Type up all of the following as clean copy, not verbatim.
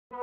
From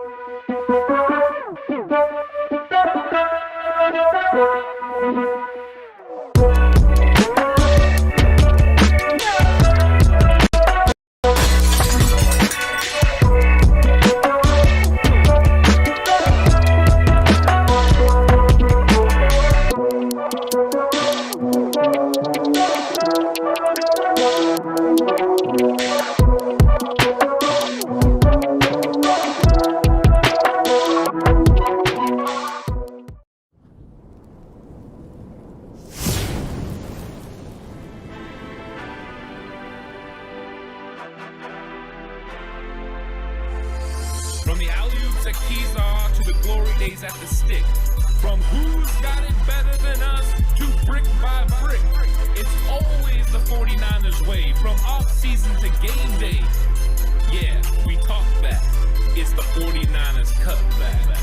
the alley-oops at Keyshaw to the glory days at the stick. From who's got it better than us to brick by brick. It's always the 49ers way. From off-season to game day. Yeah, we talk back. It's the 49ers Cutback.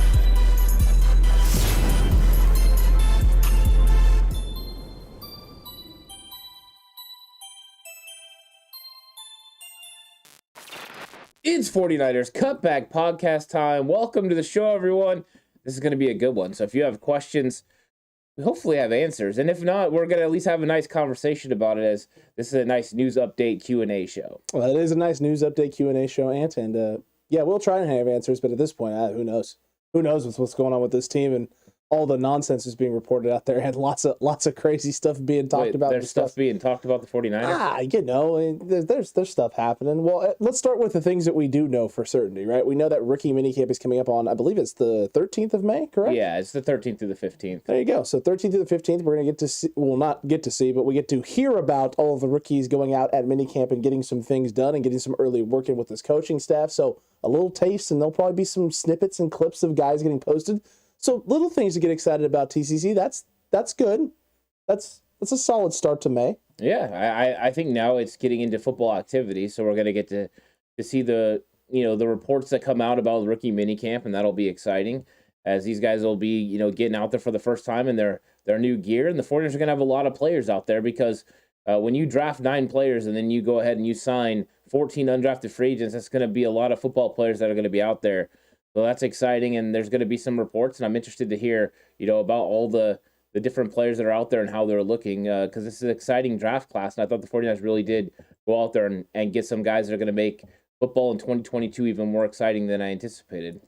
It's 49ers Cutback Podcast time. Welcome to the show, everyone. This is going to be a good one. So if you have questions, we hopefully have answers. And if not, we're going to at least have a nice conversation about it, as this is a nice news update Q&A show. Well, it is a nice news update Q&A show, Ant. And yeah, we'll try and have answers. But at this point, who knows? Who knows what's going on with this team, and all the nonsense is being reported out there, and lots of crazy stuff being talked about. There's stuff being talked about the 49ers? There's stuff happening. Well, let's start with the things that we do know for certainty, right? We know that rookie minicamp is coming up on, I believe it's the 13th of May, correct? Yeah, it's the 13th through the 15th. There you go. So 13th through the 15th, we're going to get to see, well, not get to see, but we get to hear about all of the rookies going out at minicamp and getting some things done and getting some early working with this coaching staff. So a little taste, and there'll probably be some snippets and clips of guys getting posted. So little things to get excited about, TCC. That's good. That's a solid start to May. Yeah, I think now it's getting into football activity, so we're going to get to see the reports that come out about the rookie minicamp, and that'll be exciting, as these guys will be getting out there for the first time in their new gear, and the 49ers are going to have a lot of players out there, because when you draft 9 players and then you go ahead and you sign 14 undrafted free agents, that's going to be a lot of football players that are going to be out there. So that's exciting, and there's going to be some reports, and I'm interested to hear, about all the different players that are out there and how they're looking, because this is an exciting draft class, and I thought the 49ers really did go out there and get some guys that are going to make football in 2022 even more exciting than I anticipated.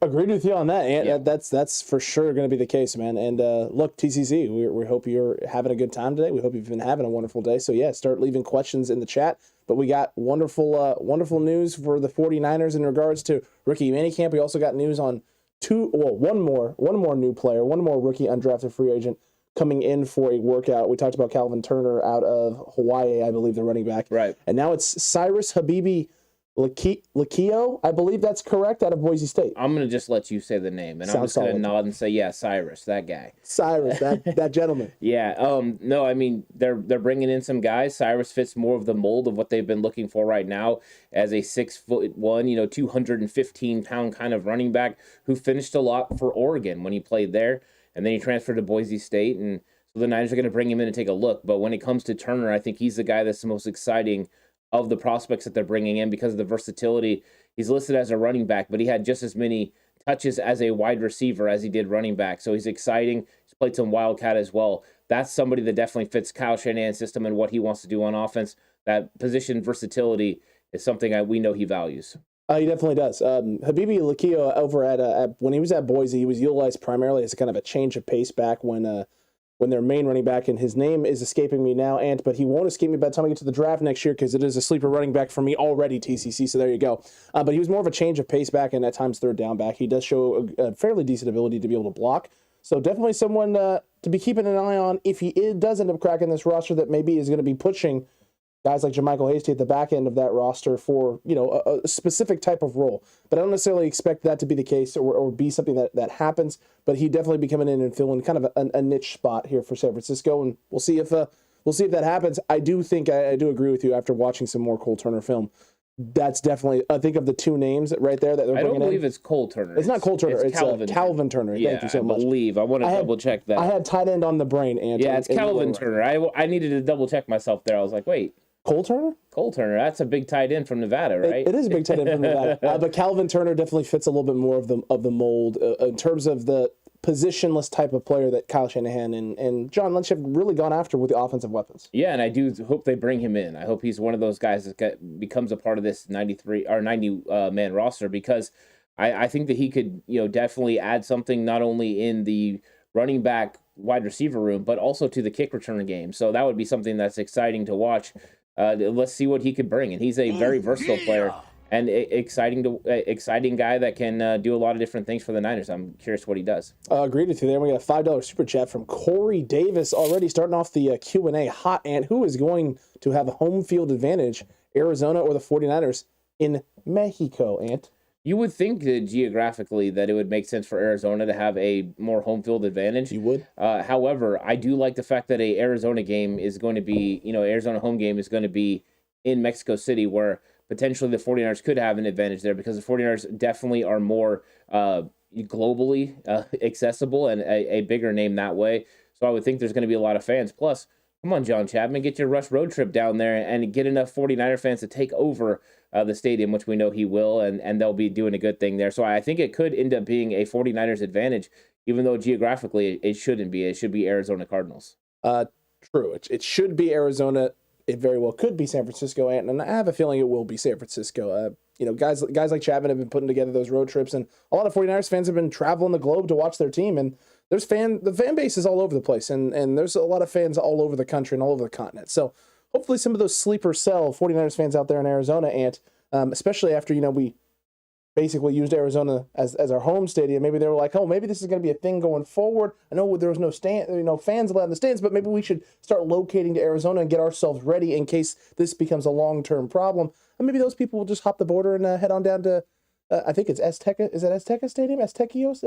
Agreed with you on that, and yeah. That's for sure going to be the case, man. And look, TCC, we hope you're having a good time today. We hope you've been having a wonderful day. So yeah, start leaving questions in the chat. But we got wonderful news for the 49ers in regards to rookie minicamp. We also got news on one more new player, one more rookie undrafted free agent coming in for a workout. We talked about Calvin Turner out of Hawaii, I believe, the running back. Right. And now it's Cyrus Habibi Lakio, I believe that's correct, out of Boise State. I'm going to just let you say the name, and I'm just going to nod and say, yeah, Cyrus, that guy. Cyrus, that gentleman. Yeah, no, I mean, they're bringing in some guys. Cyrus fits more of the mold of what they've been looking for right now as a 6'1", 215-pound kind of running back who finished a lot for Oregon when he played there, and then he transferred to Boise State, and so the Niners are going to bring him in and take a look. But when it comes to Turner, I think he's the guy that's the most exciting of the prospects that they're bringing in because of the versatility. He's listed as a running back, but he had just as many touches as a wide receiver as he did running back. So he's exciting. He's played some Wildcat as well. That's somebody that definitely fits Kyle Shanahan's system and what he wants to do on offense. That position versatility is something we know he values. He definitely does. Habibi Lakio over at when he was at Boise, he was utilized primarily as a kind of a change of pace back when their main running back, and his name is escaping me now, Ant, but he won't escape me by the time I get to the draft next year because it is a sleeper running back for me already, TCC, so there you go. But he was more of a change of pace back and at times third down back. He does show a fairly decent ability to be able to block, so definitely someone to be keeping an eye on if he does end up cracking this roster that maybe is going to be pushing guys like JaMychal Hasty at the back end of that roster for, a specific type of role. But I don't necessarily expect that to be the case or be something that happens, but he definitely be coming in and filling kind of a niche spot here for San Francisco, and we'll see if that happens. I do agree with you after watching some more Cole Turner film. That's definitely, I think, of the two names right there that they're bringing in. I don't believe it's Cole Turner. It's not Cole Turner. It's Calvin Turner. Yeah, thank you so much. I want to double check that. I had tight end on the brain, Anthony. Yeah, it's Calvin Turner. I needed to double check myself there. I was like, wait. Cole Turner? Cole Turner, that's a big tight end from Nevada, right? It is a big tight end from Nevada. But Calvin Turner definitely fits a little bit more of the mold in terms of the positionless type of player that Kyle Shanahan and John Lynch have really gone after with the offensive weapons. Yeah, and I do hope they bring him in. I hope he's one of those guys that becomes a part of this 90 man roster, because I think that he could, definitely add something not only in the running back wide receiver room, but also to the kick return game. So that would be something that's exciting to watch. Let's see what he could bring. And he's a very versatile player and exciting guy that can do a lot of different things for the Niners. I'm curious what he does. Agreed with you there. We got a $5 super chat from Corey Davis already starting off the Q&A hot. Ant, who is going to have a home field advantage, Arizona or the 49ers in Mexico, Ant? You would think that geographically that it would make sense for Arizona to have a more home field advantage. You would? However, I do like the fact that a Arizona game is going to be, Arizona home game is going to be in Mexico City, where potentially the 49ers could have an advantage there, because the 49ers definitely are more globally accessible and a bigger name that way. So I would think there's going to be a lot of fans. Plus, come on, John Chapman, get your Rush road trip down there and get enough 49er fans to take over the stadium, which we know he will, and they'll be doing a good thing there. So I think it could end up being a 49ers advantage, even though geographically it shouldn't be. It should be Arizona Cardinals. True. It should be Arizona. It very well could be San Francisco, and I have a feeling it will be San Francisco. Guys like Chapman have been putting together those road trips, and a lot of 49ers fans have been traveling the globe to watch their team, and the fan base is all over the place, and there's a lot of fans all over the country and all over the continent. So hopefully some of those sleeper cell 49ers fans out there in Arizona, Ant, especially after, we basically used Arizona as our home stadium, maybe they were like, oh, maybe this is going to be a thing going forward. I know there was no fans allowed in the stands, but maybe we should start locating to Arizona and get ourselves ready in case this becomes a long-term problem. And maybe those people will just hop the border and head on down to, I think it's Azteca. Is it Azteca Stadium? Aztequios?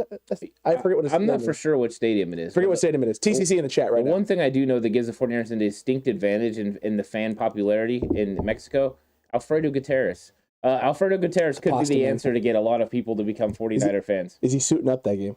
I forget what it's I'm not for sure which stadium it is. Forget what stadium it is. TCC in the chat right now. One thing I do know that gives the 49ers a distinct advantage in the fan popularity in Mexico, Alfredo Gutierrez. Alfredo Gutierrez could be the answer to get a lot of people to become 49er fans. Is he suiting up that game?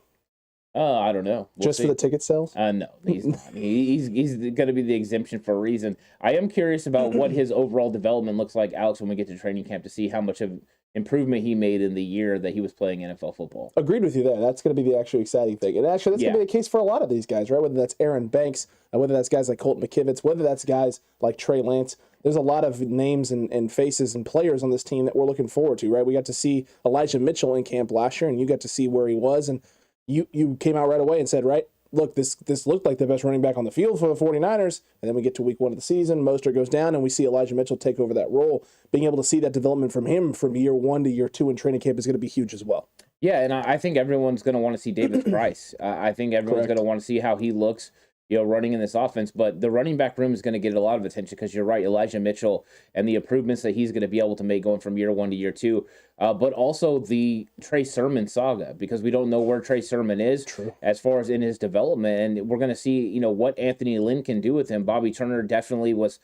I don't know. Just for the ticket sales? No, he's not. He's going to be the exemption for a reason. I am curious about what his overall development looks like, Alex, when we get to training camp, to see how much of improvement he made in the year that he was playing NFL football. Agreed with you there. That's going to be the actually exciting thing. And actually, that's going to be the case for a lot of these guys, right? Whether that's Aaron Banks, whether that's guys like Colt McKivitz, whether that's guys like Trey Lance. There's a lot of names and faces and players on this team that we're looking forward to, right? We got to see Elijah Mitchell in camp last year, and you got to see where he was, and you came out right away and said, right, look, this looked like the best running back on the field for the 49ers, and then we get to week 1 of the season, Mostert goes down, and we see Elijah Mitchell take over that role. Being able to see that development from him from year 1 to year 2 in training camp is going to be huge as well. Yeah, and I think everyone's going to want to see Davis Price. I think everyone's going to want to see how he looks, running in this offense. But the running back room is going to get a lot of attention because you're right, Elijah Mitchell and the improvements that he's going to be able to make going from year 1 to year 2. But also the Trey Sermon saga, because we don't know where Trey Sermon is as far as in his development. And we're going to see, what Anthony Lynn can do with him. Bobby Turner definitely was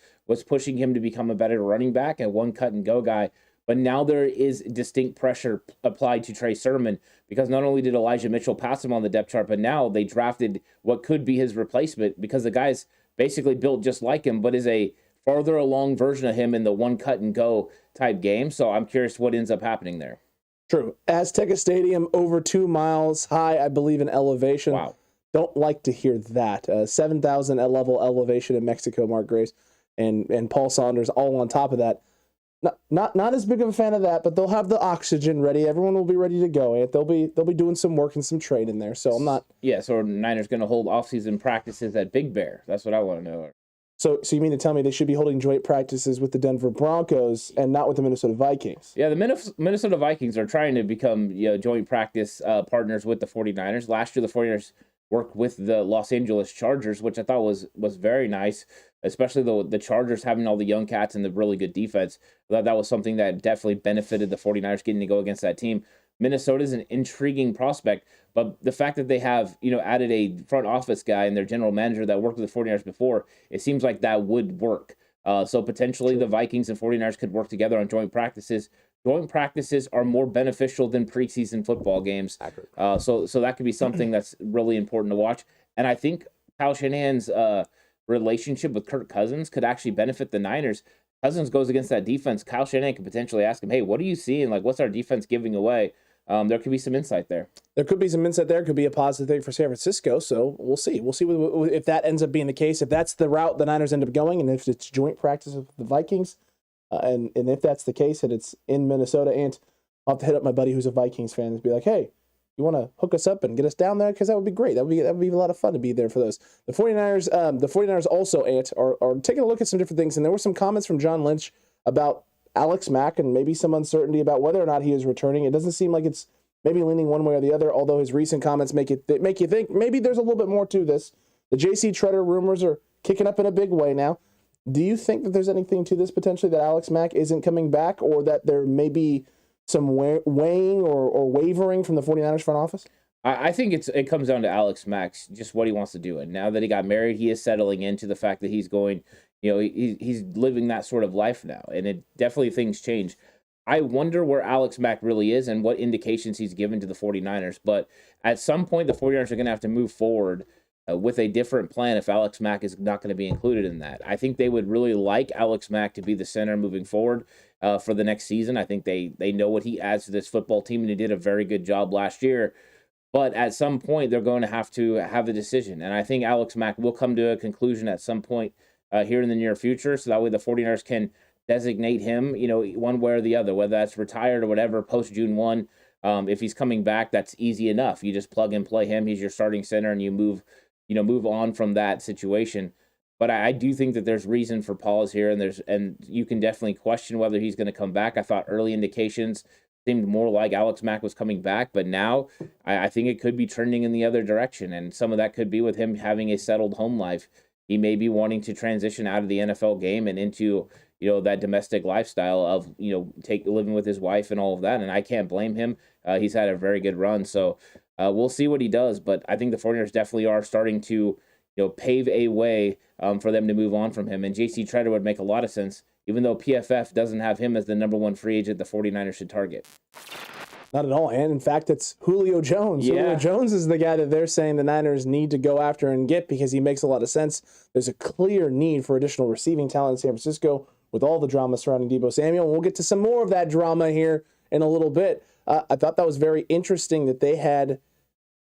pushing him to become a better running back and one cut and go guy. But now there is distinct pressure applied to Trey Sermon, because not only did Elijah Mitchell pass him on the depth chart, but now they drafted what could be his replacement, because the guy's basically built just like him, but is a farther along version of him in the one cut and go type game. So I'm curious what ends up happening there. True. Azteca Stadium, over 2 miles high, I believe, in elevation. Wow. Don't like to hear that. 7,000 level elevation in Mexico, Mark Grace and Paul Saunders all on top of that. Not as big of a fan of that, but they'll have the oxygen ready. Everyone will be ready to go. They'll be doing some work and some training there. So I'm not. Yeah. So Niners going to hold off-season practices at Big Bear. That's what I want to know. So you mean to tell me they should be holding joint practices with the Denver Broncos and not with the Minnesota Vikings? Yeah, the Minnesota Vikings are trying to become joint practice partners with the 49ers. Last year, the 49ers worked with the Los Angeles Chargers, which I thought was very nice, especially the Chargers having all the young cats and the really good defense. That was something that definitely benefited the 49ers getting to go against that team. Minnesota's an intriguing prospect, but the fact that they have, added a front office guy and their general manager that worked with the 49ers before, it seems like that would work. So potentially the Vikings and 49ers could work together on joint practices. Joint practices are more beneficial than preseason football games. So that could be something that's really important to watch. And I think Kyle Shanahan's relationship with Kirk Cousins could actually benefit the Niners. Cousins goes against that defense. Kyle Shanahan could potentially ask him, hey, what are you seeing? Like, what's our defense giving away? There could be some insight there. There could be some insight there. Could be a positive thing for San Francisco. So we'll see. We'll see if that ends up being the case. If that's the route the Niners end up going, and if it's joint practice with the Vikings, and if that's the case, and it's in Minnesota, and I'll have to hit up my buddy who's a Vikings fan and be like, hey, you want to hook us up and get us down there? Because that would be great. That would be a lot of fun to be there for those. The 49ers also, Ant, are taking a look at some different things. And there were some comments from John Lynch about Alex Mack and maybe some uncertainty about whether or not he is returning. It doesn't seem like it's maybe leaning one way or the other, although his recent comments make you think maybe there's a little bit more to this. The J.C. Treader rumors are kicking up in a big way now. Do you think that there's anything to this potentially, that Alex Mack isn't coming back, or that there may be some weighing or wavering from the 49ers front office? I think it comes down to Alex Mack, just what he wants to do. And now that he got married, he is settling into the fact that he's going, he's living that sort of life now. And it definitely, things change. I wonder where Alex Mack really is and what indications he's given to the 49ers. But at some point, the 49ers are going to have to move forward with a different plan if Alex Mack is not going to be included in that. I think they would really like Alex Mack to be the center moving forward for the next season. I think they know what he adds to this football team, and he did a very good job last year. But at some point, they're going to have a decision. And I think Alex Mack will come to a conclusion at some point here in the near future, so that way the 49ers can designate him, one way or the other, whether that's retired or whatever, post June 1. If he's coming back, that's easy enough. You just plug and play him. He's your starting center, and you move on from that situation. But I do think that there's reason for pause here, and you can definitely question whether he's going to come back. I thought early indications seemed more like Alex Mack was coming back, but now I think it could be trending in the other direction, and some of that could be with him having a settled home life. He may be wanting to transition out of the NFL game and into that domestic lifestyle of living with his wife and all of that, and I can't blame him. He's had a very good run, so we'll see what he does. But I think the 49ers definitely are starting to pave a way for them to move on from him. And J.C. Treader would make a lot of sense, even though PFF doesn't have him as the number one free agent the 49ers should target. Not at all. And in fact, it's Julio Jones. Yeah. Julio Jones is the guy that they're saying the Niners need to go after and get because he makes a lot of sense. There's a clear need for additional receiving talent in San Francisco with all the drama surrounding Deebo Samuel. And we'll get to some more of that drama here in a little bit. I thought that was very interesting that they had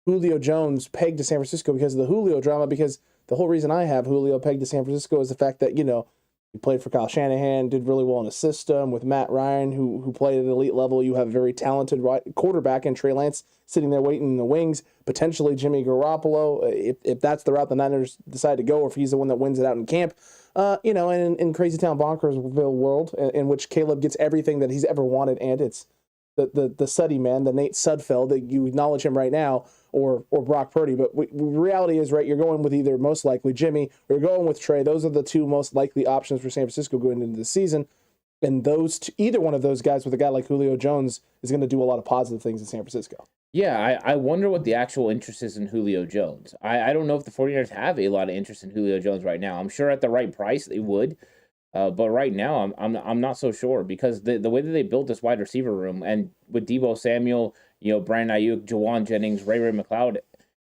Julio Jones pegged to San Francisco because of the Julio drama, because the whole reason I have Julio pegged to San Francisco is the fact that, he played for Kyle Shanahan, did really well in a system with Matt Ryan, who played at an elite level. You have a very talented quarterback in Trey Lance sitting there waiting in the wings, potentially Jimmy Garoppolo, if that's the route the Niners decide to go, or if he's the one that wins it out in camp. And in Crazy Town Bonkersville world, in which Caleb gets everything that he's ever wanted, and it's the Suddy man, the Nate Sudfeld, that you acknowledge him right now, or Brock Purdy. But reality is, right, you're going with either most likely Jimmy or you're going with Trey. Those are the two most likely options for San Francisco going into the season. And either one of those guys with a guy like Julio Jones is going to do a lot of positive things in San Francisco. Yeah, I wonder what the actual interest is in Julio Jones. I don't know if the 49ers have a lot of interest in Julio Jones right now. I'm sure at the right price they would. But right now, I'm not so sure, because the way that they built this wide receiver room, and with Deebo Samuel, Brandon Ayuk, Jawan Jennings, Ray McLeod,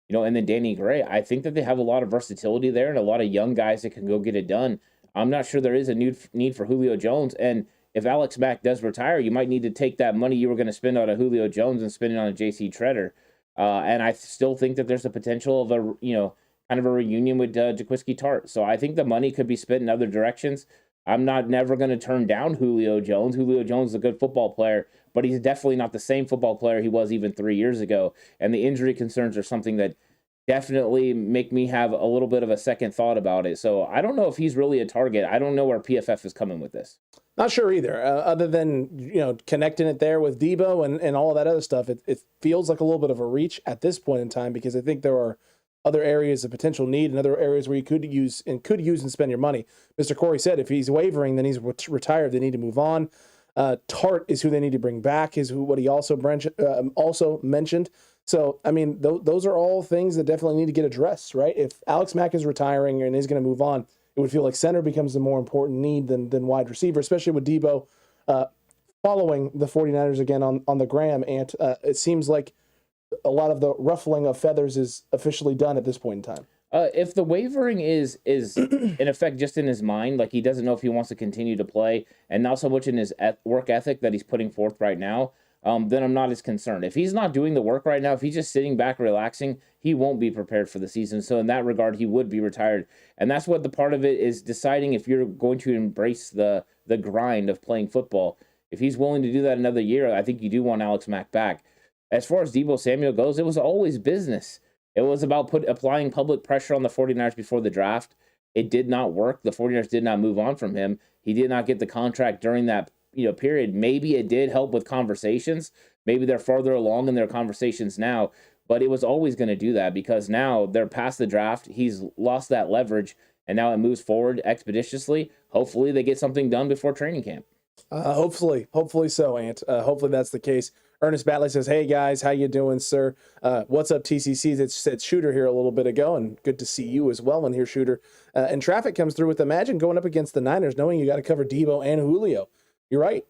and then Danny Gray, I think that they have a lot of versatility there and a lot of young guys that can go get it done. I'm not sure there is a need for Julio Jones, and if Alex Mack does retire, you might need to take that money you were going to spend on a Julio Jones and spend it on a J.C. Treader. And I still think that there's a potential of kind of a reunion with Jaquiski Tartt. So I think the money could be spent in other directions. I'm never going to turn down Julio Jones. Julio Jones is a good football player, but he's definitely not the same football player he was even 3 years ago. And the injury concerns are something that definitely make me have a little bit of a second thought about it. So I don't know if he's really a target. I don't know where PFF is coming with this. Not sure either, other than, connecting it there with Deebo and all of that other stuff. It feels like a little bit of a reach at this point in time, because I think there are other areas of potential need and other areas where you could use and spend your money. Mr. Corey said if he's wavering, then he's retired. They need to move on. Tart is who they need to bring back, is what he also mentioned. So, I mean, those are all things that definitely need to get addressed, right? If Alex Mack is retiring and is going to move on, it would feel like center becomes the more important need than wide receiver, especially with Deebo following the 49ers again on the gram. And it seems like a lot of the ruffling of feathers is officially done at this point in time. If the wavering is in effect just in his mind, like he doesn't know if he wants to continue to play, and not so much in his work ethic that he's putting forth right now, then I'm not as concerned. If he's not doing the work right now, if he's just sitting back relaxing, he won't be prepared for the season. So in that regard, he would be retired. And that's what the part of it is, deciding if you're going to embrace the grind of playing football. If he's willing to do that another year, I think you do want Alex Mack back. As far as Deebo Samuel goes, it was always business. It was about applying public pressure on the 49ers before the draft. It did not work. The 49ers did not move on from him. He did not get the contract during that period. Maybe it did help with conversations. Maybe they're farther along in their conversations now, but it was always going to do that because now they're past the draft. He's lost that leverage, and now it moves forward expeditiously. Hopefully they get something done before training camp. Hopefully so, Ant. Hopefully that's the case. Ernest Batley says, "Hey guys, how you doing, sir? What's up, TCCs?" It said Shooter here a little bit ago, and good to see you as well. And here, Shooter, and traffic comes through with imagine going up against the Niners, knowing you got to cover Deebo and Julio. You're right.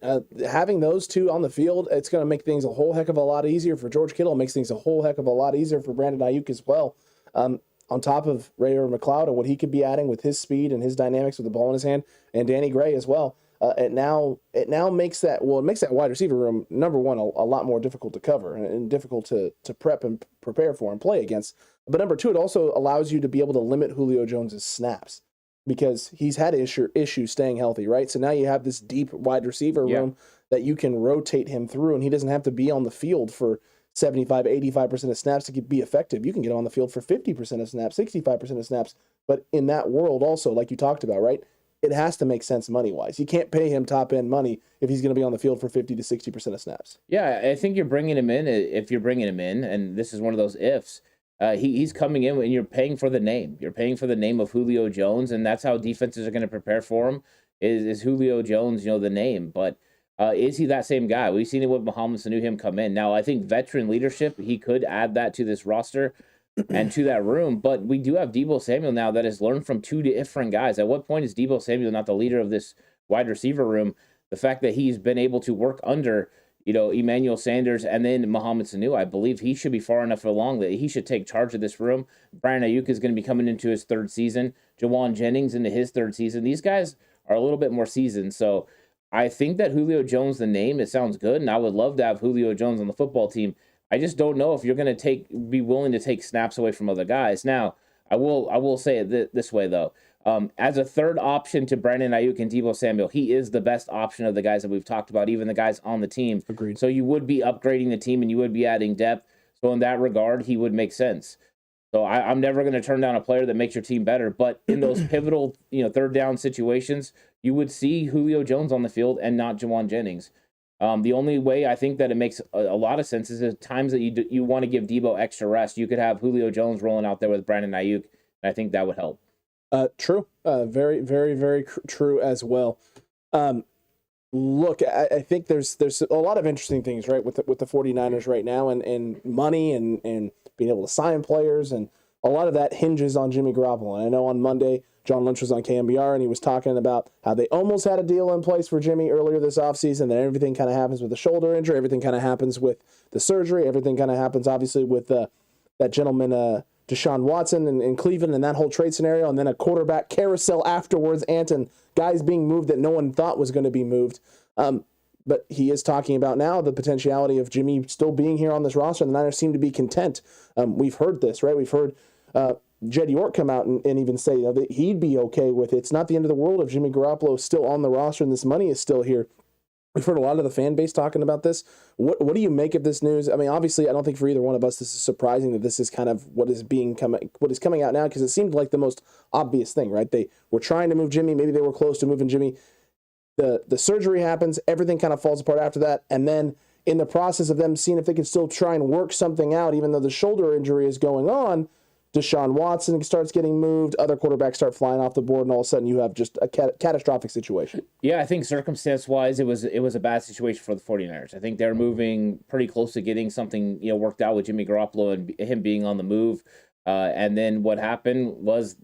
Having those two on the field, it's going to make things a whole heck of a lot easier for George Kittle. It makes things a whole heck of a lot easier for Brandon Ayuk as well. On top of Ray McLeod and what he could be adding with his speed and his dynamics with the ball in his hand, and Danny Gray as well. It now makes that wide receiver room, number one, a lot more difficult to cover and difficult to prep and prepare for and play against. But number two, it also allows you to be able to limit Julio Jones's snaps because he's had issues staying healthy, right? So now you have this deep wide receiver room that you can rotate him through, and he doesn't have to be on the field for 75, 85% of snaps to be effective. You can get on the field for 50% of snaps, 65% of snaps. But in that world also, like you talked about, right? It has to make sense money-wise. You can't pay him top-end money if he's going to be on the field for 50 to 60% of snaps. Yeah, I think you're bringing him in, if you're bringing him in, and this is one of those ifs, he's coming in and you're paying for the name. You're paying for the name of Julio Jones, and that's how defenses are going to prepare for him, is Julio Jones, the name. But is he that same guy? We've seen it with Mohamed Sanu, him come in. Now, I think veteran leadership, he could add that to this roster and to that room, but we do have Deebo Samuel now that has learned from two different guys. At what point is Deebo Samuel not the leader of this wide receiver room? The fact that he's been able to work under, Emmanuel Sanders and then Mohamed Sanu, I believe he should be far enough along that he should take charge of this room. Brandon Ayuk is going to be coming into his third season. Jawan Jennings into his third season. These guys are a little bit more seasoned, so I think that Julio Jones, the name, it sounds good, and I would love to have Julio Jones on the football team. I just don't know if you're going to be willing to take snaps away from other guys. Now, I will say it this way, though. As a third option to Brandon Ayuk and Deebo Samuel, he is the best option of the guys that we've talked about, even the guys on the team. Agreed. So you would be upgrading the team and you would be adding depth. So in that regard, he would make sense. So I'm never going to turn down a player that makes your team better. But in those pivotal, third down situations, you would see Julio Jones on the field and not Jawan Jennings. The only way I think that it makes a lot of sense is at times that you want to give Deebo extra rest. You could have Julio Jones rolling out there with Brandon Ayuk, and I think that would help. True. Very, very, very true as well. Look, I think there's a lot of interesting things, right, with the 49ers right now and money and being able to sign players, and a lot of that hinges on Jimmy Garoppolo. And I know on Monday, John Lynch was on KMBR, and he was talking about how they almost had a deal in place for Jimmy earlier this offseason, then everything kind of happens with the shoulder injury, everything kind of happens with the surgery, everything kind of happens, obviously, with that gentleman, Deshaun Watson in Cleveland and that whole trade scenario, and then a quarterback carousel afterwards, and guys being moved that no one thought was going to be moved. But he is talking about now the potentiality of Jimmy still being here on this roster, and the Niners seem to be content. We've heard this, right? We've heard Jed York come out and even say that he'd be okay with it. It's not the end of the world if Jimmy Garoppolo is still on the roster and this money is still here. We've heard a lot of the fan base talking about this. What do you make of this news? I mean, obviously, I don't think for either one of us this is surprising that this is kind of what is coming out now, because it seemed like the most obvious thing, right? They were trying to move Jimmy. Maybe they were close to moving Jimmy. The surgery happens. Everything kind of falls apart after that. And then in the process of them seeing if they could still try and work something out, even though the shoulder injury is going on, Deshaun Watson starts getting moved, other quarterbacks start flying off the board, and all of a sudden you have just a catastrophic situation. Yeah, I think circumstance-wise, it was a bad situation for the 49ers. I think they're moving pretty close to getting something worked out with Jimmy Garoppolo and him being on the move. And then what happened was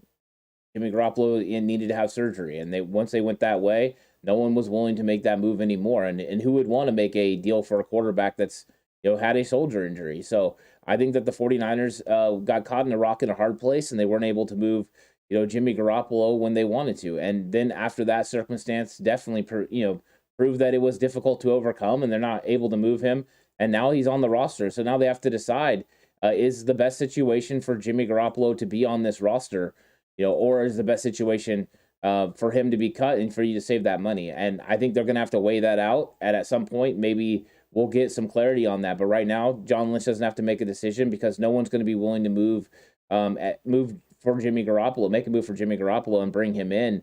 Jimmy Garoppolo needed to have surgery, and once they went that way, no one was willing to make that move anymore. And who would want to make a deal for a quarterback that's had a shoulder injury. So I think that the 49ers got caught in a rock and a hard place, and they weren't able to move, Jimmy Garoppolo when they wanted to. And then after that circumstance, definitely, proved that it was difficult to overcome, and they're not able to move him. And now he's on the roster. So now they have to decide, is the best situation for Jimmy Garoppolo to be on this roster, or is the best situation for him to be cut and for you to save that money? And I think they're going to have to weigh that out. And at some point, maybe we'll get some clarity on that. But right now, John Lynch doesn't have to make a decision because no one's going to be willing to move for Jimmy Garoppolo, make a move for Jimmy Garoppolo and bring him in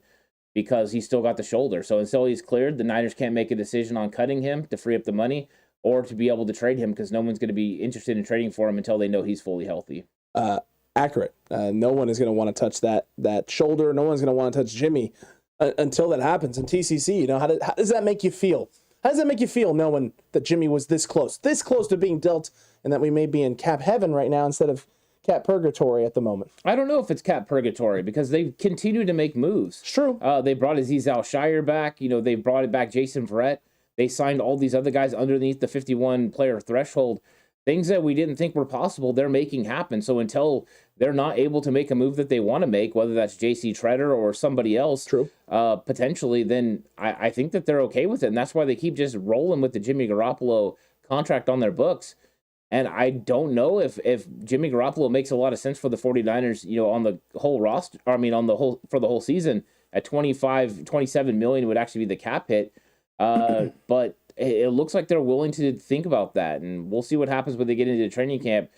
because he's still got the shoulder. So until he's cleared, the Niners can't make a decision on cutting him to free up the money or to be able to trade him because no one's going to be interested in trading for him until they know he's fully healthy. Accurate. No one is going to want to touch that shoulder. No one's going to want to touch Jimmy until that happens. And TCC, how does that make you feel? How does that make you feel knowing that Jimmy was this close to being dealt, and that we may be in cap heaven right now instead of cap purgatory at the moment? I don't know if it's cap purgatory because they continue to make moves. It's true. They brought Azeez Al-Shire back. They brought it back Jason Verrett. They signed all these other guys underneath the 51-player threshold. Things that we didn't think were possible, they're making happen. So until they're not able to make a move that they want to make, whether that's J.C. Treader or somebody else, true, potentially, then I think that they're okay with it. And that's why they keep just rolling with the Jimmy Garoppolo contract on their books. And I don't know if Jimmy Garoppolo makes a lot of sense for the 49ers, on the whole roster, for the whole season at 27 million would actually be the cap hit. But it looks like they're willing to think about that, and we'll see what happens when they get into the training camp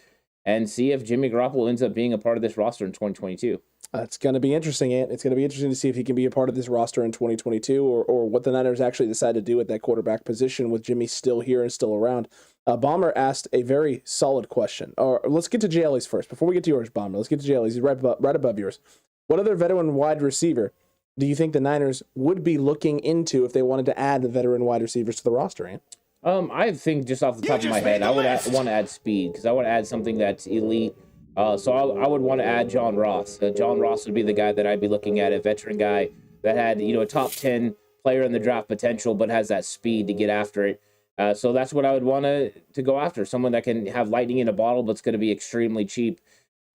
and see if Jimmy Garoppolo ends up being a part of this roster in 2022. It's going to be interesting, Ant. It's going to be interesting to see if he can be a part of this roster in 2022 or what the Niners actually decide to do at that quarterback position with Jimmy still here and still around. Bomber asked a very solid question. Or let's get to JLE's first. Before we get to yours, Bomber, let's get to JLE's. He's right above yours. What other veteran wide receiver do you think the Niners would be looking into if they wanted to add the veteran wide receivers to the roster, Ant? I think just off the top of my head, I would want to add speed because I would add something that's elite. So I would want to add John Ross. John Ross would be the guy that I'd be looking at, a veteran guy that had, a top 10 player in the draft potential, but has that speed to get after it. So that's what I would want to go after, someone that can have lightning in a bottle, but it's going to be extremely cheap.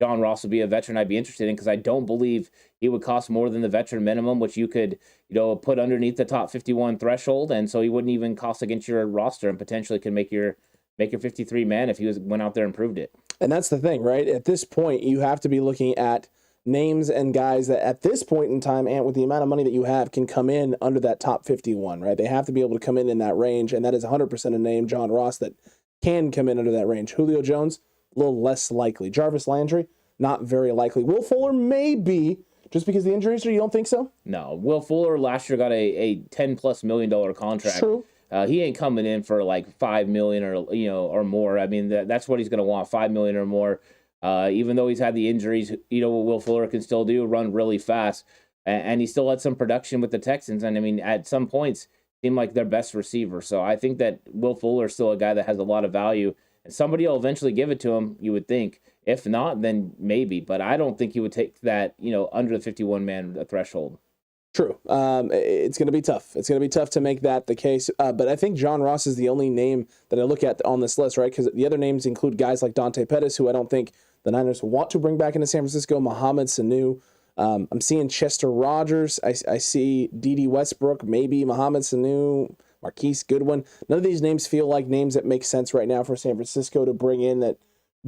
John Ross would be a veteran I'd be interested in because I don't believe he would cost more than the veteran minimum, which you could, put underneath the top 51 threshold. And so he wouldn't even cost against your roster and potentially could make your 53 man if he went out there and proved it. And that's the thing, right? At this point, you have to be looking at names and guys that at this point in time, and with the amount of money that you have, can come in under that top 51, right? They have to be able to come in that range. And that is 100% a name, John Ross, that can come in under that range. Julio Jones, a little less likely. Jarvis Landry, not very likely. Will Fuller, maybe, just because of the injuries, or you don't think so? No. Will Fuller last year got a $10+ million contract. True. He ain't coming in for like $5 million or more. I mean, that's what he's going to want, $5 million or more. Even though he's had the injuries, what Will Fuller can still do, run really fast. And he still had some production with the Texans. And I mean, at some points, seemed like their best receiver. So I think that Will Fuller is still a guy that has a lot of value. And somebody will eventually give it to him, you would think. If not, then maybe. But I don't think he would take that, under the 51-man threshold. True. It's going to be tough. It's going to be tough to make that the case. But I think John Ross is the only name that I look at on this list, right? Because the other names include guys like Dante Pettis, who I don't think the Niners want to bring back into San Francisco, Mohamed Sanu. I'm seeing Chester Rogers. I see Dede Westbrook, maybe Mohamed Sanu, Marquise Goodwin. None of these names feel like names that make sense right now for San Francisco to bring in that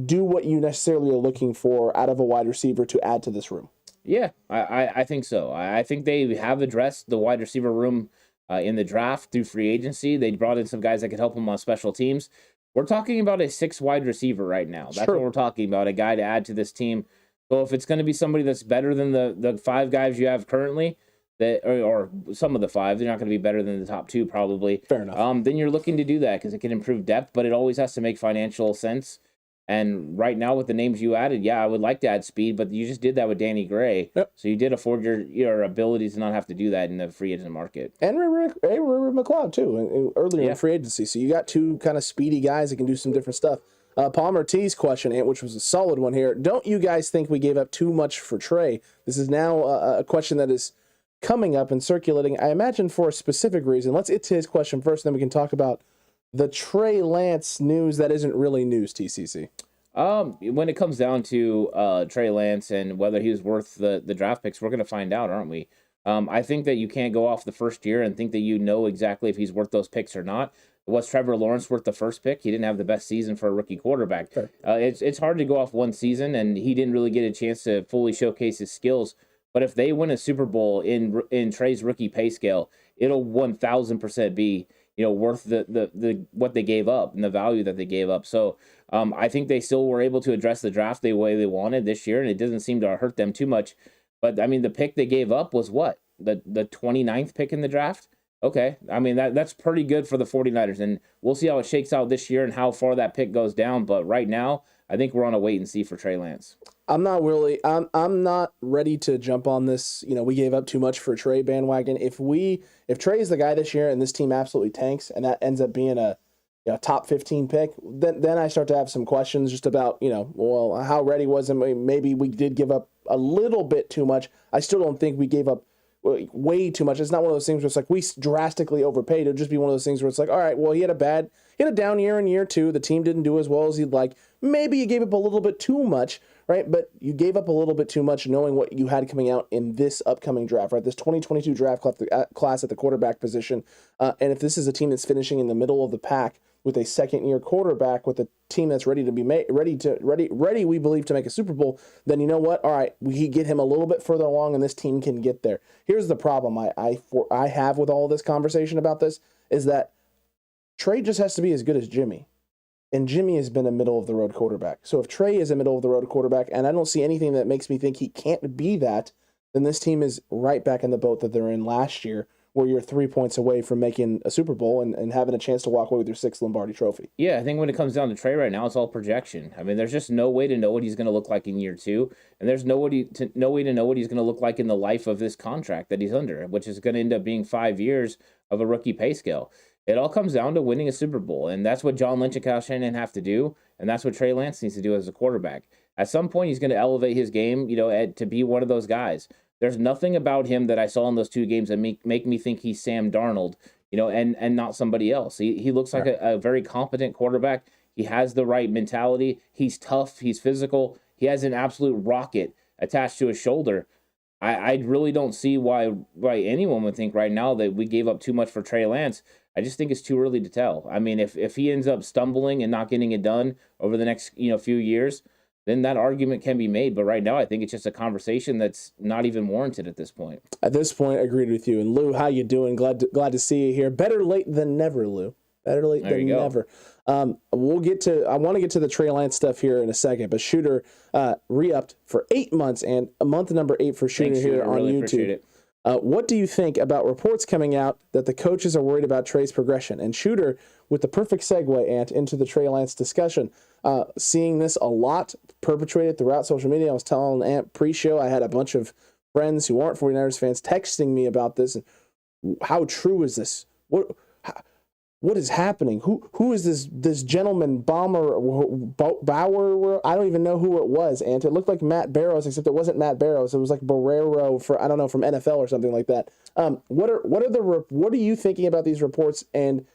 do what you necessarily are looking for out of a wide receiver to add to this room. Yeah, I think so. I think they have addressed the wide receiver room in the draft through free agency. They brought in some guys that could help them on special teams. We're talking about a 6 wide receiver right now. That's what we're talking about, a guy to add to this team. So if it's going to be somebody that's better than the 5 guys you have currently, or some of the 5, they're not going to be better than the top 2 probably. Fair enough. Then you're looking to do that because it can improve depth, but it always has to make financial sense. And right now with the names you added, I would like to add speed, but you just did that with Danny Gray. Yep. So you did afford your ability to not have to do that in the free agent market. And Rick McLeod, too, earlier in free agency. So you got 2 kind of speedy guys that can do some different stuff. Palmer T's question, which was a solid one here. Don't you guys think we gave up too much for Trey? This is now a question that is coming up and circulating, I imagine, for a specific reason. Let's get to his question first, and then we can talk about the Trey Lance news that isn't really news, TCC? When it comes down to Trey Lance and whether he was worth the draft picks, we're going to find out, aren't we? I think that you can't go off the first year and think that you know exactly if he's worth those picks or not. Was Trevor Lawrence worth the first pick? He didn't have the best season for a rookie quarterback. Sure. It's hard to go off one season, and he didn't really get a chance to fully showcase his skills. But if they win a Super Bowl in Trey's rookie pay scale, it'll 1,000% be worth the what they gave up and the value that they gave up. So I think they still were able to address the draft the way they wanted this year, and it doesn't seem to hurt them too much. But I mean, the pick they gave up was what? The 29th pick in the draft? Okay. I mean, that's pretty good for the 49ers, and we'll see how it shakes out this year and how far that pick goes down. But right now, I think we're on a wait and see for Trey Lance. I'm not ready to jump on this. We gave up too much for Trey bandwagon. If Trey is the guy this year and this team absolutely tanks and that ends up being a top 15 pick, then I start to have some questions just about, well, how ready was him? Maybe we did give up a little bit too much. I still don't think we gave up way too much. It's not one of those things where it's like we drastically overpaid. It'll just be one of those things where it's like, all right, well, he had a down year in year two. The team didn't do as well as he'd like. Maybe you gave up a little bit too much, right? But you gave up a little bit too much knowing what you had coming out in this upcoming draft, right? This 2022 draft class at the quarterback position. And if this is a team that's finishing in the middle of the pack with a second-year quarterback, with a team that's ready, we believe, to make a Super Bowl, then you know what? All right, we get him a little bit further along, and this team can get there. Here's the problem I have with all of this conversation about this is that Trey just has to be as good as Jimmy, and Jimmy has been a middle-of-the-road quarterback. So if Trey is a middle-of-the-road quarterback, and I don't see anything that makes me think he can't be that, then this team is right back in the boat that they're in last year, where you're 3 points away from making a Super Bowl and having a chance to walk away with your 6th Lombardi trophy. Yeah, I think when it comes down to Trey right now, it's all projection. I mean, there's just no way to know what he's going to look like in year two, and there's no way to know what he's going to look like in the life of this contract that he's under, which is going to end up being 5 years of a rookie pay scale. It all comes down to winning a Super Bowl, and that's what John Lynch and Kyle Shanahan have to do, and that's what Trey Lance needs to do as a quarterback. At some point, he's going to elevate his game, to be one of those guys. There's nothing about him that I saw in those two games that make me think he's Sam Darnold, and not somebody else. He looks like a very competent quarterback. He has the right mentality. He's tough. He's physical. He has an absolute rocket attached to his shoulder. I really don't see why anyone would think right now that we gave up too much for Trey Lance. I just think it's too early to tell. I mean, if he ends up stumbling and not getting it done over the next few years, then that argument can be made. But right now, I think it's just a conversation that's not even warranted at this point. At this point, I agreed with you. And Lou, how you doing? Glad to see you here. Better late than never, Lou. Better late than never. I want to get to the Trey Lance stuff here in a second, but Shooter re-upped for 8 months, and month number 8 for Shooter. Thanks, here on really YouTube. Appreciate it. What do you think about reports coming out that the coaches are worried about Trey's progression? And Shooter, with the perfect segue, Ant, into the Trey Lance discussion, seeing this a lot perpetuated throughout social media. I was telling Ant pre-show, I had a bunch of friends who aren't 49ers fans texting me about this. And how true is this? What is happening? Who is this gentleman, Bauer? I don't even know who it was, and it looked like Matt Barrows, except it wasn't Matt Barrows. It was like Barrero from NFL or something like that. What are you thinking about these reports? And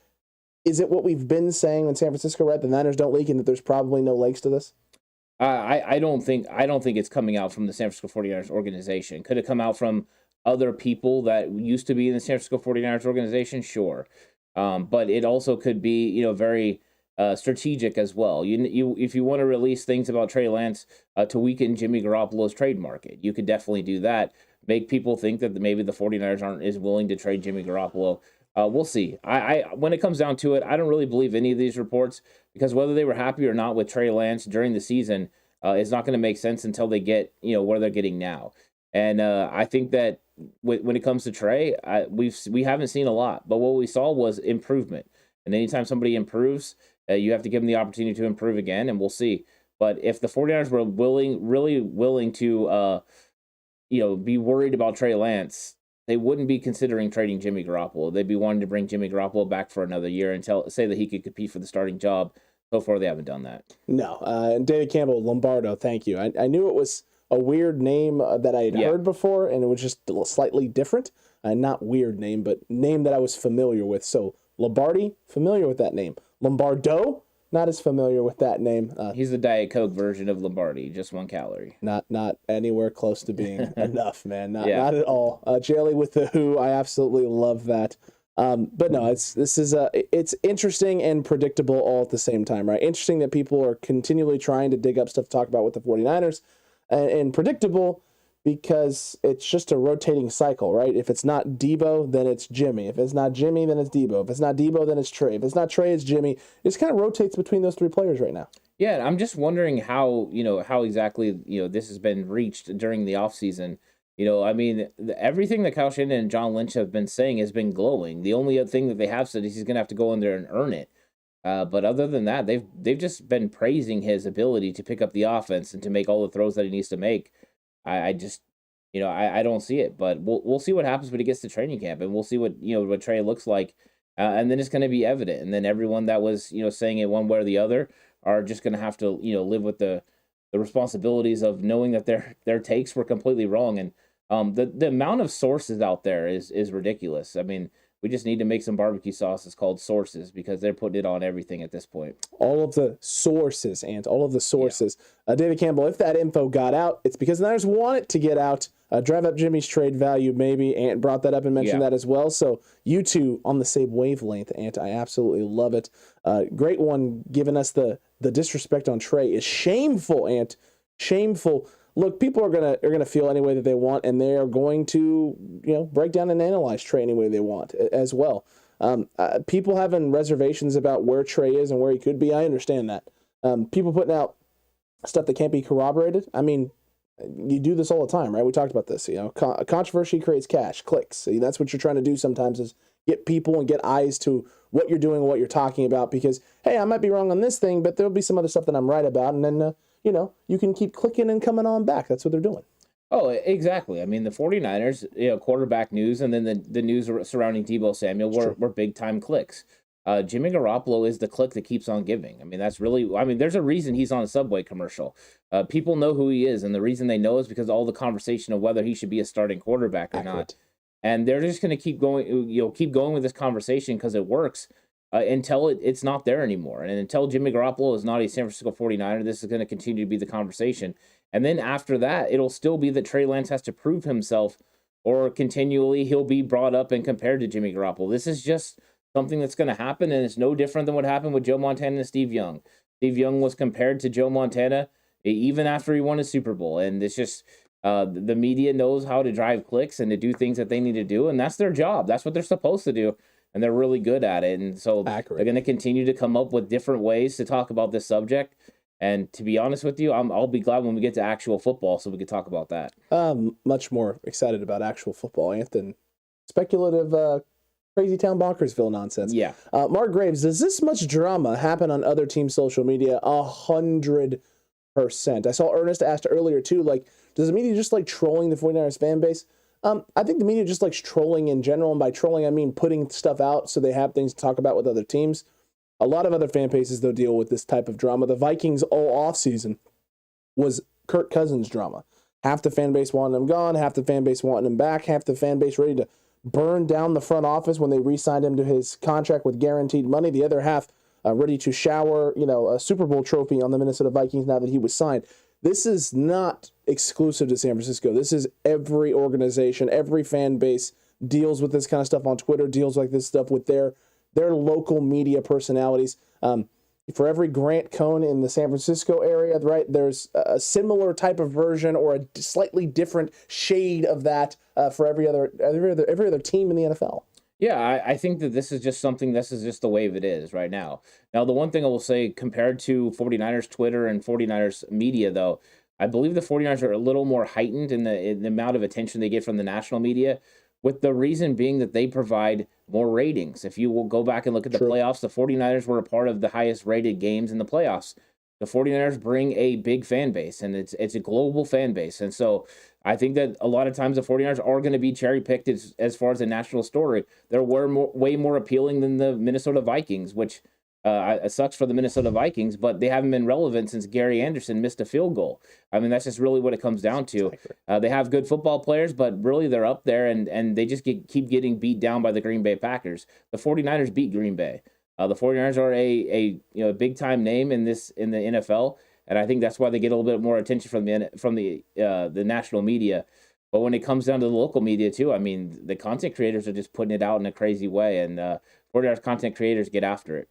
is it what we've been saying when San Francisco, right? The Niners don't leak, and that there's probably no legs to this. I don't think it's coming out from the San Francisco 49ers organization. Could it come out from other people that used to be in the San Francisco 49ers organization? Sure. But it also could be, very strategic as well. If you want to release things about Trey Lance to weaken Jimmy Garoppolo's trade market, you could definitely do that. Make people think that maybe the 49ers aren't as willing to trade Jimmy Garoppolo. We'll see. When it comes down to it, I don't really believe any of these reports, because whether they were happy or not with Trey Lance during the season is not going to make sense until they get, where they're getting now. And I think that when it comes to Trey, we haven't seen a lot, but what we saw was improvement. And anytime somebody improves, you have to give them the opportunity to improve again, and we'll see. But if the 49ers were really willing to, be worried about Trey Lance, they wouldn't be considering trading Jimmy Garoppolo. They'd be wanting to bring Jimmy Garoppolo back for another year and say that he could compete for the starting job. So far, they haven't done that. No. And David Campbell, Lombardo, thank you. I knew it was a weird name that I had heard before, and it was just a little slightly different. Not weird name, but name that I was familiar with. So Lombardi, familiar with that name. Lombardo. Not as familiar with that name. He's the Diet Coke version of Lombardi, just 1 calorie. Not anywhere close to being enough, man. Not at all. Jelly with the Who. I absolutely love that. But no, it's interesting and predictable all at the same time, right? Interesting that people are continually trying to dig up stuff to talk about with the 49ers, and predictable because it's just a rotating cycle, right? If it's not Deebo, then it's Jimmy. If it's not Jimmy, then it's Deebo. If it's not Deebo, then it's Trey. If it's not Trey, it's Jimmy. It just kind of rotates between those 3 players right now. Yeah, I'm just wondering how exactly, this has been reached during the offseason. I mean, everything that Kyle Shanahan and John Lynch have been saying has been glowing. The only other thing that they have said is he's going to have to go in there and earn it. But other than that, they've just been praising his ability to pick up the offense and to make all the throws that he needs to make. I just, I don't see it. But we'll see what happens when he gets to training camp, and we'll see what Trey looks like, and then it's going to be evident. And then everyone that was saying it one way or the other are just going to have to live with the responsibilities of knowing that their takes were completely wrong. And the amount of sources out there is ridiculous. I mean, we just need to make some barbecue sauces called sources because they're putting it on everything at this point. All of the sources, and all of the sources. Yeah. David Campbell, if that info got out, it's because the Niners want it to get out. Drive up Jimmy's trade value, maybe. Ant brought that up and mentioned that as well. So you two on the same wavelength, Ant. I absolutely love it. Great one, giving us the disrespect on Trey is shameful, Ant. Shameful. Look, people are gonna feel any way that they want, and they are going to break down and analyze Trey any way they want as well. People having reservations about where Trey is and where he could be, I understand that. People putting out stuff that can't be corroborated. I mean, you do this all the time, right? We talked about this. Controversy creates cash, clicks. So that's what you're trying to do sometimes, is get people and get eyes to what you're doing and what you're talking about. Because hey, I might be wrong on this thing, but there'll be some other stuff that I'm right about, and then you can keep clicking and coming on back. That's what they're doing. Oh, exactly. I mean, the 49ers, quarterback news, and then the news surrounding Deebo Samuel were big-time clicks. Jimmy Garoppolo is the click that keeps on giving. I mean, there's a reason he's on a Subway commercial. People know who he is, and the reason they know is because of all the conversation of whether he should be a starting quarterback or not. And they're just going to keep going with this conversation because it works. Until it's not there anymore. And until Jimmy Garoppolo is not a San Francisco 49er, this is going to continue to be the conversation. And then after that, it'll still be that Trey Lance has to prove himself, or continually he'll be brought up and compared to Jimmy Garoppolo. This is just something that's going to happen, and it's no different than what happened with Joe Montana and Steve Young. Steve Young was compared to Joe Montana even after he won a Super Bowl. And it's just the media knows how to drive clicks and to do things that they need to do, and that's their job. That's what they're supposed to do. And they're really good at it. And so they're going to continue to come up with different ways to talk about this subject. And to be honest with you, I'll be glad when we get to actual football so we can talk about that. Much more excited about actual football, Anthony. Speculative, crazy town bonkersville nonsense. Yeah. Mark Graves, does this much drama happen on other teams' social media? 100%. I saw Ernest asked earlier, too, does the media just like trolling the 49ers fan base? I think the media just likes trolling in general, and by trolling, I mean putting stuff out so they have things to talk about with other teams. A lot of other fan bases, though, deal with this type of drama. The Vikings all offseason was Kirk Cousins drama. Half the fan base wanted him gone, half the fan base wanting him back, half the fan base ready to burn down the front office when they re-signed him to his contract with guaranteed money. The other half ready to shower, a Super Bowl trophy on the Minnesota Vikings now that he was signed. This is not exclusive to San Francisco. This is every organization, every fan base deals with this kind of stuff on Twitter, deals like this stuff with their local media personalities. For every Grant Cohn in the San Francisco area, right, there's a similar type of version or a slightly different shade of that for every other team in the NFL. Yeah, I think that this is just the way it is right now. Now, the one thing I will say, compared to 49ers Twitter and 49ers media, though, I believe the 49ers are a little more heightened in the amount of attention they get from the national media, with the reason being that they provide more ratings. If you will go back and look at the playoffs, the 49ers were a part of the highest rated games in the playoffs. The 49ers bring a big fan base, and it's a global fan base. And so I think that a lot of times the 49ers are going to be cherry-picked as far as a national story. They're way more appealing than the Minnesota Vikings, which it sucks for the Minnesota Vikings, but they haven't been relevant since Gary Anderson missed a field goal. I mean, that's just really what it comes down to. They have good football players, but really they're up there, and they just keep getting beat down by the Green Bay Packers. The 49ers beat Green Bay. The 49ers are a big time name in the NFL, and I think that's why they get a little bit more attention from the national media. But when it comes down to the local media too, I mean, the content creators are just putting it out in a crazy way, and 49ers content creators get after it.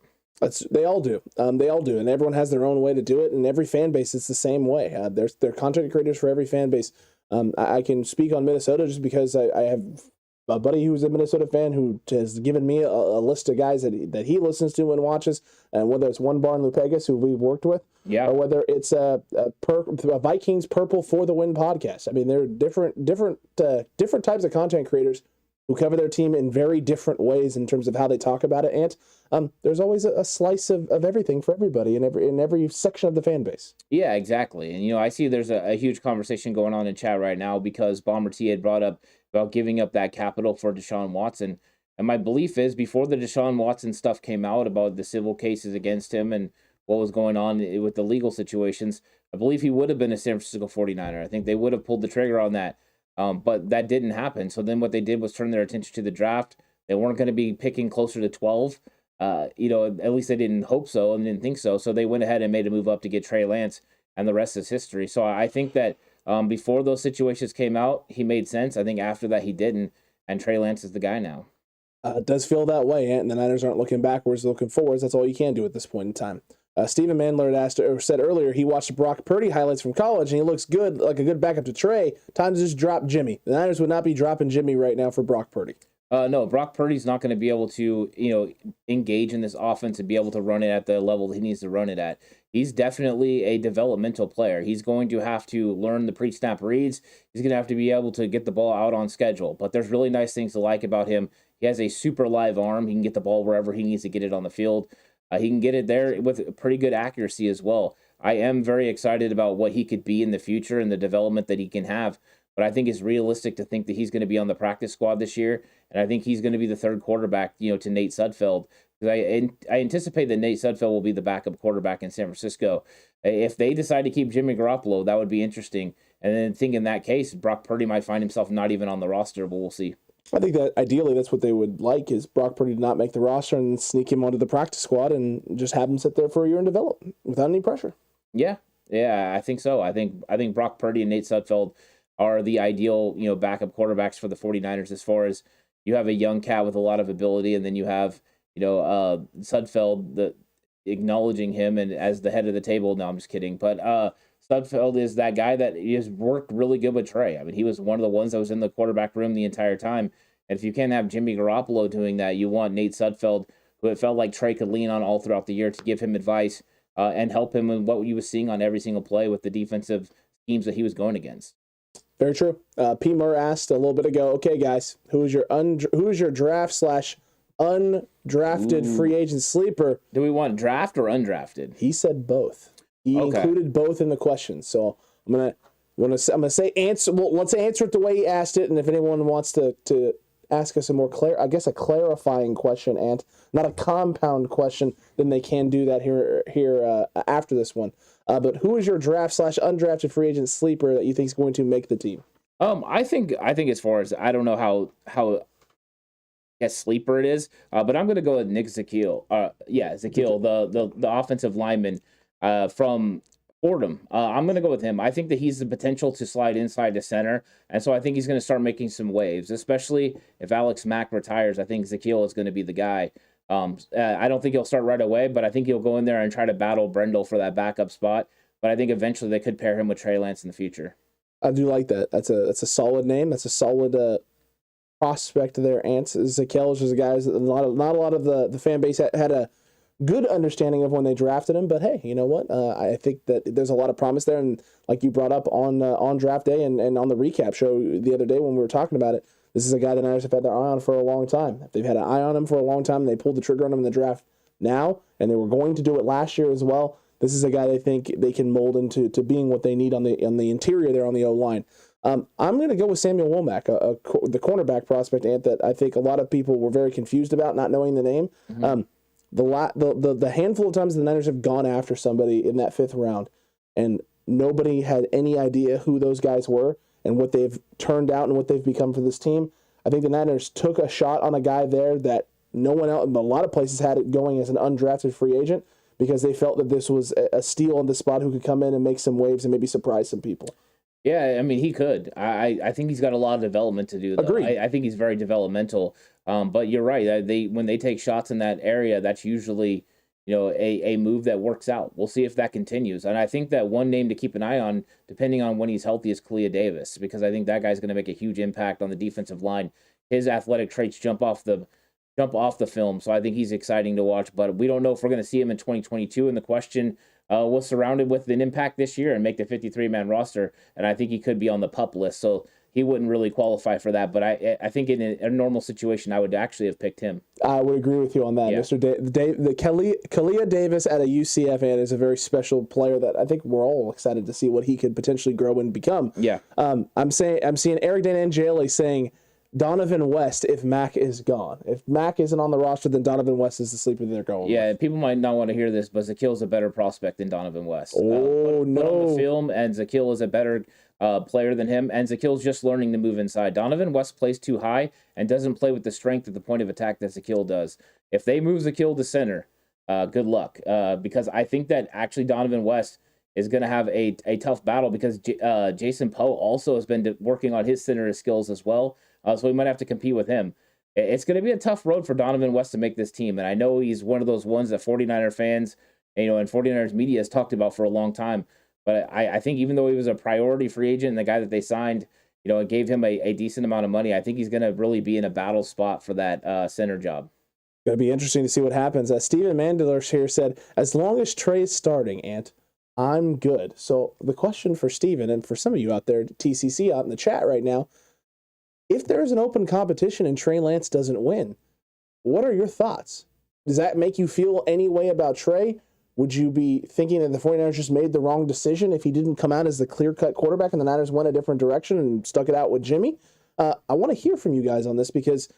They all do. They all do, and everyone has their own way to do it. And every fan base is the same way. They're content creators for every fan base. I can speak on Minnesota just because I have a buddy who's a Minnesota fan who has given me a list of guys that he listens to and watches, and whether it's One Barn Lupegas, who we've worked with, or whether it's a Vikings Purple for the Win podcast. I mean, there are different types of content creators who cover their team in very different ways in terms of how they talk about it. And there's always a slice of everything for everybody in every section of the fan base. Yeah, exactly. And, I see there's a huge conversation going on in chat right now because Bomber T had brought up about giving up that capital for Deshaun Watson. And my belief is before the Deshaun Watson stuff came out about the civil cases against him and what was going on with the legal situations, I believe he would have been a San Francisco 49er. I think they would have pulled the trigger on that. But that didn't happen. So then what they did was turn their attention to the draft. They weren't going to be picking closer to 12. At least they didn't hope so and didn't think so. So they went ahead and made a move up to get Trey Lance, and the rest is history. So I think that before those situations came out, he made sense. I think after that he didn't, and Trey Lance is the guy now. It does feel that way, and the Niners aren't looking backwards, they're looking forwards. That's all you can do at this point in time. Stephen Mandler said earlier he watched Brock Purdy highlights from college, and he looks good, like a good backup to Trey. Time to just drop Jimmy. The Niners would not be dropping Jimmy right now for Brock Purdy. No, Brock Purdy's not going to be able to, engage in this offense and be able to run it at the level he needs to run it at. He's definitely a developmental player. He's going to have to learn the pre-snap reads. He's going to have to be able to get the ball out on schedule. But there's really nice things to like about him. He has a super live arm. He can get the ball wherever he needs to get it on the field. He can get it there with pretty good accuracy as well. I am very excited about what he could be in the future and the development that he can have. But I think it's realistic to think that he's going to be on the practice squad this year. And I think he's going to be the third quarterback, to Nate Sudfeld. Because I anticipate that Nate Sudfeld will be the backup quarterback in San Francisco. If they decide to keep Jimmy Garoppolo, that would be interesting. And then I think in that case, Brock Purdy might find himself not even on the roster, but we'll see. I think that ideally that's what they would like is Brock Purdy to not make the roster and sneak him onto the practice squad and just have him sit there for a year and develop without any pressure. Yeah, I think so. I think Brock Purdy and Nate Sudfeld are the ideal, backup quarterbacks for the 49ers as far as you have a young cat with a lot of ability, and then you have, Sudfeld acknowledging him and as the head of the table. No, I'm just kidding. But Sudfeld is that guy that has worked really good with Trey. I mean, he was one of the ones that was in the quarterback room the entire time. And if you can't have Jimmy Garoppolo doing that, you want Nate Sudfeld, who it felt like Trey could lean on all throughout the year to give him advice and help him in what he was seeing on every single play with the defensive schemes that he was going against. Very true. P. Murr asked a little bit ago, okay, guys, who is your draft / undrafted free agent sleeper? Do we want draft or undrafted? He said both. He included both in the question. So I'm gonna say answer. Well, let's answer it the way he asked it, and if anyone wants to ask us a clarifying question and not a compound question, then they can do that here after this one. But who is your draft / undrafted free agent sleeper that you think is going to make the team? I think as far as I don't know how sleeper it is, but I'm going to go with Nick Zakiel. Zakiel, the offensive lineman from Fordham. I'm going to go with him. I think that he's the potential to slide inside to center, and so I think he's going to start making some waves, especially if Alex Mack retires. I think Zakiel is going to be the guy. I don't think he'll start right away, but I think he'll go in there and try to battle Brendel for that backup spot. But I think eventually they could pair him with Trey Lance in the future. I do like that. That's a solid name. That's a solid prospect there. Ants Zakiel is just a guy. Not a lot of the fan base had a good understanding of when they drafted him. But hey, you know what? I think that there's a lot of promise there. And like you brought up on draft day and on the recap show the other day when we were talking about it, this is a guy the Niners have had their eye on for a long time. They've had an eye on him for a long time, and they pulled the trigger on him in the draft now, and they were going to do it last year as well. This is a guy they think they can mold into being what they need on the interior there on the O-line. I'm going to go with Samuel Womack, the cornerback prospect, Ant, that I think a lot of people were very confused about not knowing the name. Mm-hmm. The handful of times the Niners have gone after somebody in that fifth round, and nobody had any idea who those guys were and what they've turned out and what they've become for this team. I think the Niners took a shot on a guy there that no one else, a lot of places had it going as an undrafted free agent because they felt that this was a steal on the spot who could come in and make some waves and maybe surprise some people. Yeah, I mean, he could. I think he's got a lot of development to do, though. Agreed. I think he's very developmental. But you're right. When they take shots in that area, that's usually, a move that works out. We'll see if that continues. And I think that one name to keep an eye on, depending on when he's healthy, is Kalia Davis, because I think that guy's going to make a huge impact on the defensive line. His athletic traits jump off the film, so I think he's exciting to watch. But we don't know if we're going to see him in 2022. And the question was surrounded with an impact this year and make the 53-man roster, and I think he could be on the PUP list. So he wouldn't really qualify for that, but I think in a normal situation, I would actually have picked him. I would agree with you on that, yeah. Mr. Kalia Davis at a UCF and is a very special player that I think we're all excited to see what he could potentially grow and become. Yeah. I'm seeing Eric Dan Angeli saying Donovan West if Mack is gone. If Mack isn't on the roster, then Donovan West is the sleeper they're going with. People might not want to hear this, but Zakil's a better prospect than Donovan West. Put on the film, and Zakil is a better player than him, and Zakil's just learning to move inside. Donovan West plays too high and doesn't play with the strength at the point of attack that Zakil does. If they move Zakil to center, good luck, because I think that actually Donovan West is going to have a tough battle because Jason Poe also has been working on his center skills as well. So we might have to compete with him. It's going to be a tough road for Donovan West to make this team. And I know he's one of those ones that 49er fans, and 49ers media has talked about for a long time. But I think even though he was a priority free agent and the guy that they signed, and gave him a decent amount of money, I think he's going to really be in a battle spot for that center job. Going to be interesting to see what happens. Steven Mandler here said, as long as Trey's starting, Ant, I'm good. So the question for Steven and for some of you out there, TCC out in the chat right now, if there's an open competition and Trey Lance doesn't win, what are your thoughts? Does that make you feel any way about Trey? Would you be thinking that the 49ers just made the wrong decision if he didn't come out as the clear-cut quarterback and the Niners went a different direction and stuck it out with Jimmy? I want to hear from you guys on this because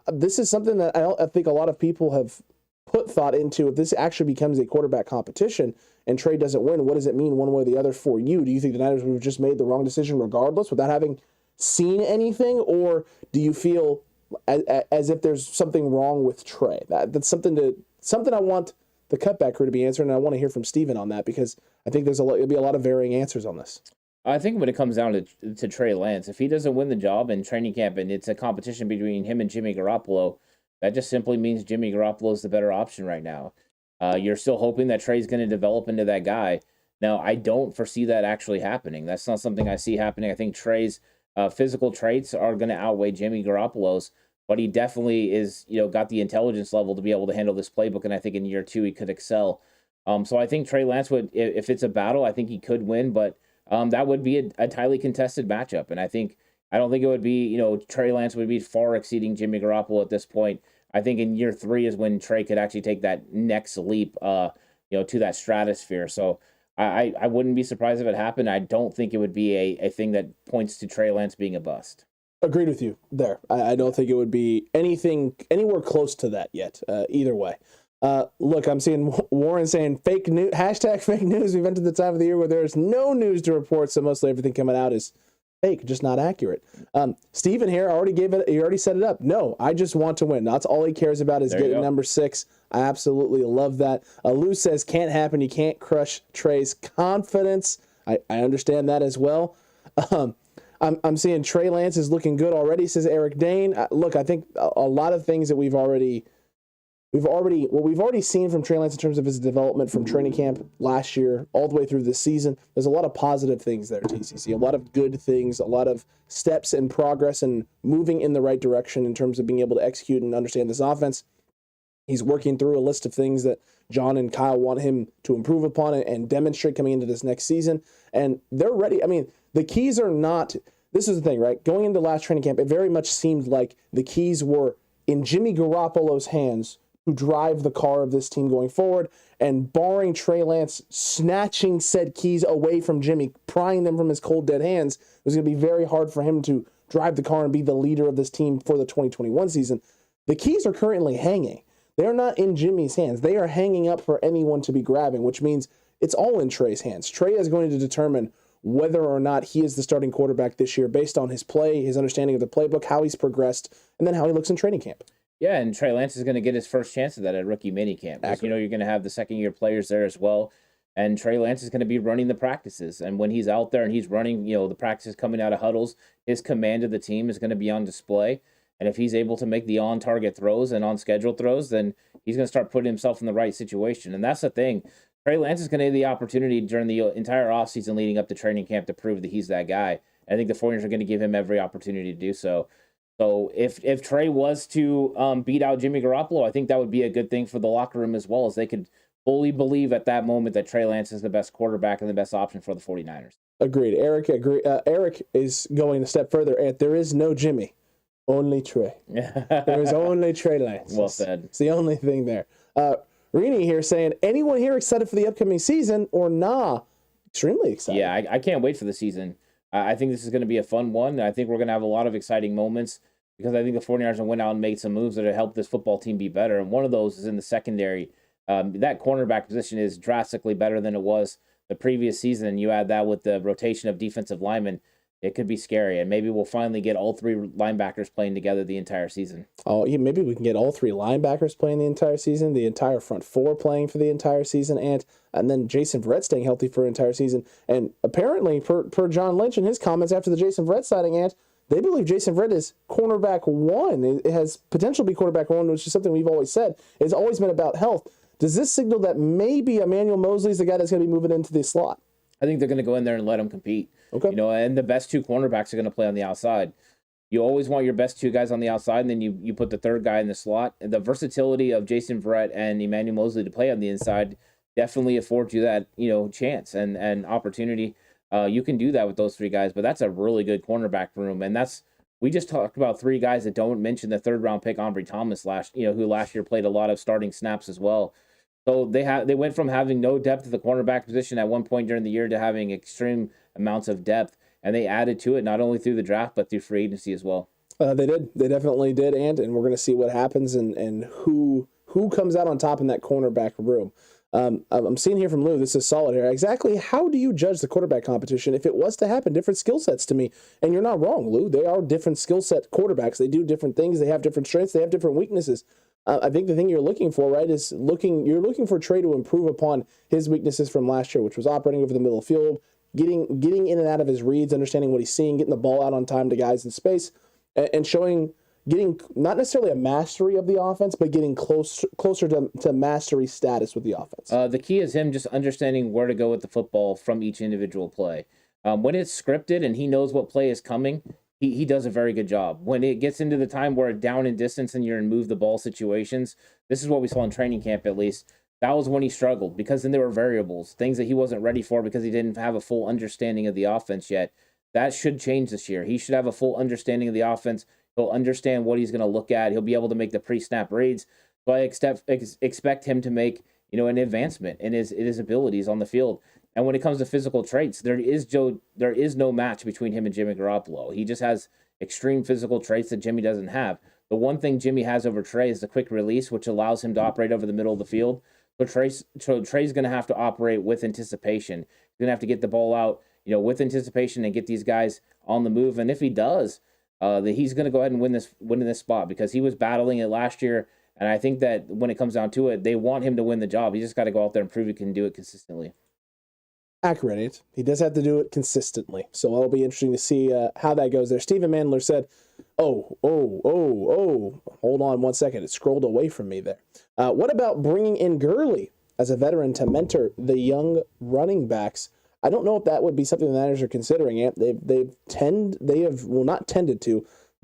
this is something that I think a lot of people have put thought into. If this actually becomes a quarterback competition and Trey doesn't win, what does it mean one way or the other for you? Do you think the Niners would have just made the wrong decision regardless without having seen anything, or do you feel as if there's something wrong with Trey? That's something I want the Cutback crew to be answering, and I want to hear from Steven on that because I think there'll be a lot of varying answers on this. I think when it comes down to Trey Lance, if he doesn't win the job in training camp and it's a competition between him and Jimmy Garoppolo, that just simply means Jimmy Garoppolo is the better option right now. You're still hoping that Trey's going to develop into that guy. Now, I don't foresee that actually happening. That's not something I see happening. I think Trey's physical traits are going to outweigh Jimmy Garoppolo's, but he definitely is, got the intelligence level to be able to handle this playbook, and I think in year 2 he could excel. So I think Trey Lance would, if it's a battle, I think he could win, but that would be a highly contested matchup, and I don't think it would be, Trey Lance would be far exceeding Jimmy Garoppolo at this point. I think in year 3 is when Trey could actually take that next leap, to that stratosphere. So I wouldn't be surprised if it happened. I don't think it would be a thing that points to Trey Lance being a bust. Agreed with you there. I don't think it would be anywhere close to that yet, either way. Look, I'm seeing Warren saying fake news, hashtag fake news. We've entered the time of the year where there's no news to report, so mostly everything coming out is fake, just not accurate. Steven here he already set it up. No, I just want to win. That's all he cares about is getting number 6. I absolutely love that. Lou says, can't happen. You can't crush Trey's confidence. I understand that as well. I'm seeing Trey Lance is looking good already, says Eric Dane. Look, I think a lot of things that we've already seen from Trey Lance in terms of his development from training camp last year all the way through this season. There's a lot of positive things there, TCC. A lot of good things, a lot of steps and progress and moving in the right direction in terms of being able to execute and understand this offense. He's working through a list of things that John and Kyle want him to improve upon and demonstrate coming into this next season. And they're ready. I mean, the keys are not – this is the thing, right? Going into last training camp, it very much seemed like the keys were in Jimmy Garoppolo's hands to drive the car of this team going forward, and barring Trey Lance snatching said keys away from Jimmy, prying them from his cold, dead hands, it was going to be very hard for him to drive the car and be the leader of this team for the 2021 season. The keys are currently hanging. They're not in Jimmy's hands. They are hanging up for anyone to be grabbing, which means it's all in Trey's hands. Trey is going to determine whether or not he is the starting quarterback this year based on his play, his understanding of the playbook, how he's progressed, and then how he looks in training camp. Yeah, and Trey Lance is going to get his first chance at that at rookie minicamp. Because, you're going to have the second-year players there as well. And Trey Lance is going to be running the practices. And when he's out there and he's running, the practices coming out of huddles, his command of the team is going to be on display. And if he's able to make the on-target throws and on-schedule throws, then he's going to start putting himself in the right situation. And that's the thing. Trey Lance is going to have the opportunity during the entire offseason leading up to training camp to prove that he's that guy. I think the 49ers are going to give him every opportunity to do so. So if Trey was to beat out Jimmy Garoppolo, I think that would be a good thing for the locker room as well, as they could fully believe at that moment that Trey Lance is the best quarterback and the best option for the 49ers. Agreed. Eric is going a step further. And there is no Jimmy, only Trey. There is only Trey Lance. Well said. It's the only thing there. Rini here saying, anyone here excited for the upcoming season or nah? Extremely excited. Yeah, I can't wait for the season. I think this is going to be a fun one. I think we're going to have a lot of exciting moments because I think the 49ers will went out and made some moves that have helped this football team be better. And one of those is in the secondary. That cornerback position is drastically better than it was the previous season. You add that with the rotation of defensive linemen, it could be scary. And maybe we'll finally get all three linebackers playing together the entire season. Oh, yeah, maybe we can get all three linebackers playing the entire season, the entire front four playing for the entire season, and then Jason Verrett staying healthy for an entire season. And apparently, per John Lynch and his comments after the Jason Verrett signing, they believe Jason Verrett is cornerback one. It has potential to be quarterback one, which is something we've always said. It's always been about health. Does this signal that maybe Emmanuel Mosley is the guy that's going to be moving into the slot? I think they're going to go in there and let him compete. Okay. And the best two cornerbacks are going to play on the outside. You always want your best two guys on the outside, and then you put the third guy in the slot. And the versatility of Jason Verrett and Emmanuel Mosley to play on the inside definitely affords you that, chance and opportunity. You can do that with those three guys, but that's a really good cornerback room. And we just talked about three guys that don't mention the third-round pick, Ambry Thomas, who last year played a lot of starting snaps as well. So they went from having no depth at the cornerback position at one point during the year to having extreme amounts of depth, and they added to it not only through the draft but through free agency as well. They did. They definitely did, and we're going to see what happens and who comes out on top in that cornerback room. I'm seeing here from Lou, this is solid here. Exactly how do you judge the quarterback competition if it was to happen? Different skill sets to me. And you're not wrong, Lou. They are different skill set quarterbacks. They do different things. They have different strengths. They have different weaknesses. I think the thing you're looking for, right, is you're looking for Trey to improve upon his weaknesses from last year, which was operating over the middle of the field, getting in and out of his reads, understanding what he's seeing, getting the ball out on time to guys in space, and getting not necessarily a mastery of the offense, but getting closer to mastery status with the offense. The key is him just understanding where to go with the football from each individual play. When it's scripted and he knows what play is coming, he does a very good job. When it gets into the time where it's down in distance and you're in move the ball situations, this is what we saw in training camp at least. That was when he struggled because then there were variables, things that he wasn't ready for because he didn't have a full understanding of the offense yet. That should change this year. He should have a full understanding of the offense. He'll understand what he's going to look at. He'll be able to make the pre-snap reads. So I expect him to make an advancement in his abilities on the field. And when it comes to physical traits, there is no match between him and Jimmy Garoppolo. He just has extreme physical traits that Jimmy doesn't have. The one thing Jimmy has over Trey is the quick release, which allows him to operate over the middle of the field. So Trey's going to have to operate with anticipation. He's going to have to get the ball out, with anticipation and get these guys on the move. And if he does, he's going to go ahead and win in this spot because he was battling it last year. And I think that when it comes down to it, they want him to win the job. He just got to go out there and prove he can do it consistently. Accurate. He does have to do it consistently. So it'll be interesting to see how that goes there. Stephen Mandler said, hold on one second. It scrolled away from me there. What about bringing in Gurley as a veteran to mentor the young running backs? I don't know if that would be something the Niners are considering. They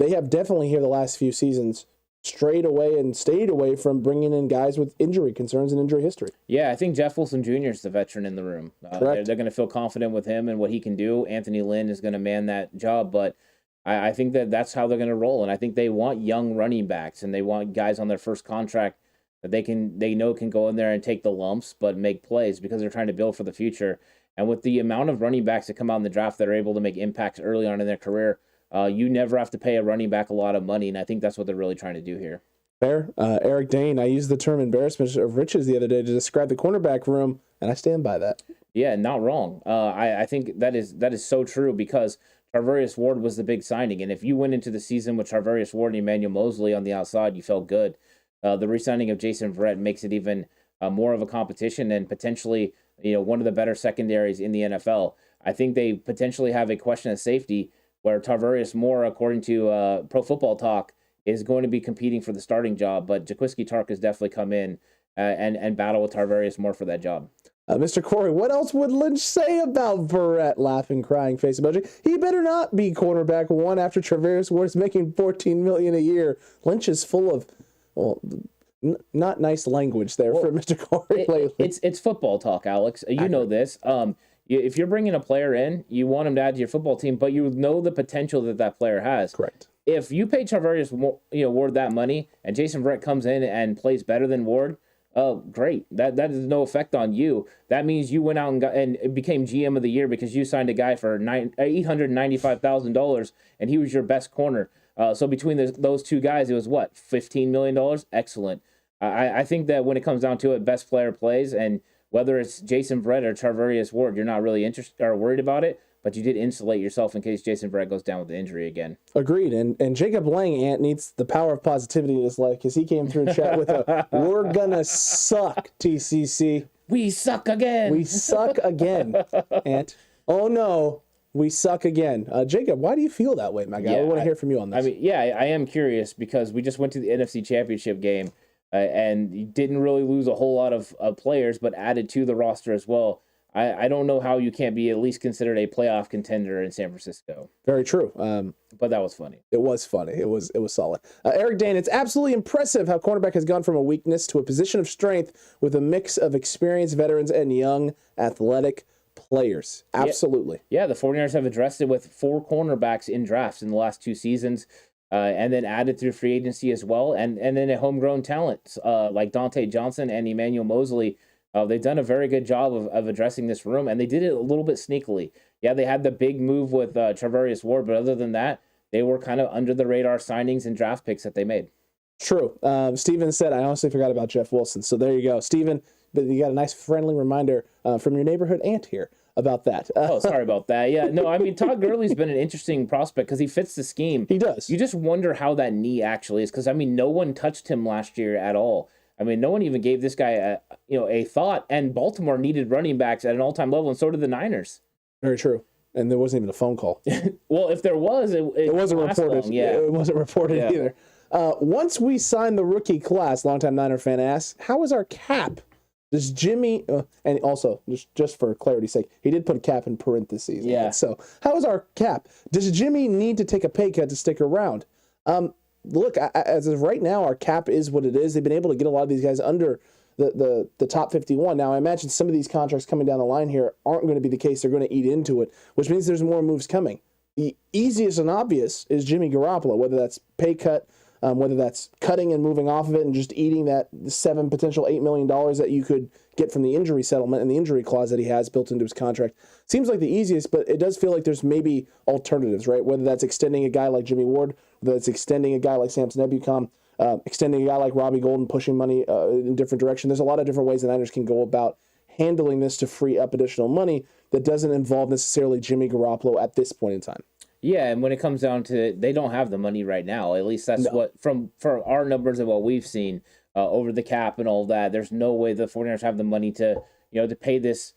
have definitely here the last few seasons strayed away and stayed away from bringing in guys with injury concerns and injury history. Yeah, I think Jeff Wilson Jr. is the veteran in the room. They're going to feel confident with him and what he can do. Anthony Lynn is going to man that job, but I think that's how they're going to roll. And I think they want young running backs and they want guys on their first contract that they know can go in there and take the lumps but make plays because they're trying to build for the future. And with the amount of running backs that come out in the draft that are able to make impacts early on in their career, you never have to pay a running back a lot of money, and I think that's what they're really trying to do here. Fair. Eric Dane, I used the term embarrassment of riches the other day to describe the cornerback room, and I stand by that. Yeah, not wrong. I think that is so true because Tarvarius Ward was the big signing. And if you went into the season with Tarvarius Ward and Emmanuel Mosley on the outside, you felt good. The re-signing of Jason Verrett makes it even more of a competition and potentially, one of the better secondaries in the NFL. I think they potentially have a question of safety where Tarvarius Moore, according to Pro Football Talk, is going to be competing for the starting job. But Jaquiski Tark has definitely come in and battle with Tarvarius Moore for that job. Mr. Corey, what else would Lynch say about Verrett? Laughing, crying face emoji. He better not be cornerback one after Tarvarius Ward's making $14 million a year. Lynch is full of, not nice language there for Mr. Corey lately. It's football talk, Alex. You know this. If you're bringing a player in, you want him to add to your football team, but you know the potential that player has. Correct. If you pay Tarvarius Ward that money and Jason Verrett comes in and plays better than Ward, oh, great. That has no effect on you. That means you went out and became GM of the year because you signed a guy for $895,000 and he was your best corner. So between those two guys, it was what, $15 million? Excellent. I think that when it comes down to it, best player plays, and whether it's Jason Verrett or Tarvarius Ward, you're not really interested or worried about it, but you did insulate yourself in case Jason Verrett goes down with the injury again. Agreed. And Jacob Lang needs the power of positivity in his life because he came through chat with "We're gonna suck, TCC. We suck again. We suck again, Ant. Oh no, we suck again." Jacob, why do you feel that way, my guy? I want to hear from you on this. I am curious because we just went to the NFC Championship game and you didn't really lose a whole lot of players, but added to the roster as well. I don't know how you can't be at least considered a playoff contender in San Francisco. Very true. But that was funny. It was funny. It was solid. Eric Dane, it's absolutely impressive how cornerback has gone from a weakness to a position of strength with a mix of experienced veterans and young athletic players. Absolutely. Yeah, the 49ers have addressed it with 4 cornerbacks in drafts in the last 2 seasons. And then added through free agency as well. And then a homegrown talent like Dante Johnson and Emmanuel Mosley. They've done a very good job of addressing this room, and they did it a little bit sneakily. Yeah, they had the big move with Tarvarius Ward, but other than that, they were kind of under the radar signings and draft picks that they made. True. Steven said, I honestly forgot about Jeff Wilson. So there you go. Steven, but you got a nice friendly reminder from your neighborhood aunt here about that. Oh, sorry about that. Yeah, no, Todd Gurley's been an interesting prospect because he fits the scheme. He does. You just wonder how that knee actually is because, no one touched him last year at all. No one even gave this guy a thought, and Baltimore needed running backs at an all-time level, and so did the Niners. Very true. And there wasn't even a phone call. Well, if there was, it wasn't reported. Long, yeah. It wasn't reported either. Once we sign the rookie class, longtime Niner fan asks, how is our cap? Does Jimmy, and also, just for clarity's sake, he did put a cap in parentheses. Yeah. Right? So, how is our cap? Does Jimmy need to take a pay cut to stick around? Look, as of right now, our cap is what it is. They've been able to get a lot of these guys under the top 51. Now, I imagine some of these contracts coming down the line here aren't going to be the case. They're going to eat into it, which means there's more moves coming. The easiest and obvious is Jimmy Garoppolo, whether that's pay cut, whether that's cutting and moving off of it and just eating that potential $8 million that you could get from the injury settlement and the injury clause that he has built into his contract. Seems like the easiest, but it does feel like there's maybe alternatives, right? Whether that's extending a guy like Jimmy Ward, whether it's extending a guy like Samson Ebukam, extending a guy like Robbie Golden, pushing money in different direction. There's a lot of different ways the Niners can go about handling this to free up additional money that doesn't involve necessarily Jimmy Garoppolo at this point in time. Yeah, and when it comes down to it, they don't have the money right now. At least that's what, from our numbers and what we've seen over the cap and all that, there's no way the 49ers have the money to pay this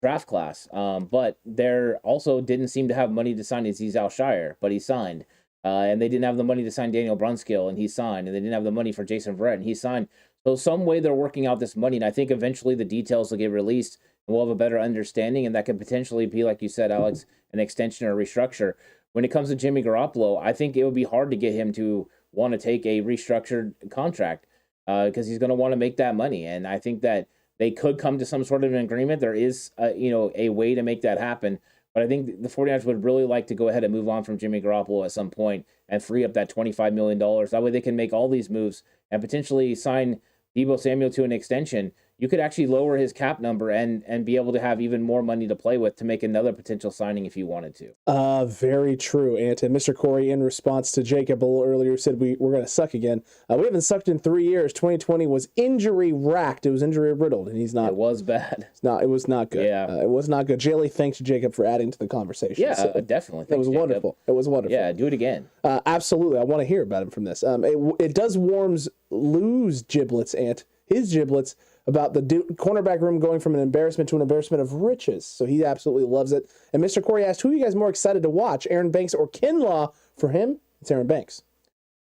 draft class. But they also didn't seem to have money to sign Azeez Al-Shire, but he signed. And they didn't have the money to sign Daniel Brunskill, and he signed. And they didn't have the money for Jason Verrett, and he signed. So some way they're working out this money, and I think eventually the details will get released, and we'll have a better understanding, and that could potentially be, like you said, Alex, an extension or a restructure. When it comes to Jimmy Garoppolo, I think it would be hard to get him to want to take a restructured contract because he's going to want to make that money. And I think that they could come to some sort of an agreement. There is, a way to make that happen. But I think the 49ers would really like to go ahead and move on from Jimmy Garoppolo at some point and free up that $25 million. That way they can make all these moves and potentially sign Deebo Samuel to an extension. you could actually lower his cap number and be able to have even more money to play with to make another potential signing if you wanted to. Very true, Ant. And Mr. Corey, in response to Jacob a little earlier, said we're going to suck again. We haven't sucked in 3 years. 2020 was injury racked. It was injury riddled, and he's not. It was bad. It was not good. Yeah. It was not good. Jaylee thanked Jacob for adding to the conversation. Yeah, so definitely. It was wonderful. It was wonderful. Yeah, do it again. Absolutely. I want to hear about him from this. It does warms Lou's giblets, Ant. His giblets about the cornerback room going from an embarrassment to an embarrassment of riches. So he absolutely loves it. And Mr. Corey asked, who are you guys more excited to watch, Aaron Banks or Kinlaw? For him, it's Aaron Banks.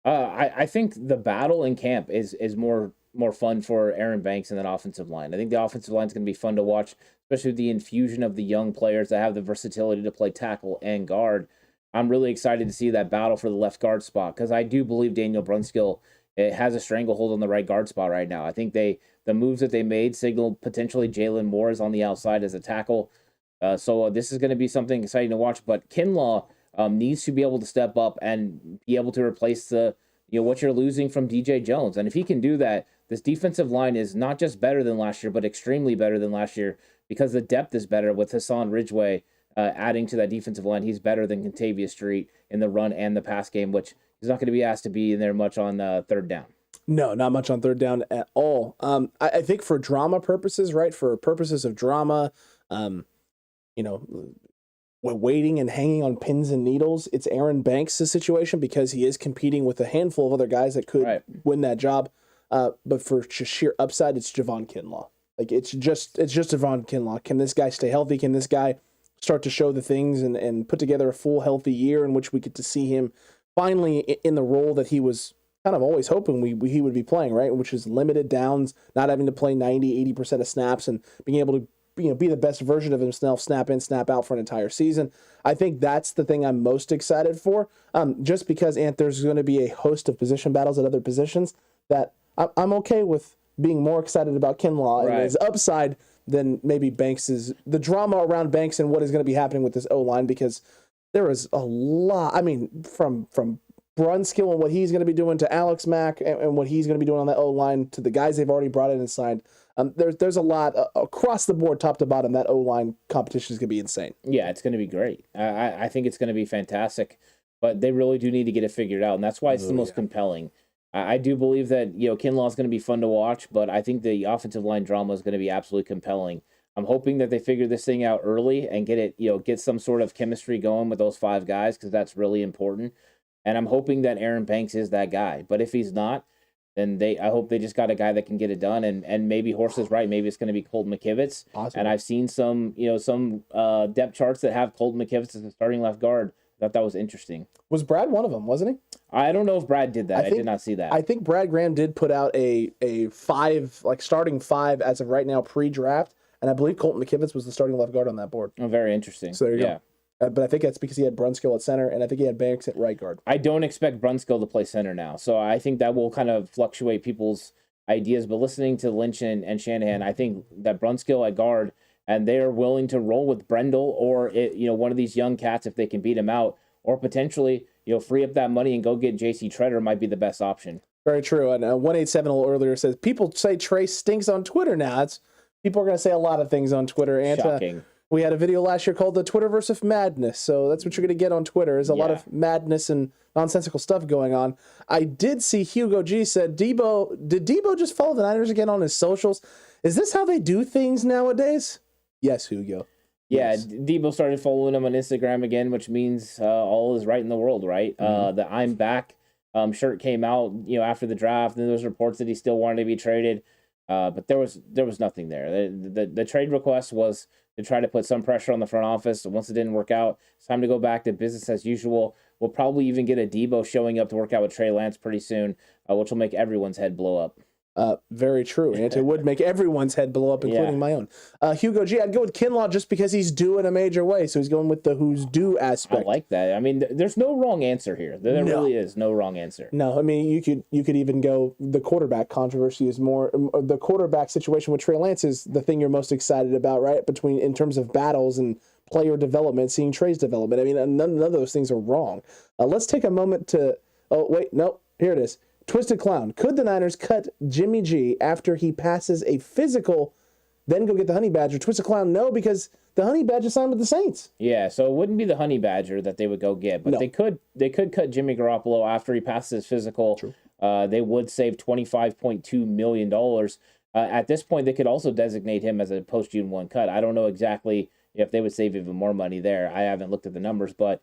I think the battle in camp is more fun for Aaron Banks and that offensive line. I think the offensive line is going to be fun to watch, especially with the infusion of the young players that have the versatility to play tackle and guard. I'm really excited to see that battle for the left guard spot because I do believe Daniel Brunskill has a stranglehold on the right guard spot right now. I think the moves that they made signal potentially Jalen Moore is on the outside as a tackle. So this is going to be something exciting to watch. But Kinlaw needs to be able to step up and be able to replace what you're losing from DJ Jones. And if he can do that, this defensive line is not just better than last year, but extremely better than last year because the depth is better with Hassan Ridgeway adding to that defensive line. He's better than Kentavious Street in the run and the pass game, which he's not going to be asked to be in there much on third down. No, not much on third down at all. I think for drama purposes, right? For purposes of drama, waiting and hanging on pins and needles, it's Aaron Banks' situation because he is competing with a handful of other guys that could win that job. But for sheer upside, it's Javon Kinlaw. Like it's just Javon Kinlaw. Can this guy stay healthy? Can this guy start to show the things and put together a full healthy year in which we get to see him finally in the role that he was kind of always hoping he would be playing, right? Which is limited downs, not having to play 90-80% of snaps and being able to be the best version of himself, snap in, snap out for an entire season. I think that's the thing I'm most excited for, just because, Ant, there's going to be a host of position battles at other positions that I'm okay with being more excited about Kinlaw and his upside than maybe the drama around Banks and what is going to be happening with this O-line, because there is a lot, from Brunskill and what he's going to be doing to Alex Mack and what he's going to be doing on that O-line to the guys they've already brought in and signed. There's a lot across the board, top to bottom. That O-line competition is going to be insane. Yeah, it's going to be great. I think it's going to be fantastic, but they really do need to get it figured out, and that's why it's the most compelling. I do believe that Kinlaw is going to be fun to watch, but I think the offensive line drama is going to be absolutely compelling. I'm hoping that they figure this thing out early and get some sort of chemistry going with those five guys, because that's really important. And I'm hoping that Aaron Banks is that guy. But if he's not, then I hope they just got a guy that can get it done. And maybe Horst is right. Maybe it's going to be Colton McKivitz. Awesome. And I've seen some depth charts that have Colton McKivitz as the starting left guard. I thought that was interesting. Was Brad one of them, wasn't he? I don't know if Brad did that. I did not see that. I think Brad Graham did put out a starting five as of right now pre-draft, and I believe Colton McKivitz was the starting left guard on that board. Oh, very interesting. So there you go. But I think that's because he had Brunskill at center, and I think he had Banks at right guard. I don't expect Brunskill to play center now, so I think that will kind of fluctuate people's ideas. But listening to Lynch and Shanahan, I think that Brunskill at guard, and they are willing to roll with Brendel or one of these young cats if they can beat him out, or potentially free up that money and go get J.C. Treader might be the best option. Very true. And 187 a little earlier says people say Trey stinks on Twitter now. People are going to say a lot of things on Twitter. And, shocking. We had a video last year called the Twitterverse of Madness, so that's what you're going to get on Twitter. Is a lot of madness and nonsensical stuff going on. I did see Hugo G said, did Deebo just follow the Niners again on his socials? Is this how they do things nowadays? Yes, Hugo. Yeah, yes. Deebo started following him on Instagram again, which means all is right in the world, right? Mm-hmm. The I'm back shirt came out, after the draft, and there was reports that he still wanted to be traded, but there was nothing there. The trade request was to try to put some pressure on the front office. Once it didn't work out, it's time to go back to business as usual. We'll probably even get a Deebo showing up to work out with Trey Lance pretty soon, which will make everyone's head blow up. Very true, and it would make everyone's head blow up, including my own. Hugo G, I'd go with Kinlaw just because he's due in a major way, so he's going with the who's due aspect. I like that. I mean, there's no wrong answer here. There really is no wrong answer. No, I mean, you could even go, the quarterback controversy is more, the quarterback situation with Trey Lance is the thing you're most excited about, right? In terms of battles and player development, seeing Trey's development. I mean, none of those things are wrong. Let's take a moment to, here it is. Twisted Clown, could the Niners cut Jimmy G after he passes a physical, then go get the Honey Badger? Twisted Clown, no, because the Honey Badger signed with the Saints. Yeah, so it wouldn't be the Honey Badger that they would go get, but they could cut Jimmy Garoppolo after he passes his physical. True. They would save $25.2 million. At this point, they could also designate him as a post-June 1 cut. I don't know exactly if they would save even more money there. I haven't looked at the numbers, but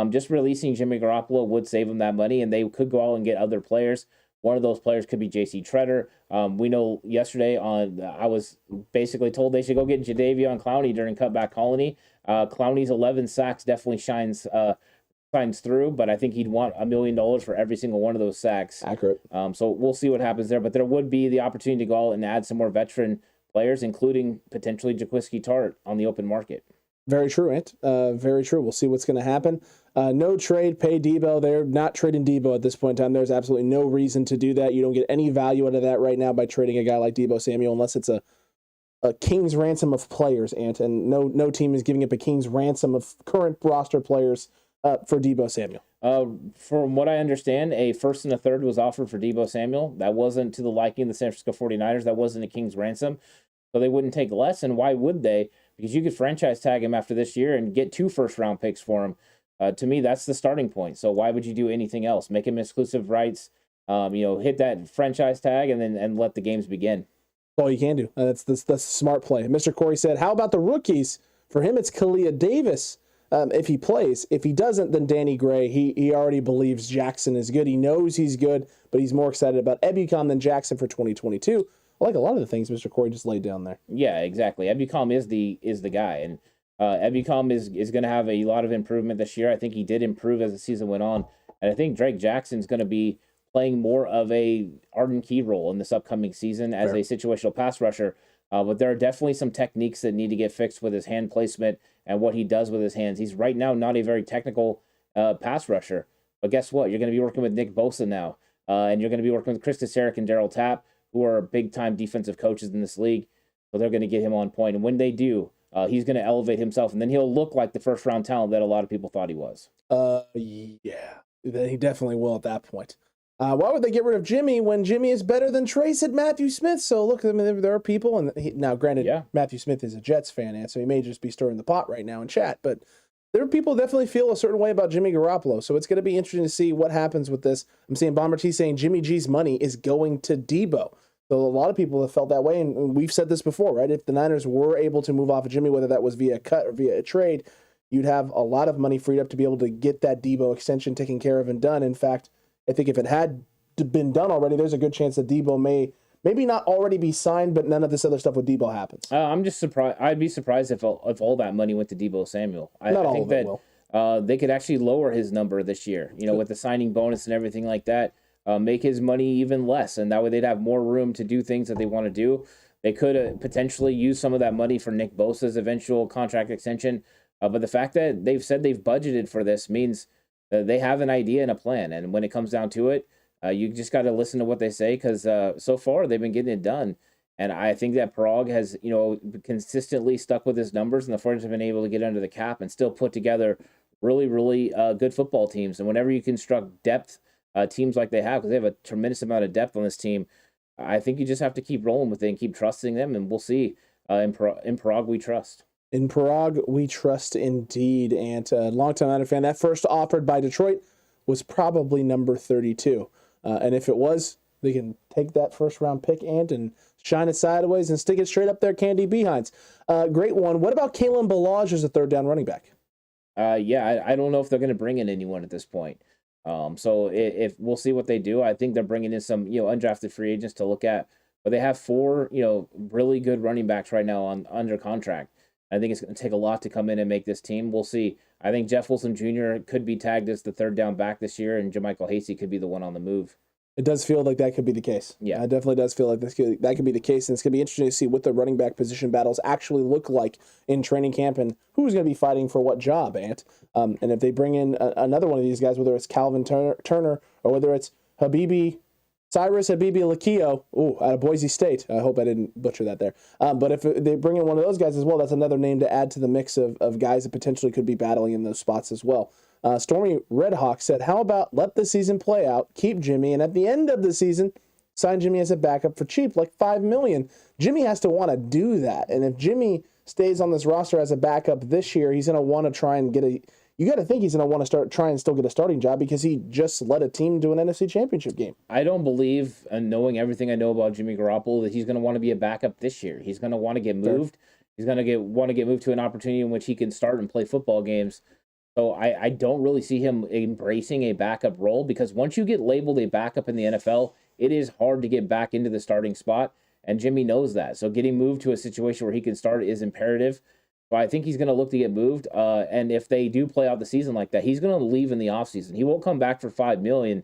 just releasing Jimmy Garoppolo would save them that money, and they could go out and get other players. One of those players could be J.C. Treader. We know yesterday I was basically told they should go get Jadeveon Clowney during Cutback Colony. Clowney's 11 sacks definitely shines through, but I think he'd want $1 million for every single one of those sacks. Accurate. So we'll see what happens there, but there would be the opportunity to go out and add some more veteran players, including potentially Jaquiski Tartt on the open market. Very true, Ant. Very true. We'll see what's going to happen. No trade, pay Deebo. They're not trading Deebo at this point in time. There's absolutely no reason to do that. You don't get any value out of that right now by trading a guy like Deebo Samuel, unless it's a king's ransom of players, Ant. And no team is giving up a king's ransom of current roster players for Deebo Samuel. From what I understand, a first and a third was offered for Deebo Samuel. That wasn't to the liking of the San Francisco 49ers. That wasn't a king's ransom. So they wouldn't take less. And why would they? Because you could franchise tag him after this year and get 2 first-round picks for him. To me, that's the starting point. So why would you do anything else? Make him exclusive rights, hit that franchise tag, and let the games begin. That's all you can do. That's a smart play. Mr. Corey said, how about the rookies? For him, it's Kalia Davis if he plays. If he doesn't, then Danny Gray. He already believes Jackson is good. He knows he's good, but he's more excited about Ebukam than Jackson for 2022. I like a lot of the things Mr. Corey just laid down there. Yeah, exactly. Ebukam is the guy, and Ebukam is going to have a lot of improvement this year. I think he did improve as the season went on, and I think Drake Jackson's going to be playing more of a Arden Key role in this upcoming season as a situational pass rusher. But there are definitely some techniques that need to get fixed with his hand placement and what he does with his hands. He's right now not a very technical pass rusher, but guess what? You're going to be working with Nick Bosa now, and you're going to be working with Chris Teseric and Darryl Tapp, who are big-time defensive coaches in this league. So they're going to get him on point. And when they do, he's going to elevate himself, and then he'll look like the first-round talent that a lot of people thought he was. Yeah. He definitely will at that point. Why would they get rid of Jimmy when Jimmy is better than Trey, said Matthew Smith? So, look, I mean, there are people, and now, granted, Matthew Smith is a Jets fan, and so he may just be stirring the pot right now in chat, but there are people who definitely feel a certain way about Jimmy Garoppolo, so it's going to be interesting to see what happens with this. I'm seeing Bomber T saying Jimmy G's money is going to Deebo. So a lot of people have felt that way, and we've said this before, right? If the Niners were able to move off of Jimmy, whether that was via a cut or via a trade, you'd have a lot of money freed up to be able to get that Deebo extension taken care of and done. In fact, I think if it had been done already, there's a good chance that Deebo may maybe not already be signed, but none of this other stuff with Deebo happens. I'm just surprised. I'd be surprised if all that money went to Deebo Samuel. I think that they could actually lower his number this year, with the signing bonus and everything like that, make his money even less. And that way they'd have more room to do things that they want to do. They could potentially use some of that money for Nick Bosa's eventual contract extension. But the fact that they've said they've budgeted for this means that they have an idea and a plan. And when it comes down to it, you just got to listen to what they say, because so far they've been getting it done. And I think that Parag has, consistently stuck with his numbers, and the 49ers have been able to get under the cap and still put together really, really good football teams. And whenever you construct depth teams like they have, because they have a tremendous amount of depth on this team, I think you just have to keep rolling with it and keep trusting them, and we'll see. In Parag, we trust. In Parag, we trust indeed. And longtime Niner fan, that first offered by Detroit was probably number 32. And if it was, they can take that first-round pick and shine it sideways and stick it straight up their candy behinds. Great one. What about Kalen Ballage as a third-down running back? I don't know if they're going to bring in anyone at this point. So if we'll see what they do. I think they're bringing in some undrafted free agents to look at. But they have 4 really good running backs right now under contract. I think it's going to take a lot to come in and make this team. We'll see. I think Jeff Wilson Jr. could be tagged as the third down back this year, and JaMychal Hasty could be the one on the move. It does feel like that could be the case. Yeah, it definitely does feel like that could be the case, and it's going to be interesting to see what the running back position battles actually look like in training camp and who's going to be fighting for what job, Ant. And if they bring in another one of these guys, whether it's Calvin Turner or whether it's Cyrus Habibi Lakio, out of Boise State. I hope I didn't butcher that there. But if they bring in one of those guys as well, that's another name to add to the mix of guys that potentially could be battling in those spots as well. Stormy Redhawk said, how about let the season play out, keep Jimmy, and at the end of the season, sign Jimmy as a backup for cheap, like $5 million. Jimmy has to want to do that. And if Jimmy stays on this roster as a backup this year, he's going to want to try and get you got to think he's going to want to try and still get a starting job because he just led a team to an NFC Championship game. I don't believe, and knowing everything I know about Jimmy Garoppolo, that he's going to want to be a backup this year. He's going to want to get moved. He's going to want to get moved to an opportunity in which he can start and play football games. So I don't really see him embracing a backup role because once you get labeled a backup in the NFL, it is hard to get back into the starting spot, and Jimmy knows that. So getting moved to a situation where he can start is imperative. So I think he's going to look to get moved, and if they do play out the season like that, he's going to leave in the offseason. He won't come back for $5 million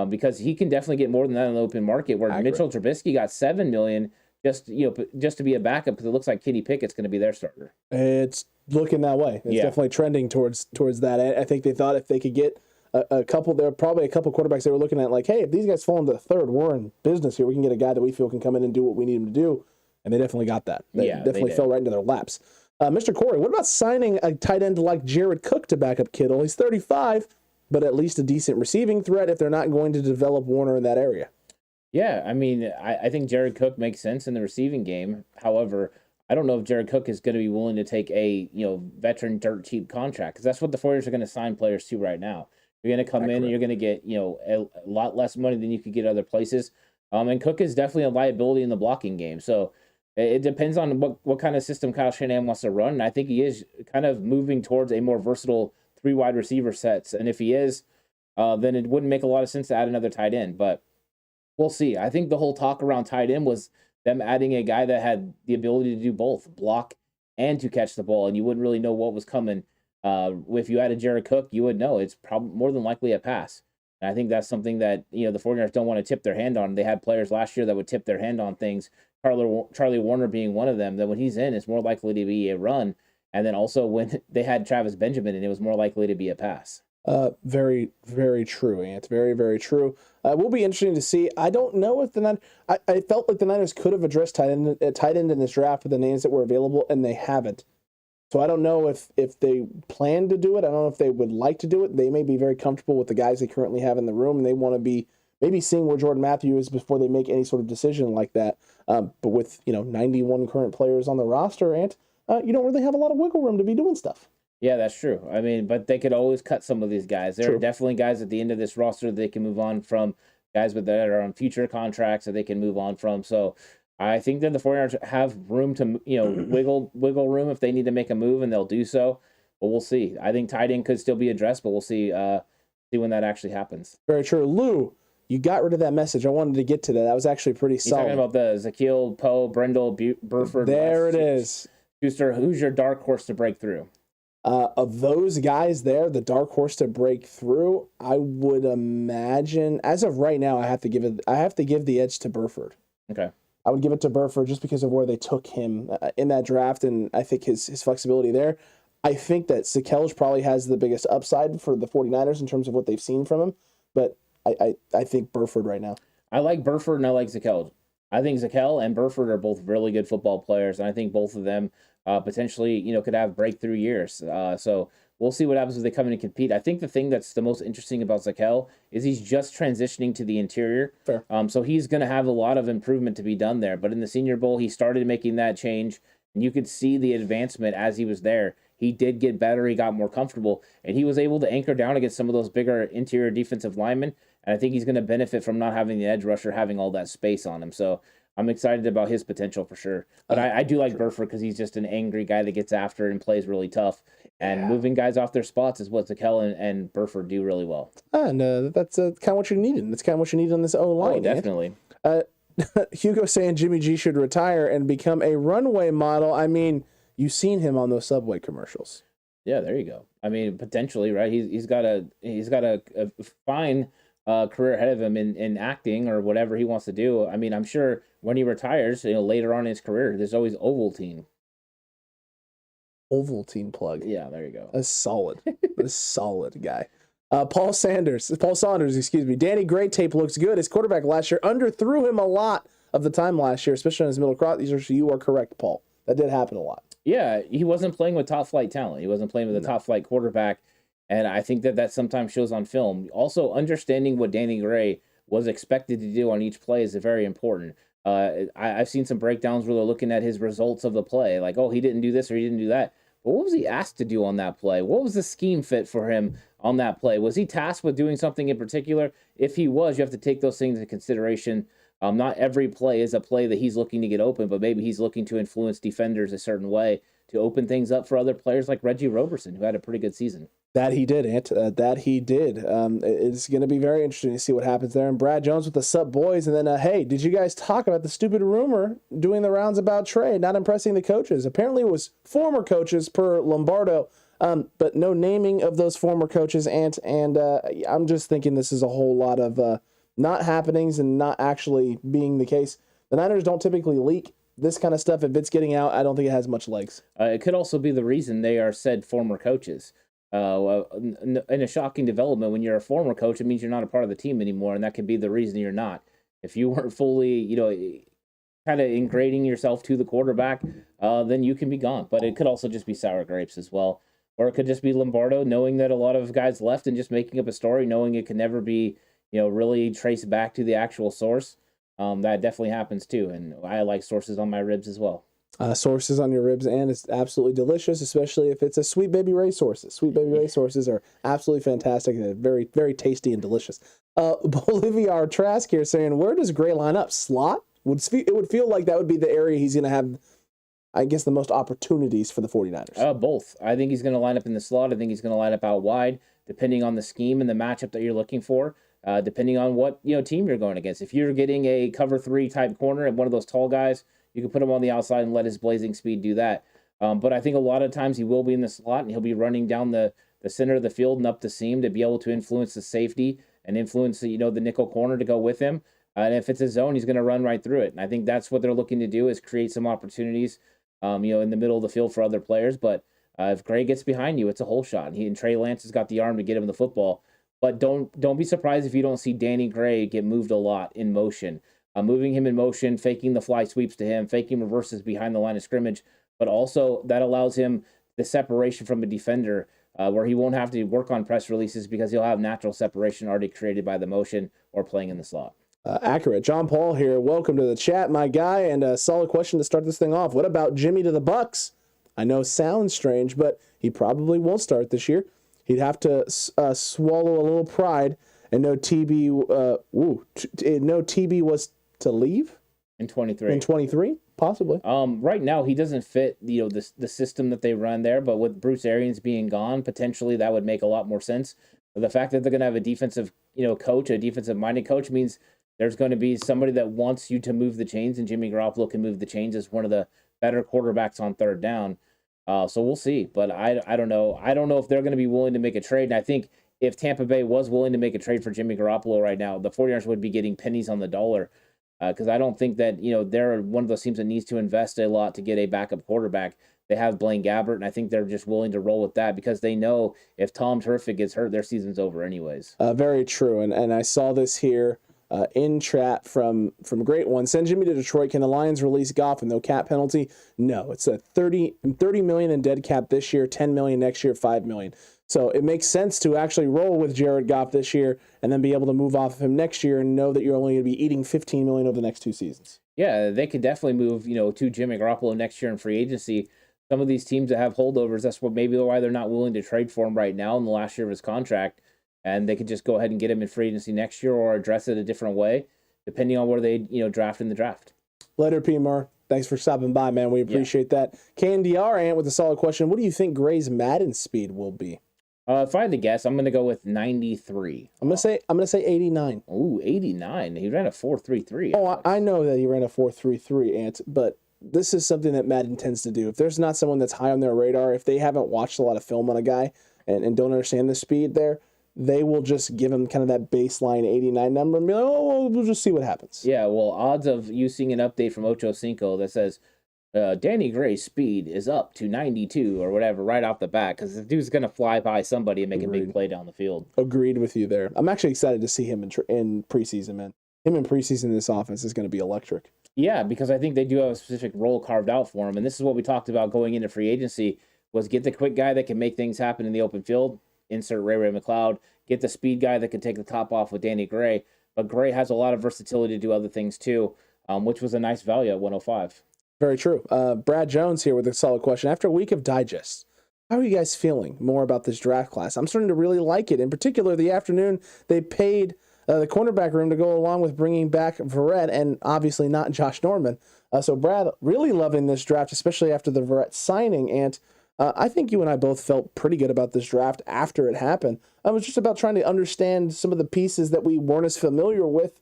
because he can definitely get more than that in the open market, where Mitchell Trubisky got $7 million just to be a backup because it looks like Kenny Pickett's going to be their starter. It's looking that way. It's definitely trending towards that. I think they thought if they could get a couple, there were probably a couple quarterbacks they were looking at like, hey, if these guys fall into the third, we're in business here. We can get a guy that we feel can come in and do what we need him to do, and they definitely got that. They definitely fell right into their laps. Mr. Corey, what about signing a tight end like Jared Cook to back up Kittle? He's 35, but at least a decent receiving threat if they're not going to develop Warner in that area. Yeah, I mean, I think Jared Cook makes sense in the receiving game. However, I don't know if Jared Cook is going to be willing to take a veteran dirt cheap contract because that's what the 49ers are going to sign players to right now. You're going to come in and you're going to get a lot less money than you could get other places. And Cook is definitely a liability in the blocking game. So it depends on what kind of system Kyle Shanahan wants to run. And I think he is kind of moving towards a more versatile 3 wide receiver sets. And if he is, then it wouldn't make a lot of sense to add another tight end. But we'll see. I think the whole talk around tight end was them adding a guy that had the ability to do both, block and to catch the ball. And you wouldn't really know what was coming. If you added Jared Cook, you would know it's probably more than likely a pass. And I think that's something that the 49ers don't want to tip their hand on. They had players last year that would tip their hand on things. Charlie Warner being one of them, that when he's in, it's more likely to be a run. And then also when they had Travis Benjamin, and it was more likely to be a pass. Very, very true, Ant. Very, very true. Will be interesting to see. I don't know if the Niners... I felt like the Niners could have addressed tight end in this draft with the names that were available, and they haven't. So I don't know if they plan to do it. I don't know if they would like to do it. They may be very comfortable with the guys they currently have in the room, and they want to be maybe seeing where Jordan Matthew is before they make any sort of decision like that. But with 91 current players on the roster, and you don't really have a lot of wiggle room to be doing stuff. Yeah, that's true. I mean, but they could always cut some of these guys. There are definitely guys at the end of this roster that they can move on from, guys that are on future contracts that they can move on from. So I think that the 49ers have room to wiggle room if they need to make a move, and they'll do so. But we'll see. I think tight end could still be addressed, but we'll see when that actually happens. Very true. Lou, you got rid of that message. I wanted to get to that. That was actually pretty solid. You're talking about the Zakiel, Poe, Brendel, Burford. There it is. Schuster, who's your dark horse to break through? Of those guys there, the dark horse to break through, I would imagine, as of right now, I have to give the edge to Burford. Okay. I would give it to Burford just because of where they took him in that draft, and I think his flexibility there. I think that Zakelj probably has the biggest upside for the 49ers in terms of what they've seen from him, but I think Burford right now. I like Burford and I like Zakelj. I think Zakelj and Burford are both really good football players, and I think both of them potentially, could have breakthrough years. So we'll see what happens if they come in and compete. I think the thing that's the most interesting about Zakelj is he's just transitioning to the interior. Fair. So he's going to have a lot of improvement to be done there. But in the Senior Bowl, he started making that change, and you could see the advancement as he was there. He did get better. He got more comfortable, and he was able to anchor down against some of those bigger interior defensive linemen. And I think he's going to benefit from not having the edge rusher having all that space on him. So I'm excited about his potential for sure. But I do like Burford because he's just an angry guy that gets after and plays really tough. And moving guys off their spots is what Zakelj and Burford do really well. And that's kind of what you're needing. That's kind of what you need on this O-line. Oh, definitely. Hugo saying Jimmy G should retire and become a runway model. I mean, you've seen him on those Subway commercials. Yeah, there you go. I mean, potentially, right? He's got a fine career ahead of him in acting or whatever he wants to do. I mean, I'm sure when he retires, later on in his career, there's always Ovaltine. Ovaltine plug. Yeah, there you go. That's solid. That's solid guy. Paul Saunders, excuse me. Danny Gray tape looks good. His quarterback last year underthrew him a lot of the time last year, especially on his middle cross. You are correct, Paul. That did happen a lot. Yeah, he wasn't playing with top flight talent. He wasn't playing with a top flight quarterback. And I think that sometimes shows on film. Also, understanding what Danny Gray was expected to do on each play is very important. I've seen some breakdowns where they're looking at his results of the play, like, oh, he didn't do this or he didn't do that. But what was he asked to do on that play? What was the scheme fit for him on that play? Was he tasked with doing something in particular? If he was, you have to take those things into consideration. Not every play is a play that he's looking to get open, but maybe he's looking to influence defenders a certain way to open things up for other players like Reggie Roberson, who had a pretty good season. That he did, Ant. That he did. It's going to be very interesting to see what happens there. And Brad Jones with the Sup Boys. And then, hey, did you guys talk about the stupid rumor doing the rounds about Trey not impressing the coaches? Apparently it was former coaches per Lombardo, but no naming of those former coaches, Ant. And I'm just thinking this is a whole lot of not happenings and not actually being the case. The Niners don't typically leak this kind of stuff. If it's getting out, I don't think it has much legs. It could also be the reason they are said former coaches. In a shocking development, when you're a former coach, it means you're not a part of the team anymore, and that could be the reason you're not. If you weren't fully, kind of ingraining yourself to the quarterback, then you can be gone. But it could also just be sour grapes as well. Or it could just be Lombardo knowing that a lot of guys left and just making up a story, knowing it can never be, really traced back to the actual source. That definitely happens too. And I like sources on my ribs as well. Sources on your ribs, and it's absolutely delicious, especially if it's a Sweet Baby Ray sources. Sweet Baby Ray sources are absolutely fantastic and very, very tasty and delicious. Bolivia or Trask here saying, where does Gray line up? Slot? It would feel like that would be the area he's going to have, I guess, the most opportunities for the 49ers. Both. I think he's going to line up in the slot. I think he's going to line up out wide, depending on the scheme and the matchup that you're looking for. Depending on what team you're going against. If you're getting a cover 3 type corner and one of those tall guys, you can put him on the outside and let his blazing speed do that. But I think a lot of times he will be in the slot and he'll be running down the center of the field and up the seam to be able to influence the safety and influence the nickel corner to go with him. And if it's a zone, he's going to run right through it. And I think that's what they're looking to do, is create some opportunities, in the middle of the field for other players. But if Gray gets behind you, it's a hole shot. And Trey Lance has got the arm to get him the football. But don't be surprised if you don't see Danny Gray get moved a lot in motion. Moving him in motion, faking the fly sweeps to him, faking reverses behind the line of scrimmage, but also that allows him the separation from a defender where he won't have to work on press releases because he'll have natural separation already created by the motion or playing in the slot. Accurate. John Paul here. Welcome to the chat, my guy, and a solid question to start this thing off. What about Jimmy to the Bucks? I know sounds strange, but he probably won't start this year. He'd have to swallow a little pride and know TB was to leave in 23. In 23, possibly. Right now he doesn't fit the system that they run there, but with Bruce Arians being gone, potentially that would make a lot more sense. But the fact that they're going to have a defensive coach, a defensive minded coach, means there's going to be somebody that wants you to move the chains, and Jimmy Garoppolo can move the chains as one of the better quarterbacks on third down. So we'll see, but I don't know. I don't know if they're going to be willing to make a trade. And I think if Tampa Bay was willing to make a trade for Jimmy Garoppolo right now, the 49ers would be getting pennies on the dollar. Because I don't think that, they're one of those teams that needs to invest a lot to get a backup quarterback. They have Blaine Gabbert, and I think they're just willing to roll with that because they know if Tom Terrific gets hurt, their season's over anyways. Very true, and I saw this here in chat from Great One. Send Jimmy to Detroit. Can the Lions release Goff with no cap penalty? No, it's a $30 million in dead cap this year, $10 million next year, $5 million. So it makes sense to actually roll with Jared Goff this year and then be able to move off of him next year and know that you're only going to be eating $15 million over the next 2 seasons. Yeah, they could definitely move, to Jimmy Garoppolo next year in free agency. Some of these teams that have holdovers, that's maybe why they're not willing to trade for him right now in the last year of his contract. And they could just go ahead and get him in free agency next year or address it a different way, depending on where they, draft in the draft. Later, PMR. Thanks for stopping by, man. We appreciate that. KNDR Ant with a solid question. What do you think Gray's Madden speed will be? If I had to guess, I'm going to go with 93. I'm going to say 89. Ooh, 89. He ran a 4.33. Oh, I know that he ran a 4.33, Ant, but this is something that Madden tends to do. If there's not someone that's high on their radar, if they haven't watched a lot of film on a guy and don't understand the speed there, they will just give him kind of that baseline 89 number and be like, oh, we'll just see what happens. Yeah, well, odds of you seeing an update from Ocho Cinco that says, Danny Gray's speed is up to 92 or whatever right off the bat, because the dude's going to fly by somebody and make a big play down the field. Agreed with you there. I'm actually excited to see him in preseason, man. Him in preseason in this offense is going to be electric. Yeah, because I think they do have a specific role carved out for him, and this is what we talked about going into free agency, was get the quick guy that can make things happen in the open field, insert Ray McLeod, get the speed guy that can take the top off with Danny Gray. But Gray has a lot of versatility to do other things too, which was a nice value at 105. Very true. Brad Jones here with a solid question. After a week of digest, how are you guys feeling more about this draft class? I'm starting to really like it. In particular, the afternoon they paid the cornerback room to go along with bringing back Verrett and obviously not Josh Norman. So Brad, really loving this draft, especially after the Verrett signing. And I think you and I both felt pretty good about this draft after it happened. I was just about trying to understand some of the pieces that we weren't as familiar with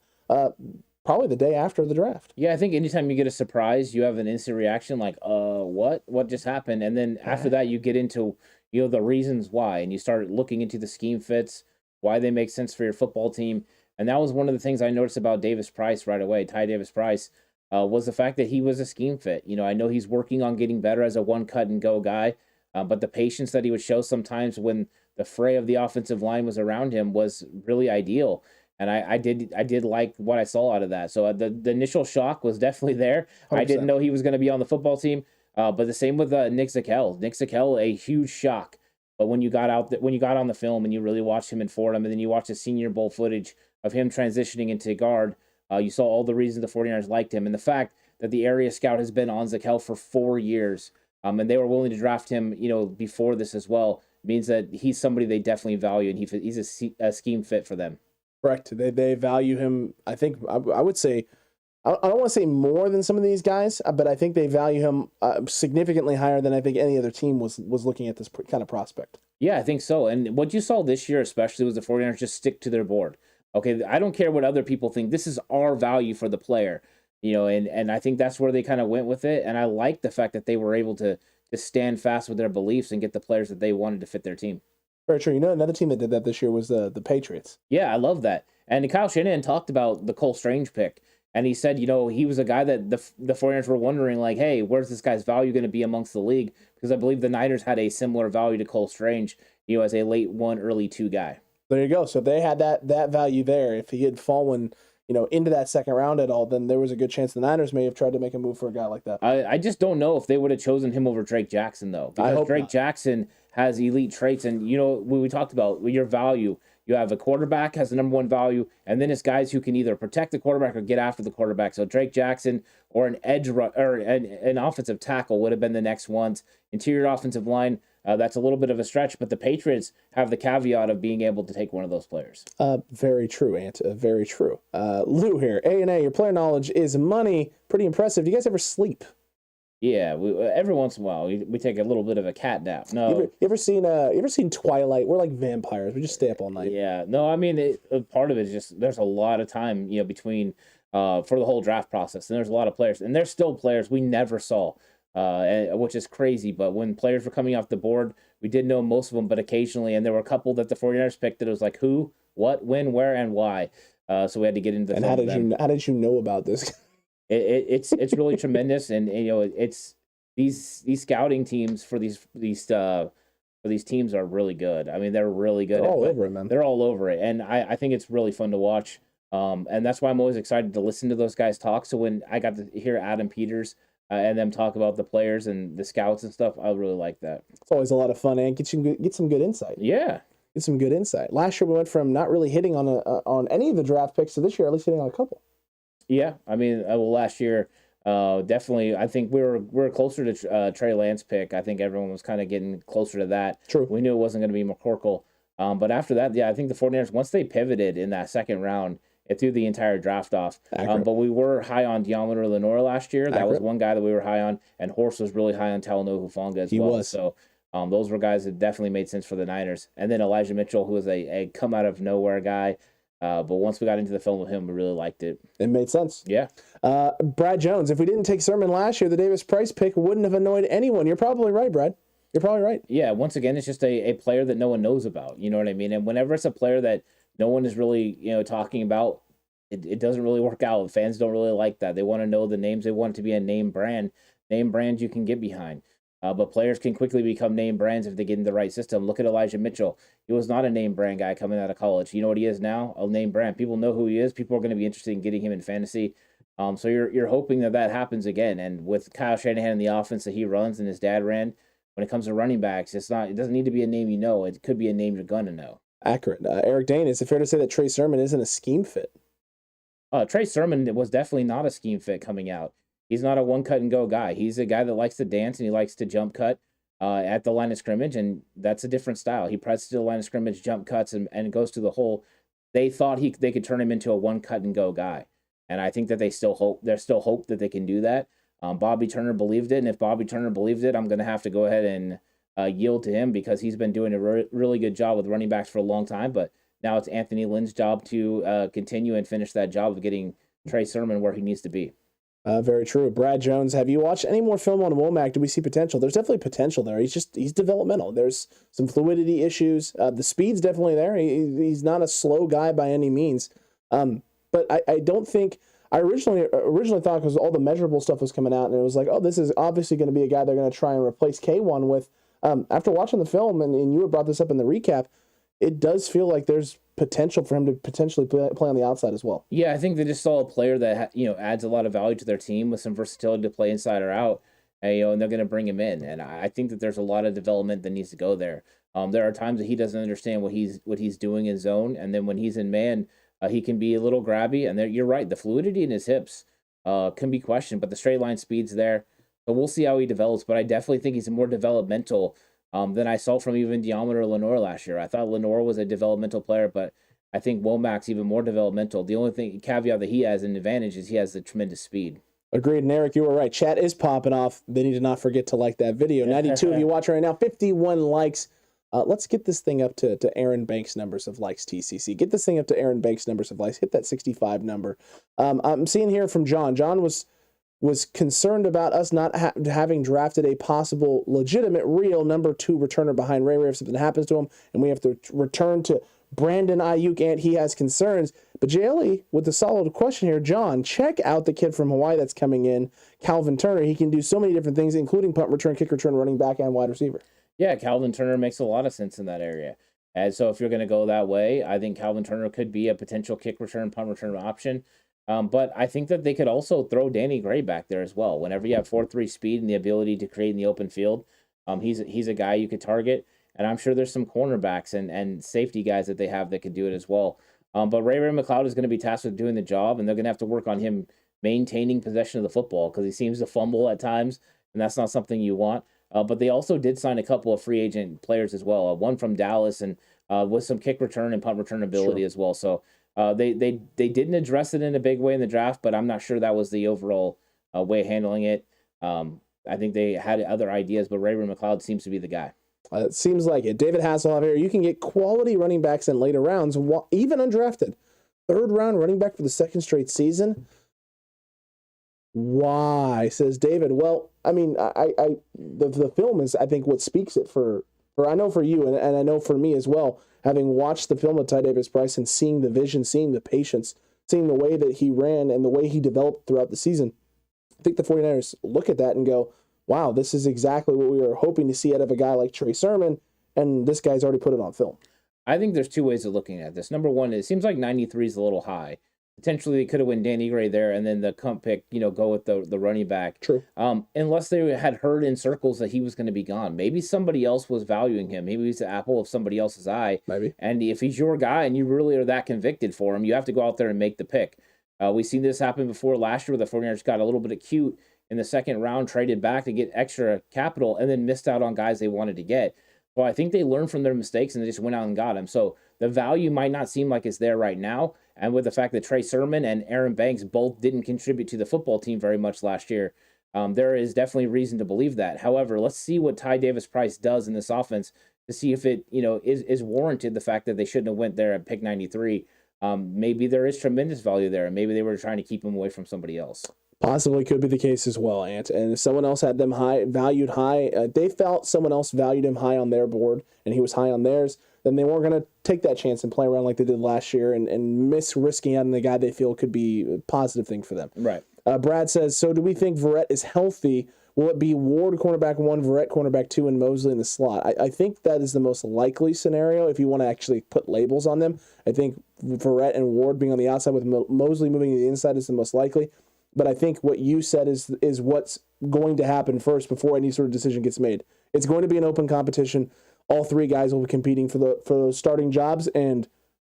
probably the day after the draft. Yeah, I think anytime you get a surprise, you have an instant reaction like, what just happened? And then after that, you get into, the reasons why, and you start looking into the scheme fits, why they make sense for your football team. And that was one of the things I noticed about Davis Price right away, Ty Davis Price, was the fact that he was a scheme fit. I know he's working on getting better as a one cut and go guy, but the patience that he would show sometimes when the fray of the offensive line was around him was really ideal. And I did like what I saw out of that. So the initial shock was definitely there. 100%. I didn't know he was going to be on the football team. But the same with Nick Zakelj. Nick Zakelj, a huge shock. But when you got on the film and you really watched him in Fordham, and then you watched the Senior Bowl footage of him transitioning into guard, you saw all the reasons the 49ers liked him. And the fact that the area scout has been on Zakelj for 4 years, and they were willing to draft him, before this as well, means that he's somebody they definitely value, and he's a scheme fit for them. Correct. They value him, I think, I would say, I don't want to say more than some of these guys, but I think they value him significantly higher than I think any other team was looking at this kind of prospect. Yeah, I think so. And what you saw this year especially was the 49ers just stick to their board. Okay, I don't care what other people think. This is our value for the player, and I think that's where they kind of went with it. And I like the fact that they were able to stand fast with their beliefs and get the players that they wanted to fit their team. Very true. Another team that did that this year was the Patriots. Yeah, I love that. And Kyle Shanahan talked about the Cole Strange pick. And he said, he was a guy that the 49ers were wondering, like, hey, where's this guy's value going to be amongst the league? Because I believe the Niners had a similar value to Cole Strange, as a late 1, early 2 guy. There you go. So they had that value there. If he had fallen, into that second round at all, then there was a good chance the Niners may have tried to make a move for a guy like that. I just don't know if they would have chosen him over Drake Jackson, though. Because I hope Drake not. Jackson has elite traits. And, when we talked about your value, you have a quarterback has the number 1 value, and then it's guys who can either protect the quarterback or get after the quarterback. So Drake Jackson or an edge or an offensive tackle would have been the next ones. Interior offensive line, that's a little bit of a stretch, but the Patriots have the caveat of being able to take one of those players. Very true, Ant. Very true. Lou here. A&A, your player knowledge is money. Pretty impressive. Do you guys ever sleep? Yeah, every once in a while we take a little bit of a cat nap. No, you ever seen Twilight? We're like vampires. We just stay up all night. Yeah, no, I mean part of it is just there's a lot of time between for the whole draft process, and there's a lot of players, and there's still players we never saw, which is crazy. But when players were coming off the board, we did know most of them, but occasionally, and there were a couple that the 49ers picked that it was like who, what, when, where, and why. So we had to get into. And how did you know about this? It's really tremendous, and it's these scouting teams for these teams are really good. I mean, they're really good. They're all over it, man. They're all over it, and I think it's really fun to watch. And that's why I'm always excited to listen to those guys talk. So when I got to hear Adam Peters and them talk about the players and the scouts and stuff, I really like that. It's always a lot of fun, and get some good insight. Yeah. Get some good insight. Last year we went from not really hitting on any of the draft picks to this year at least hitting on a couple. Yeah, I mean, last year, definitely, I think we were closer to Trey Lance pick. I think everyone was kind of getting closer to that. True. We knew it wasn't going to be McCorkle. But after that, yeah, I think the 49ers, once they pivoted in that second round, it threw the entire draft off. But we were high on Deommodore Lenoir last year. That was one guy that we were high on, and Horst was really high on Talanoa Hufanga as well. He was. So those were guys that definitely made sense for the Niners. And then Elijah Mitchell, who was a come-out-of-nowhere guy. But once we got into the film with him, we really liked it. It made sense. Yeah. Brad Jones, if we didn't take Sermon last year, the Davis Price pick wouldn't have annoyed anyone. You're probably right, Brad. You're probably right. Yeah, once again, it's just a player that no one knows about. You know what I mean? And whenever it's a player that no one is really, talking about, it doesn't really work out. Fans don't really like that. They want to know the names. They want it to be a name brand you can get behind. But players can quickly become name brands if they get in the right system. Look at Elijah Mitchell. He was not a name brand guy coming out of college. You know what he is now? A name brand. People know who he is. People are going to be interested in getting him in fantasy. So you're hoping that happens again. And with Kyle Shanahan and the offense that he runs and his dad ran, when it comes to running backs, it doesn't need to be a name you know. It could be a name you're going to know. Accurate. Eric Dane, is it fair to say that Trey Sermon isn't a scheme fit? Trey Sermon was definitely not a scheme fit coming out. He's not a one cut and go guy. He's a guy that likes to dance and he likes to jump cut at the line of scrimmage, and that's a different style. He presses to the line of scrimmage, jump cuts, and goes to the hole. They thought they could turn him into a one cut and go guy, and I think that there's still hope that they can do that. Bobby Turner believed it, and if Bobby Turner believed it, I'm going to have to go ahead and yield to him because he's been doing a really good job with running backs for a long time, but now it's Anthony Lynn's job to continue and finish that job of getting Trey Sermon where he needs to be. Very true. Brad Jones, have you watched any more film on Womack? Do we see potential? There's definitely potential there. He's developmental. There's some fluidity issues. The speed's definitely there. He's not a slow guy by any means. But I don't think I originally thought, because all the measurable stuff was coming out, and it was like, oh, this is obviously going to be a guy they're going to try and replace K1 with. After watching the film, and you had brought this up in the recap, it does feel like there's potential for him to potentially play on the outside as well. Yeah, I think they just saw a player that adds a lot of value to their team with some versatility to play inside or out, and they're going to bring him in. And I think that there's a lot of development that needs to go there. There are times that he doesn't understand what he's doing in zone, and then when he's in man, he can be a little grabby. And you're right, the fluidity in his hips can be questioned, but the straight line speed's there. So we'll see how he develops. But I definitely think he's more developmental than I saw from even Diameter Lenore last year. I thought Lenore was a developmental player, but I think Womack's even more developmental. The only caveat that he has an advantage is he has the tremendous speed. Agreed. And Eric, you were right. Chat is popping off. They need to not forget to like that video. 92 of you watching right now, 51 likes. Let's get this thing up to Aaron Banks' numbers of likes, TCC. Get this thing up to Aaron Banks' numbers of likes. Hit that 65 number. I'm seeing here from John. John was concerned about us not having drafted a possible legitimate real number 2 returner behind Ray if something happens to him and we have to return to Brandon Ayuk, and he has concerns. But JLE, with the solid question here, John, check out the kid from Hawaii that's coming in, Calvin Turner. He can do so many different things, including punt return, kick return, running back, and wide receiver. Yeah, Calvin Turner makes a lot of sense in that area. And so if you're going to go that way, I think Calvin Turner could be a potential kick return, punt return option. But I think that they could also throw Danny Gray back there as well. Whenever you have 4.3 speed and the ability to create in the open field, he's a guy you could target. And I'm sure there's some cornerbacks and safety guys that they have that could do it as well. But Ray McLeod is going to be tasked with doing the job, and they're going to have to work on him maintaining possession of the football because he seems to fumble at times, and that's not something you want. But they also did sign a couple of free agent players as well, one from Dallas and with some kick return and punt return ability as well. So they didn't address it in a big way in the draft, but I'm not sure that was the overall way of handling it. I think they had other ideas, but Ray McLeod seems to be the guy. It seems like it. David Hasselhoff here. You can get quality running backs in later rounds, even undrafted. 3rd round running back for the 2nd straight season. Why, says David. Well, I mean, the film is, I think, what speaks it for I know for you, and I know for me as well, having watched the film of Ty Davis Price and seeing the vision, seeing the patience, seeing the way that he ran and the way he developed throughout the season. I think the 49ers look at that and go, wow, this is exactly what we were hoping to see out of a guy like Trey Sermon, and this guy's already put it on film. I think there's 2 ways of looking at this. Number one, it seems like 93 is a little high. Potentially, they could have went Danny Gray there, and then the comp pick, go with the running back. True. Unless they had heard in circles that he was going to be gone. Maybe somebody else was valuing him. Maybe he's the apple of somebody else's eye. Maybe. And if he's your guy and you really are that convicted for him, you have to go out there and make the pick. We've seen this happen before last year where the 49ers got a little bit cute in the 2nd round, traded back to get extra capital, and then missed out on guys they wanted to get. Well, I think they learned from their mistakes and they just went out and got him. So the value might not seem like it's there right now. And with the fact that Trey Sermon and Aaron Banks both didn't contribute to the football team very much last year, there is definitely reason to believe that. However, let's see what Ty Davis Price does in this offense to see if it is warranted, the fact that they shouldn't have went there at pick 93. Maybe there is tremendous value there, and maybe they were trying to keep him away from somebody else. Possibly could be the case as well, Ant. And if someone else had them valued high, they felt someone else valued him high on their board and he was high on theirs, then they weren't going to take that chance and play around like they did last year and miss risking out on the guy they feel could be a positive thing for them. Right. Brad says, so do we think Verrett is healthy? Will it be Ward cornerback 1, Verrett cornerback 2, and Mosley in the slot? I think that is the most likely scenario if you want to actually put labels on them. I think Verrett and Ward being on the outside with Mosley moving to the inside is the most likely. But I think what you said is what's going to happen first before any sort of decision gets made. It's going to be an open competition. All three guys will be competing for those starting jobs, and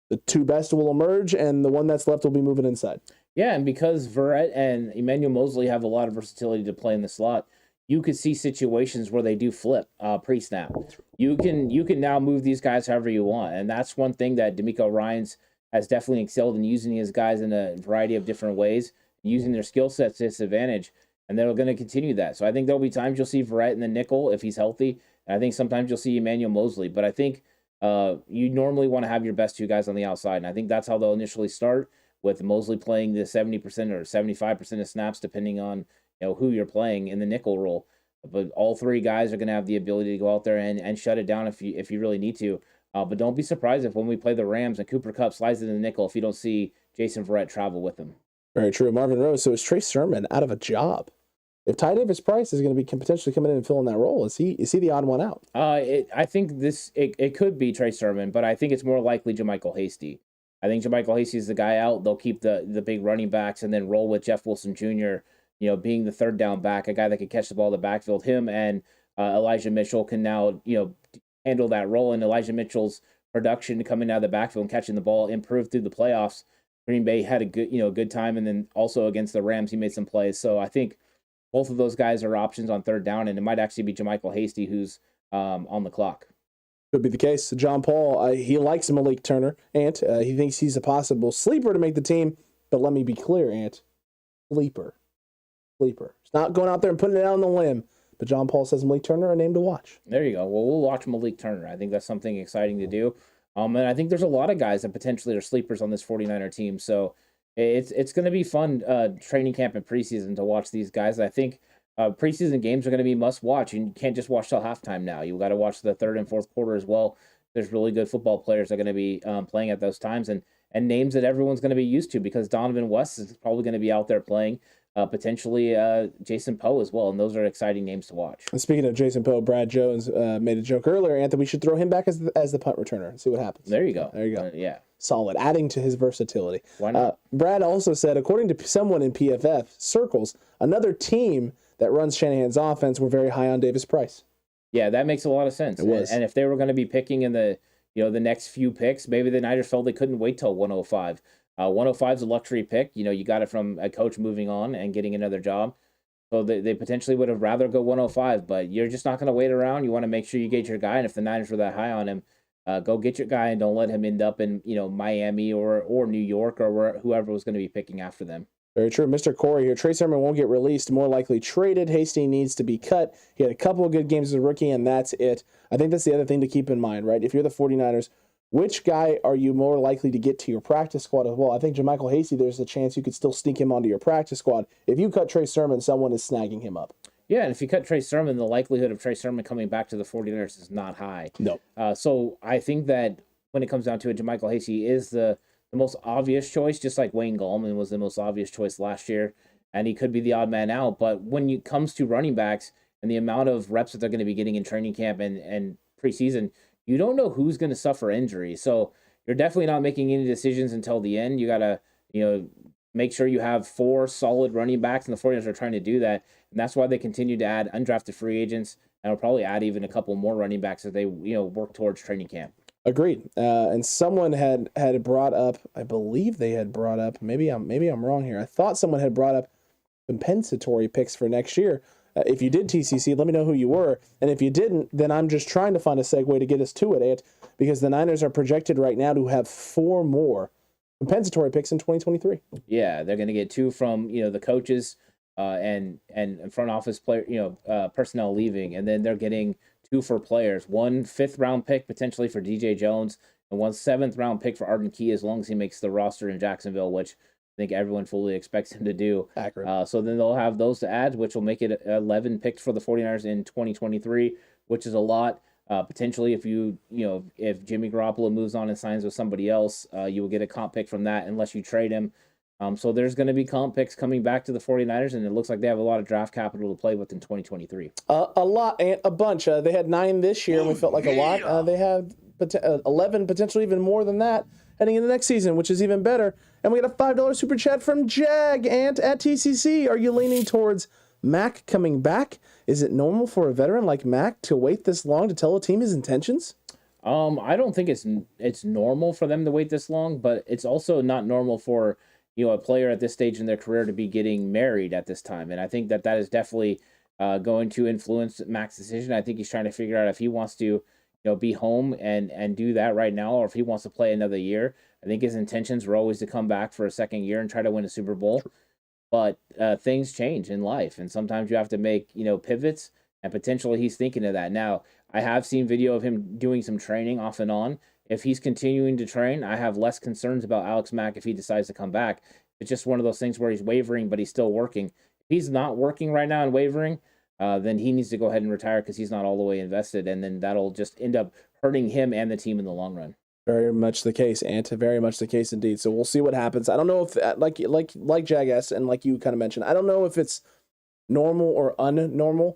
the two best will emerge, and the one that's left will be moving inside. Yeah, and because Verrett and Emmanuel Mosley have a lot of versatility to play in the slot, you could see situations where they do flip pre-snap. You can now move these guys however you want, and that's one thing that DeMeco Ryans has definitely excelled in, using his guys in a variety of different ways, using their skill sets to its advantage, and they're going to continue that. So I think there'll be times you'll see Verrett in the nickel if he's healthy, and I think sometimes you'll see Emmanuel Mosley, but I think you normally want to have your best two guys on the outside, and I think that's how they'll initially start, with Mosley playing the 70% or 75% of snaps, depending on who you're playing in the nickel role. But all three guys are going to have the ability to go out there and shut it down if you really need to. But don't be surprised if when we play the Rams and Cooper Kupp slides in the nickel, if you don't see Jason Verrett travel with him. Very true. Marvin Rose, so is Trey Sermon out of a job? If Ty Davis-Price is going to be potentially coming in and filling that role, is he the odd one out? I think it could be Trey Sermon, but I think it's more likely JaMycal Hasty. I think JaMycal Hasty is the guy out. They'll keep the big running backs and then roll with Jeff Wilson Jr., being the third down back, a guy that can catch the ball in the backfield. Him and Elijah Mitchell can now, handle that role. And Elijah Mitchell's production coming out of the backfield and catching the ball improved through the playoffs. Green Bay had a good time, and then also against the Rams, he made some plays. So I think both of those guys are options on third down, and it might actually be JaMycal Hasty who's on the clock. Could be the case. John Paul, he likes Malik Turner, Ant. He thinks he's a possible sleeper to make the team. But let me be clear, Ant. Sleeper. It's not going out there and putting it out on the limb. But John Paul says Malik Turner, a name to watch. There you go. Well, we'll watch Malik Turner. I think that's something exciting to do. And I think there's a lot of guys that potentially are sleepers on this 49er team. So it's going to be fun training camp and preseason to watch these guys. I think preseason games are going to be must watch. And you can't just watch till halftime now. You've got to watch the third and fourth quarter as well. There's really good football players that are going to be playing at those times, and names that everyone's going to be used to, because Donovan West is probably going to be out there playing. Potentially Jason Poe as well, and those are exciting names to watch. And speaking of Jason Poe, Brad Jones made a joke earlier, Anthony, we should throw him back as the punt returner and see what happens. There you go. Yeah. Solid, adding to his versatility. Why not? Brad also said, according to someone in PFF circles, another team that runs Shanahan's offense were very high on Davis-Price. Yeah, that makes a lot of sense. It was. And if they were going to be picking in the the next few picks, maybe the Niners felt they couldn't wait till 105. 105 is a luxury pick. You got it from a coach moving on and getting another job. So they potentially would have rather go 105, but you're just not going to wait around. You want to make sure you get your guy, and if the Niners were that high on him, go get your guy and don't let him end up in Miami or New York or whoever was going to be picking after them. Very true. Mr. Corey here. Trey Sermon won't get released, more likely traded. Hasty needs to be cut. He had a couple of good games as a rookie, and that's it. I think that's the other thing to keep in mind, right? If you're the 49ers, which guy are you more likely to get to your practice squad as well? I think JaMycal Hasty, there's a chance you could still sneak him onto your practice squad. If you cut Trey Sermon, someone is snagging him up. Yeah, and if you cut Trey Sermon, the likelihood of Trey Sermon coming back to the 49ers is not high. No. So I think that when it comes down to it, JaMycal Hasty is the most obvious choice, just like Wayne Gallman was the most obvious choice last year, and he could be the odd man out. But when it comes to running backs and the amount of reps that they're going to be getting in training camp and preseason, you don't know who's going to suffer injury. So you're definitely not making any decisions until the end. You got to, make sure you have 4 solid running backs, and the 49ers are trying to do that. And that's why they continue to add undrafted free agents, and will probably add even a couple more running backs as they, work towards training camp. Agreed. And someone had brought up, I believe they had brought up, maybe I'm wrong here. I thought someone had brought up compensatory picks for next year. If you did TCC, let me know who you were. And if you didn't, then I'm just trying to find a segue to get us to it, Ant, because the Niners are projected right now to have 4 more compensatory picks in 2023. Yeah, they're going to get 2 from, the coaches and front office player, personnel leaving. And then they're getting 2 for players, 1 5th-round pick potentially for DJ Jones, and 1 7th-round pick for Arden Key, as long as he makes the roster in Jacksonville, which I think everyone fully expects him to do. Accurate. So then they'll have those to add, which will make it 11 picks for the 49ers in 2023, which is a lot. Potentially, if if Jimmy Garoppolo moves on and signs with somebody else, you will get a comp pick from that unless you trade him. So there's going to be comp picks coming back to the 49ers, and it looks like they have a lot of draft capital to play with in 2023. A lot, and a bunch. They had 9 this year, and we felt like a lot. They had 11, potentially even more than that, heading into next season, which is even better. And we got a $5 super chat from Jag Ant at TCC. Are you leaning towards Mack coming back? Is it normal for a veteran like Mack to wait this long to tell a team his intentions? I don't think it's normal for them to wait this long, but it's also not normal for a player at this stage in their career to be getting married at this time. And I think that is definitely going to influence Mack's decision. I think he's trying to figure out if he wants to be home and do that right now, or if he wants to play another year. I think his intentions were always to come back for a second year and try to win a Super Bowl. True. But things change in life, and sometimes you have to make pivots, and potentially he's thinking of that. Now, I have seen video of him doing some training off and on. If he's continuing to train, I have less concerns about Alex Mack if he decides to come back. It's just one of those things where he's wavering, but he's still working. If he's not working right now and wavering, then he needs to go ahead and retire because he's not all the way invested, and then that'll just end up hurting him and the team in the long run. Very much the case, Ant. Very much the case indeed. So we'll see what happens. I don't know if, like Jag asked, and like you kind of mentioned, I don't know if it's normal or unnormal.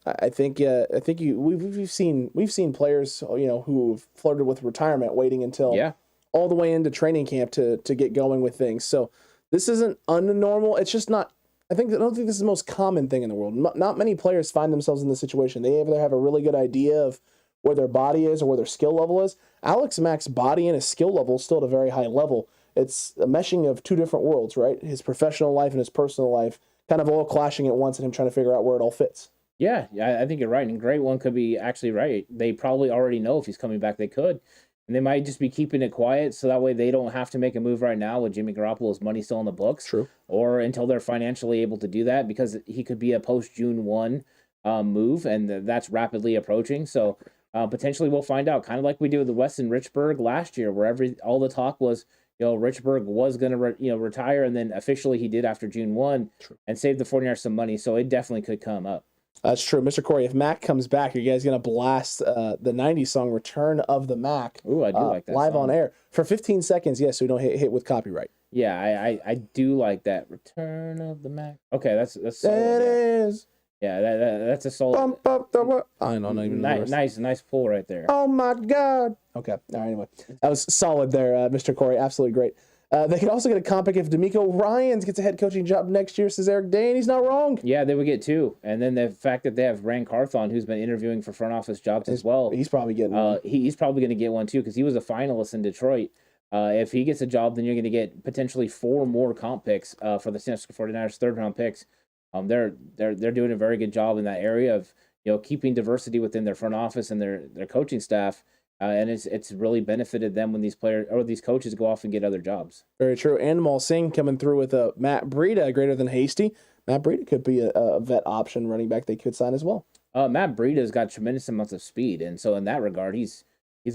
I think we've seen players who've flirted with retirement, waiting until all the way into training camp to get going with things. So this isn't unnormal. It's just not. I don't think this is the most common thing in the world. Not many players find themselves in this situation. They either have a really good idea of where their body is or where their skill level is. Alex Mack's body and his skill level is still at a very high level. It's a meshing of two different worlds, right? His professional life and his personal life kind of all clashing at once, and him trying to figure out where it all fits. Yeah, I think you're right. And Great One could be actually right. They probably already know if he's coming back, they could. And they might just be keeping it quiet so that way they don't have to make a move right now with Jimmy Garoppolo's money still in the books. True. Or until they're financially able to do that, because he could be a post-June 1 move, and that's rapidly approaching. So potentially we'll find out, kind of like we did with Weston Richburg last year, where all the talk was, Richburg was going to retire, and then officially he did after June 1. True. And save the 49ers some money. So it definitely could come up. That's true. Mr. Corey, if Mack comes back, are you guys going to blast the 90s song Return of the Mack? Ooh, I do like that live song. On air for 15 seconds, yes, so we don't hit with copyright. Yeah, I do like that. Return of the Mack. Okay, that's solid. It is. Yeah, that's a solid. Bump up the I don't even know. Nice pull right there. Oh my God. Okay. All right, anyway, that was solid there, Mr. Corey. Absolutely great. They could also get a comp pick if D'Amico Ryans gets a head coaching job next year, says Eric Day, and he's not wrong. Yeah, they would get two. And then the fact that they have Rand Carthon, who's been interviewing for front office jobs as well. He's probably getting one. He's probably going to get one too, because he was a finalist in Detroit. If he gets a job, then you're going to get potentially 4 more comp picks for the San Francisco 49ers third-round picks. They're doing a very good job in that area of keeping diversity within their front office and their coaching staff. And it's really benefited them when these players or these coaches go off and get other jobs. Very true. Animal Singh coming through with a Matt Breida greater than Hasty. Matt Breida could be a vet option running back they could sign as well. Matt Breida's got tremendous amounts of speed, and so in that regard, he's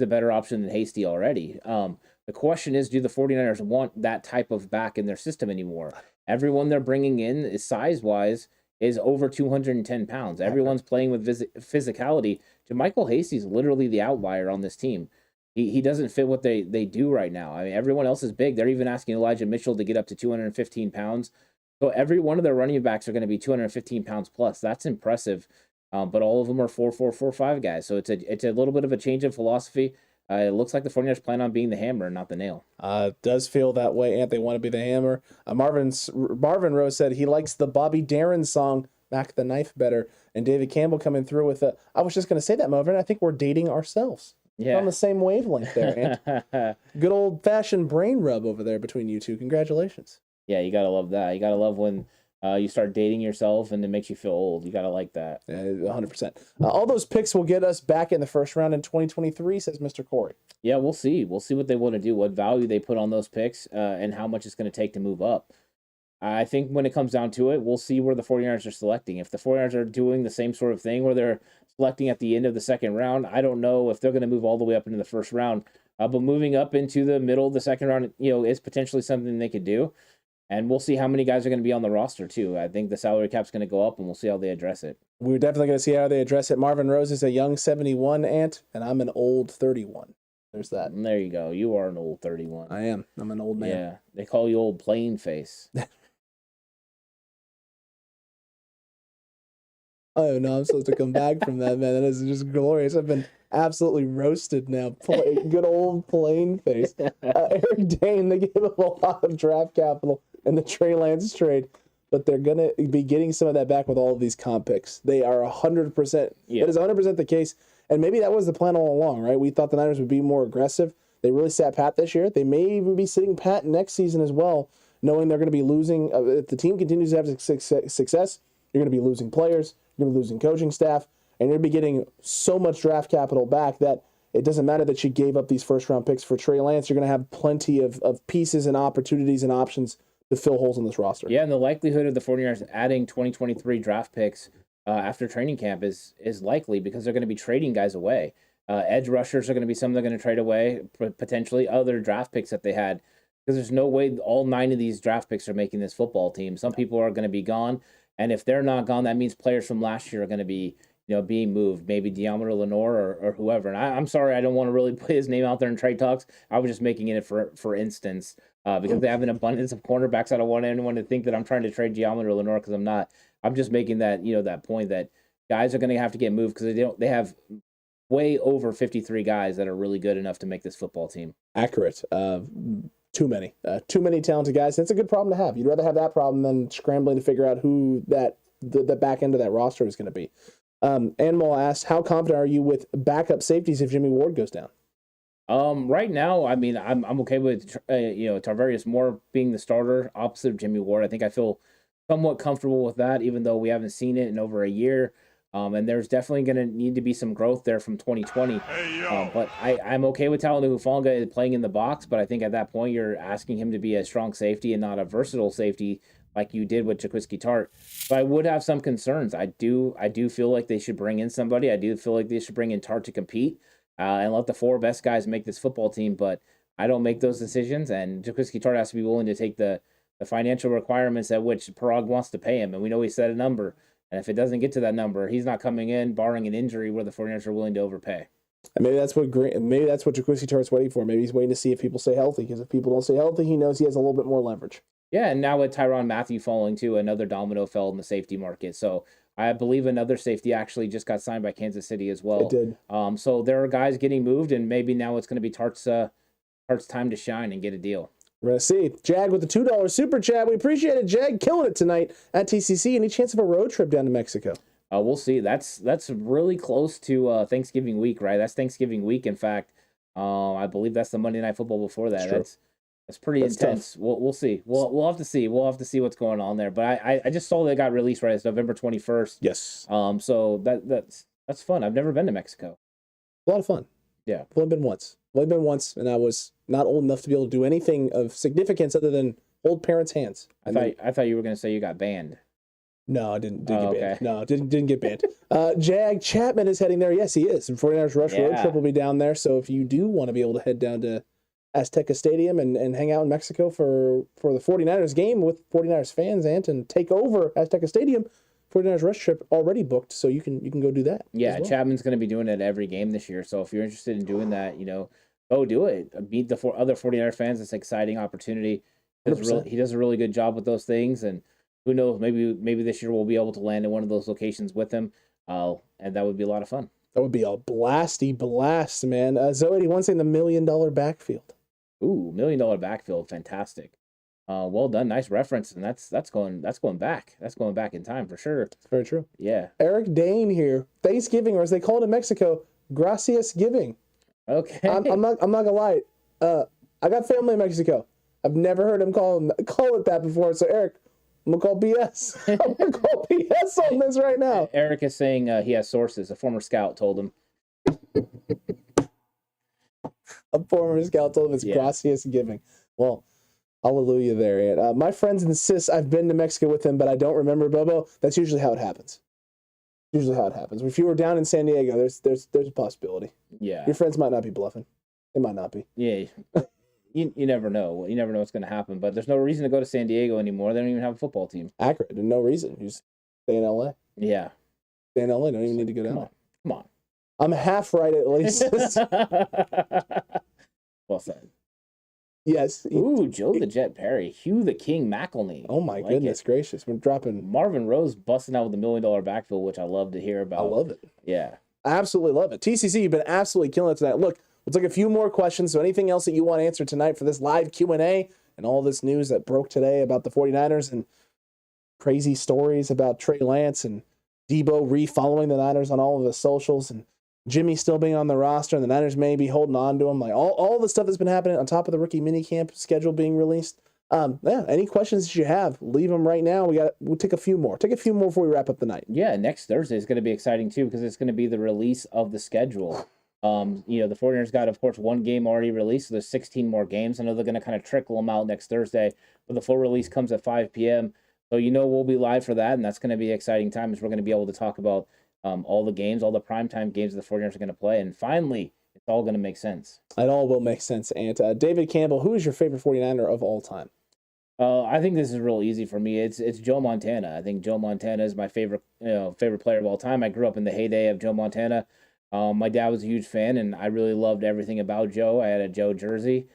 a better option than Hasty already. The question is, do the 49ers want that type of back in their system anymore? Everyone they're bringing in is size-wise is over 210 pounds. Everyone's playing with physicality. JaMychal Hasty's literally the outlier on this team. He doesn't fit what they do right now. I mean, everyone else is big. They're even asking Elijah Mitchell to get up to 215 pounds. So every one of their running backs are going to be 215 pounds plus. That's impressive. But all of them are 4'4", 4'5" guys. So it's a little bit of a change of philosophy. It looks like the 49ers plan on being the hammer, not the nail. Does feel that way, and they want to be the hammer. Marvin Rose said he likes the Bobby Darin song, Mack the Knife, better. And David Campbell coming through with I was just going to say that, Marvin. I think we're dating ourselves. Yeah. We're on the same wavelength there, Ant. Good old-fashioned brain rub over there between you two. Congratulations. Yeah, you got to love that. You got to love when you start dating yourself and it makes you feel old. You got to like that. 100%. All those picks will get us back in the first round in 2023, says Mr. Corey. Yeah, we'll see. We'll see what they want to do, what value they put on those picks, and how much it's going to take to move up. I think when it comes down to it, we'll see where the 49ers are selecting. If the 49ers are doing the same sort of thing where they're selecting at the end of the second round, I don't know if they're going to move all the way up into the first round. But moving up into the middle of the second round, is potentially something they could do. And we'll see how many guys are going to be on the roster, too. I think the salary cap's going to go up, and we'll see how they address it. We're definitely going to see how they address it. Marvin Rose is a young 71, Ant, and I'm an old 31. There's that. And there you go. You are an old 31. I am. I'm an old man. Yeah. They call you old plain face. Oh, no, I'm supposed to come back from that, man. That is just glorious. I've been absolutely roasted now. Good old plain face. Eric Dane, they gave him a lot of draft capital in the Trey Lance trade. but they're going to be getting some of that back with all of these comp picks. They are 100%. Yeah. That is 100% the case. And maybe that was the plan all along, right? We thought the Niners would be more aggressive. They really sat pat this year. They may even be sitting pat next season as well, knowing they're going to be losing. If the team continues to have success, you're going to be losing players, you're going to be losing coaching staff, and you're going to be getting so much draft capital back that it doesn't matter that you gave up these first-round picks for Trey Lance. You're going to have plenty of pieces and opportunities and options to fill holes in this roster. Yeah, and the likelihood of the 49ers adding 2023 draft picks after training camp is likely because they're going to be trading guys away. Edge rushers are going to be some they're going to trade away, potentially other draft picks that they had, because there's no way all 9 of these draft picks are making this football team. Some people are going to be gone, and if they're not gone, that means players from last year are going to be being moved, maybe Deommodore Lenoir or whoever. And I'm sorry, I don't want to really put his name out there in trade talks. I was just making it for instance, because they have an abundance of cornerbacks. I don't want anyone to think that I'm trying to trade Deommodore Lenoir, because I'm not. I'm just making that, that point that guys are going to have to get moved because they have way over 53 guys that are really good enough to make this football team. Accurate. Too many talented guys. That's a good problem to have. You'd rather have that problem than scrambling to figure out who the back end of that roster is going to be. Animal asked, how confident are you with backup safeties if Jimmy Ward goes down? Right now, I mean, I'm okay with Tarvarius Moore being the starter opposite of Jimmy Ward. I think I feel somewhat comfortable with that, even though we haven't seen it in over a year. And there's definitely going to need to be some growth there from 2020. But I'm okay with Talanoa Hufanga playing in the box, but I think at that point you're asking him to be a strong safety and not a versatile safety like you did with Jaquiski Tartt. So I would have some concerns. I do feel like they should bring in somebody. I do feel like they should bring in Tartt to compete and let the 4 best guys make this football team, but I don't make those decisions, and Jaquiski Tartt has to be willing to take the financial requirements at which Parag wants to pay him, and we know he set a number. And if it doesn't get to that number, he's not coming in, barring an injury, where the 49ers are willing to overpay. And maybe that's what Jaquiski Tartt's waiting for. Maybe he's waiting to see if people stay healthy, because if people don't stay healthy, he knows he has a little bit more leverage. Yeah, and now with Tyrann Mathieu falling too, another domino fell in the safety market. So I believe another safety actually just got signed by Kansas City as well. It did. So there are guys getting moved, and maybe now it's going to be Tartt's time to shine and get a deal. We're going to see. Jag with the $2 super chat. We appreciate it, Jag. Killing it tonight at TCC. Any chance of a road trip down to Mexico? We'll see. That's really close to Thanksgiving week, right? That's Thanksgiving week. In fact, I believe that's the Monday Night Football before that. That's pretty intense. We'll see. We'll have to see. We'll have to see what's going on there. But I just saw that it got released, right? It's November 21st. Yes. So that's fun. I've never been to Mexico. A lot of fun. Yeah. I've only been once, and I was not old enough to be able to do anything of significance other than hold parents' hands. I thought you were going to say you got banned. No, I didn't get banned. No, didn't get banned. Jag Chapman is heading there. Yes, he is. And 49ers Rush Road Trip will be down there. So if you do want to be able to head down to Azteca Stadium and hang out in Mexico for the 49ers game with 49ers fans and take over Azteca Stadium, 49ers Rush Trip already booked, so you can go do that. Yeah, well. Chapman's going to be doing it every game this year. So if you're interested in doing that, go do it. Meet the other 49ers fans. It's an exciting opportunity. He does a really good job with those things, and who knows, maybe this year we'll be able to land in one of those locations with him, and that would be a lot of fun. That would be a blasty blast, man. Zoe81 saying the $1 million backfield. Ooh, $1 million backfield, fantastic. Well done, nice reference, and that's going back. That's going back in time for sure. It's very true. Yeah. Eric Dane here. Thanksgiving, or as they call it in Mexico, Gracias Giving. Okay. I'm not gonna lie. I got family in Mexico. I've never heard him call it that before. So Eric, I'm gonna call BS. I'm gonna call BS on this right now. Eric is saying he has sources. A former scout told him. A former scout told him it's Gracias Giving. Well, hallelujah there. And, my friends insist I've been to Mexico with him, but I don't remember, Bobo. That's usually how it happens. If you were down in San Diego, there's a possibility. Yeah. Your friends might not be bluffing. They might not be. Yeah. You never know. You never know what's going to happen. But there's no reason to go to San Diego anymore. They don't even have a football team. Accurate. And no reason. You just stay in L.A. Yeah. Stay in L.A. Don't even need to go down there. Come on. I'm half right at least. Well said. Yes. Ooh, Joe the Jet Perry. Hugh the King McElney. Oh, my goodness gracious. We're dropping. Marvin Rose busting out with the $1 million backfield, which I love to hear about. I love it. Yeah. I absolutely love it. TCC, you've been absolutely killing it tonight. Look, we'll take a few more questions. So anything else that you want answered tonight for this live Q&A and all this news that broke today about the 49ers and crazy stories about Trey Lance and Deebo re-following the Niners on all of his socials, and Jimmy still being on the roster, and the Niners may be holding on to him. Like all the stuff that's been happening on top of the rookie minicamp schedule being released. Any questions that you have, leave them right now. We'll take a few more. Take a few more before we wrap up the night. Yeah, next Thursday is going to be exciting too because it's going to be the release of the schedule. The 49ers got, of course, one game already released, so there's 16 more games. I know they're going to kind of trickle them out next Thursday, but the full release comes at 5 p.m. So we'll be live for that, and that's going to be an exciting time as we're going to be able to talk about all the games, all the primetime games the 49ers are going to play, and finally, it's all going to make sense. It all will make sense. And David Campbell, who is your favorite 49er of all time? I think this is real easy for me. It's Joe Montana. I think Joe Montana is my favorite player of all time. I grew up in the heyday of Joe Montana. My dad was a huge fan, and I really loved everything about Joe. I had a Joe jersey,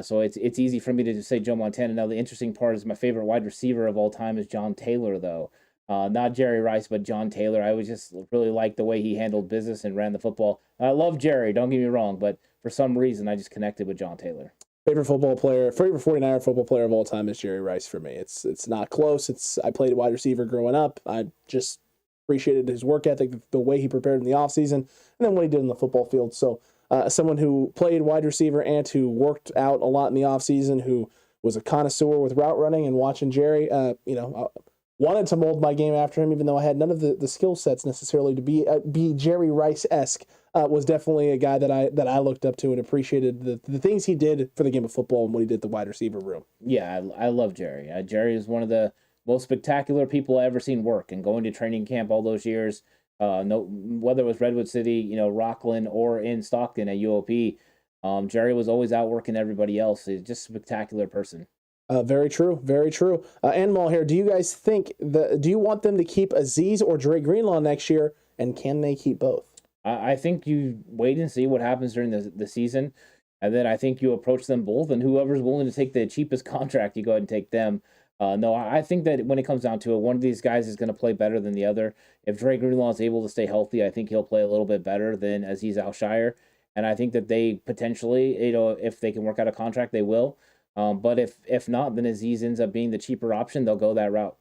so it's easy for me to just say Joe Montana. Now, the interesting part is my favorite wide receiver of all time is John Taylor, though. Not Jerry Rice, but John Taylor. I was just really like the way he handled business and ran the football. I love Jerry, don't get me wrong, but for some reason, I just connected with John Taylor. Favorite 49er football player of all time is Jerry Rice for me. It's not close. I played wide receiver growing up. I just appreciated his work ethic, the way he prepared in the offseason, and then what he did in the football field. So someone who played wide receiver and who worked out a lot in the offseason, who was a connoisseur with route running and watching Jerry, wanted to mold my game after him, even though I had none of the skill sets necessarily to be Jerry Rice-esque. Was definitely a guy that I looked up to and appreciated the things he did for the game of football and what he did at the wide receiver room. Yeah, I love Jerry. Jerry is one of the most spectacular people I ever seen work, and going to training camp all those years, whether it was Redwood City, Rockland, or in Stockton at UOP, Jerry was always out working everybody else. He's just a spectacular person. Very true, very true. Animal here, do you guys think do you want them to keep Azeez or Dre Greenlaw next year, and can they keep both? I think you wait and see what happens during the season, and then I think you approach them both, and whoever's willing to take the cheapest contract, you go ahead and take them. No, I think that when it comes down to it, one of these guys is going to play better than the other. If Dre Greenlaw is able to stay healthy, I think he'll play a little bit better than Azeez Al-Shire, and I think that they potentially, if they can work out a contract, they will. But if not, then Azeez ends up being the cheaper option. They'll go that route.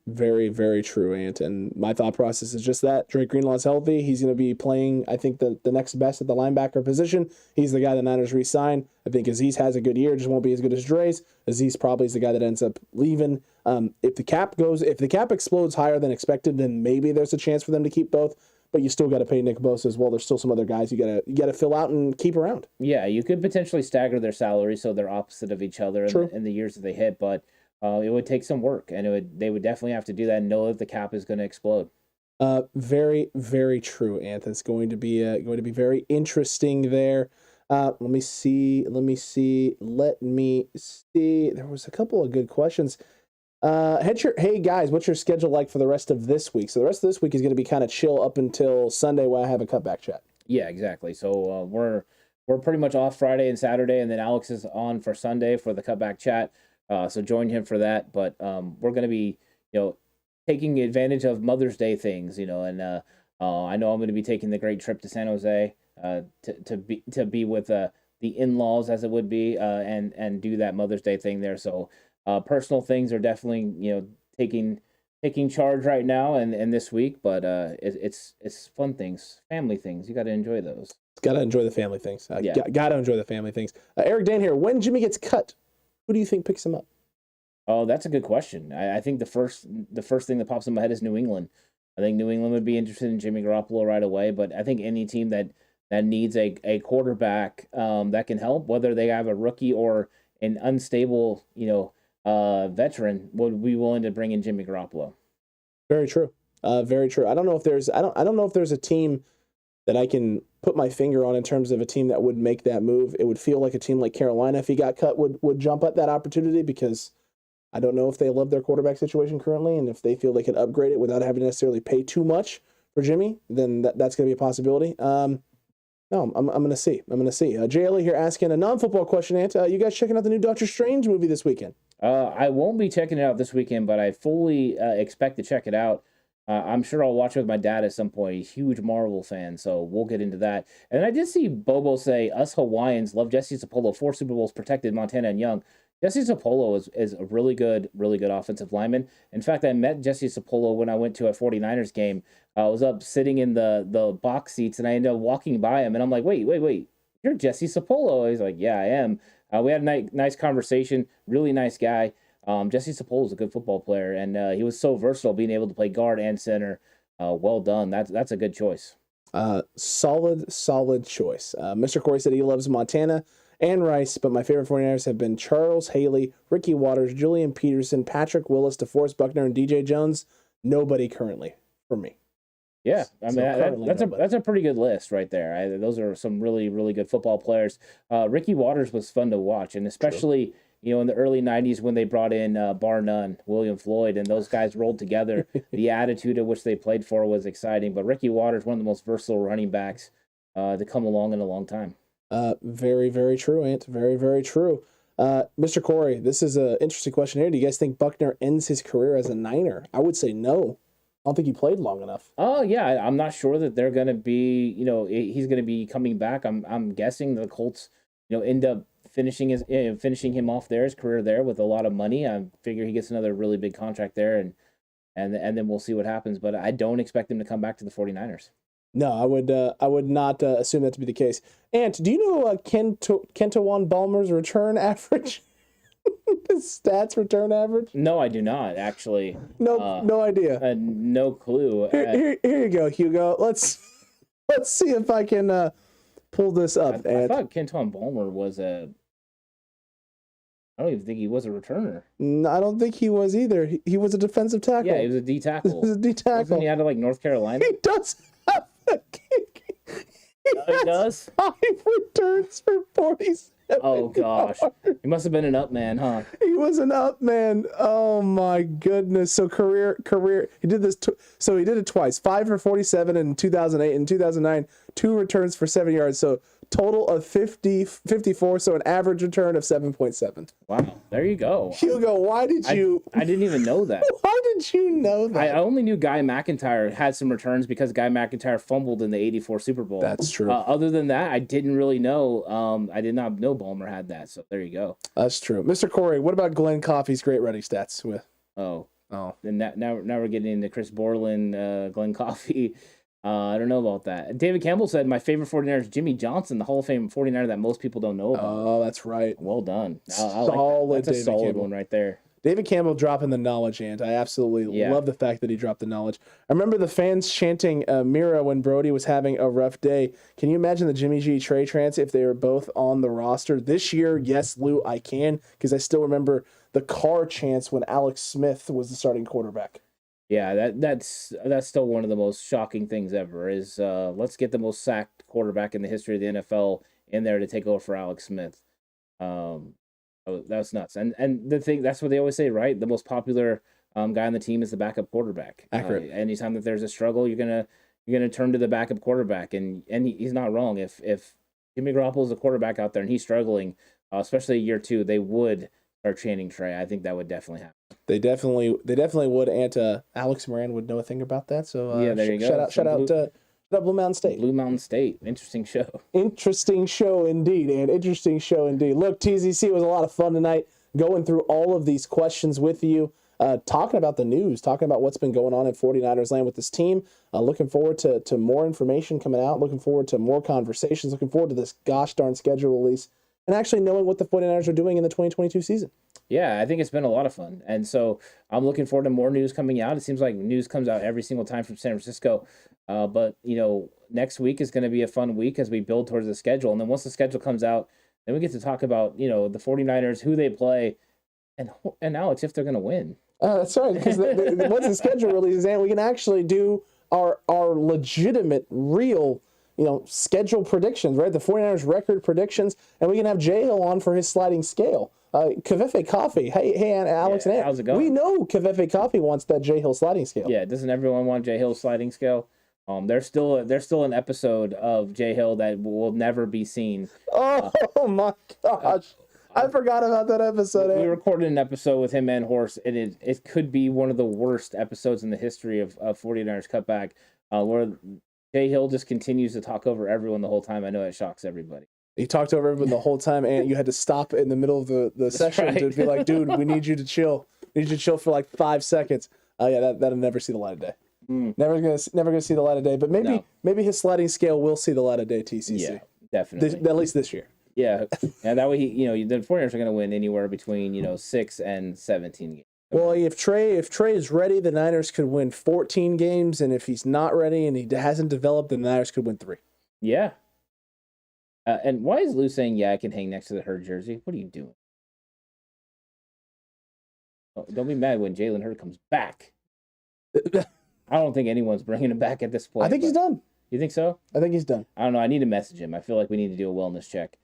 Very, very true, Ant. And my thought process is just that. Drake Greenlaw's healthy. He's going to be playing, I think, the next best at the linebacker position. He's the guy the Niners re-sign. I think Azeez has a good year, just won't be as good as Dre's. Azeez probably is the guy that ends up leaving. If the cap explodes higher than expected, then maybe there's a chance for them to keep both. But you still got to pay Nick Bosa as well. There's still some other guys you got to fill out and keep around. Yeah, you could potentially stagger their salaries so they're opposite of each other in the years that they hit, but it would take some work, and they would definitely have to do that and know that the cap is going to explode. Very, very true, Anth. It's going to be very interesting there. Let me see. There was a couple of good questions. Hey guys, what's your schedule like for the rest of this week? So the rest of this week is going to be kind of chill up until Sunday when I have a cutback chat. Yeah, exactly. So we're pretty much off Friday and Saturday, and then Alex is on for Sunday for the cutback chat. So join him for that. But we're going to be, taking advantage of Mother's Day things, and I know I'm going to be taking the great trip to San Jose to be with the in-laws, as it would be, and do that Mother's Day thing there. So personal things are definitely, taking charge right now and this week, but it's fun things, family things. You got to enjoy those. Got to enjoy the family things. Yeah. Got to enjoy the family things. Eric Dan here. When Jimmy gets cut, who do you think picks him up? Oh, that's a good question. I think the first thing that pops in my head is New England. I think New England would be interested in Jimmy Garoppolo right away, but I think any team that needs a quarterback that can help, whether they have a rookie or an unstable, veteran, would be willing to bring in Jimmy Garoppolo. Very true. Very true. I don't know if there's a team that I can put my finger on in terms of a team that would make that move. It would feel like a team like Carolina, if he got cut, would jump at that opportunity, because I don't know if they love their quarterback situation currently, and if they feel they could upgrade it without having to necessarily pay too much for Jimmy, then that's going to be a possibility. No, I'm going to see. Jay Ellie here asking a non-football question, Ant. You guys checking out the new Doctor Strange movie this weekend? I won't be checking it out this weekend, but I fully expect to check it out. I'm sure I'll watch it with my dad at some point. He's a huge Marvel fan, so we'll get into that. And I did see Bobo say, us Hawaiians love Jesse Sapolo, 4 Super Bowls, protected Montana and Young. Jesse Sapolo is a really good offensive lineman. In fact, I met Jesse Sapolo when I went to a 49ers game. I was up sitting in the box seats, and I ended up walking by him, and I'm like, wait, you're Jesse Sapolo. He's like, yeah, I am. We had a nice conversation, really nice guy. Jesse Sapolo is a good football player, and he was so versatile, being able to play guard and center. Well done. That's a good choice. Solid choice. Mr. Corey said he loves Montana and Rice, but my favorite 49ers have been Charles Haley, Ricky Watters, Julian Peterson, Patrick Willis, DeForest Buckner, and DJ Jones. Nobody currently for me. Yeah, I mean, that's a pretty good list right there. Those are some really good football players. Ricky Watters was fun to watch, and especially in the early 90s when they brought in bar none William Floyd, and those guys rolled together. The attitude at which they played for was exciting. But Ricky Watters, one of the most versatile running backs to come along in a long time. Very, very true, Ant. Very, very true. Mr. Corey, this is an interesting question here. Do you guys think Buckner ends his career as a Niner? I would say no. I don't think he played long enough. Oh yeah, I'm not sure that they're going to be. He's going to be coming back. I'm guessing the Colts, end up finishing him off there, his career there with a lot of money. I figure he gets another really big contract there, and then we'll see what happens. But I don't expect him to come back to the 49ers. No, I would not assume that to be the case. Ant, do you know Kentawan Balmer's return average? His stats return average? No, I do not actually. No idea. No clue. Here you go, Hugo. Let's see if I can pull this up. I thought Kentawan Balmer was I don't even think he was a returner. No, I don't think he was either. He was a defensive tackle. Yeah, he was a D tackle. He was a D tackle. Wasn't he out of North Carolina? He does have a kick. He does? 5 returns for 47. Oh gosh, he must have been an up man, huh? He was an up man. Oh my goodness. So career. He did this. So he did it twice. 5 for 47 in 2008 and 2009. 2 returns for 7 yards. So total of 54. So an average return of 7.7. Wow, there you go. Hugo, why did you? I didn't even know that. Why did you know that? I only knew Guy McIntyre had some returns because Guy McIntyre fumbled in the '84 Super Bowl. That's true. Other than that, I didn't really know. I did not know Balmer had that. So there you go. That's true. Mr. Corey, what about Glenn Coffey's great running stats with? Oh. And now we're getting into Chris Borland, Glenn Coffey. I don't know about that. David Campbell said, my favorite 49er is Jimmy Johnson, the Hall of Fame 49er that most people don't know about. Oh, that's right. Well done. Solid. That's a solid one right there. David Campbell dropping the knowledge, and I absolutely love the fact that he dropped the knowledge. I remember the fans chanting Mira when Brody was having a rough day. Can you imagine the Jimmy G Trey Trance if they were both on the roster this year? Yes, Lou, I can, because I still remember the car chants when Alex Smith was the starting quarterback. Yeah, that's still one of the most shocking things ever is let's get the most sacked quarterback in the history of the NFL in there to take over for Alex Smith. That's nuts. And the thing, that's what they always say, right? The most popular guy on the team is the backup quarterback. Accurate. Anytime that there's a struggle, you're gonna turn to the backup quarterback, and he's not wrong. If Jimmy Garoppolo is a quarterback out there and he's struggling, especially year 2, they would start chanting Trey. I think that would definitely happen. They definitely would. And Alex Moran would know a thing about that. So yeah, there you go. Shout out Blue Mountain State. Blue Mountain State. Interesting show. Interesting show indeed, and interesting show indeed. Look, TZC was a lot of fun tonight, going through all of these questions with you, talking about the news, talking about what's been going on in 49ers land with this team. Looking forward to more information coming out. Looking forward to more conversations. Looking forward to this gosh darn schedule release, and actually knowing what the 49ers are doing in the 2022 season. Yeah, I think it's been a lot of fun. And so I'm looking forward to more news coming out. It seems like news comes out every single time from San Francisco. But, next week is going to be a fun week as we build towards the schedule. And then once the schedule comes out, then we get to talk about, the 49ers, who they play, and Alex, if they're going to win. That's right, because once the schedule releases, and we can actually do our legitimate, real schedule predictions, right? The 49ers record predictions, and we can have J Hill on for his sliding scale. Kaveffe Coffee. Hey, Alex and Ant. How's it going? We know Kaveffe Coffee wants that J Hill sliding scale. Yeah, doesn't everyone want J Hill's sliding scale? There's still an episode of J Hill that will never be seen. Oh my gosh. I forgot about that episode. We recorded an episode with him and Horse, and it could be one of the worst episodes in the history of 49ers Cutback, where J Hill just continues to talk over everyone the whole time. I know it shocks everybody. You talked over everyone the whole time, and you had to stop in the middle of the session right. to be like, dude, we need you to chill. We need you to chill for like 5 seconds. Yeah, that'll never see the light of day. Never gonna see the light of day. But maybe his sliding scale will see the light of day. TCC. Yeah, definitely. At least this year. Yeah, and that way the 49ers are going to win anywhere between 6 and 17 games. Well, if Trey is ready, the Niners could win 14 games, and if he's not ready and he hasn't developed, then the Niners could win 3. Yeah. And why is Lou saying, I can hang next to the Hurd jersey? What are you doing? Oh, don't be mad when Jalen Hurd comes back. I don't think anyone's bringing him back at this point. I think he's done. You think so? I think he's done. I don't know. I need to message him. I feel like we need to do a wellness check.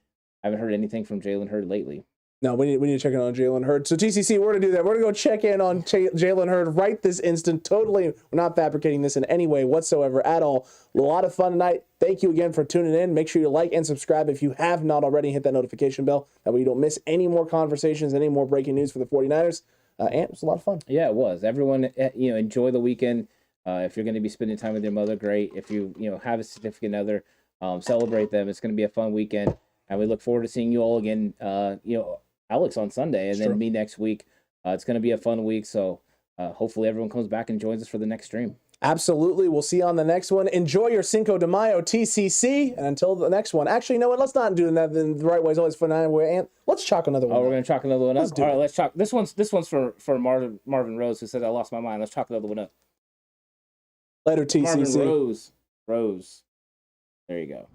I haven't heard anything from Jalen Hurd lately. No, we need to check in on Jalen Hurd. So TCC, we're going to do that. We're going to go check in on Jalen Hurd right this instant. Totally, we're not fabricating this in any way whatsoever at all. A lot of fun tonight. Thank you again for tuning in. Make sure you like and subscribe if you have not already. Hit that notification bell. That way you don't miss any more conversations, any more breaking news for the 49ers. And it was a lot of fun. Yeah, it was. Everyone, enjoy the weekend. If you're going to be spending time with your mother, great. If you, have a significant other, celebrate them. It's going to be a fun weekend. And we look forward to seeing you all again, Alex on Sunday and then me next week. It's going to be a fun week. So hopefully everyone comes back and joins us for the next stream. Absolutely. We'll see you on the next one. Enjoy your Cinco de Mayo, TCC. And until the next one. Actually, you know what? Let's not do that in the right way. It's always fun. Let's chalk another one. Oh, we're going to chalk another one up? All right, let's chalk. This one's for Marvin Rose, who said I lost my mind. Let's chalk another one up. Later, TCC. Marvin Rose. There you go.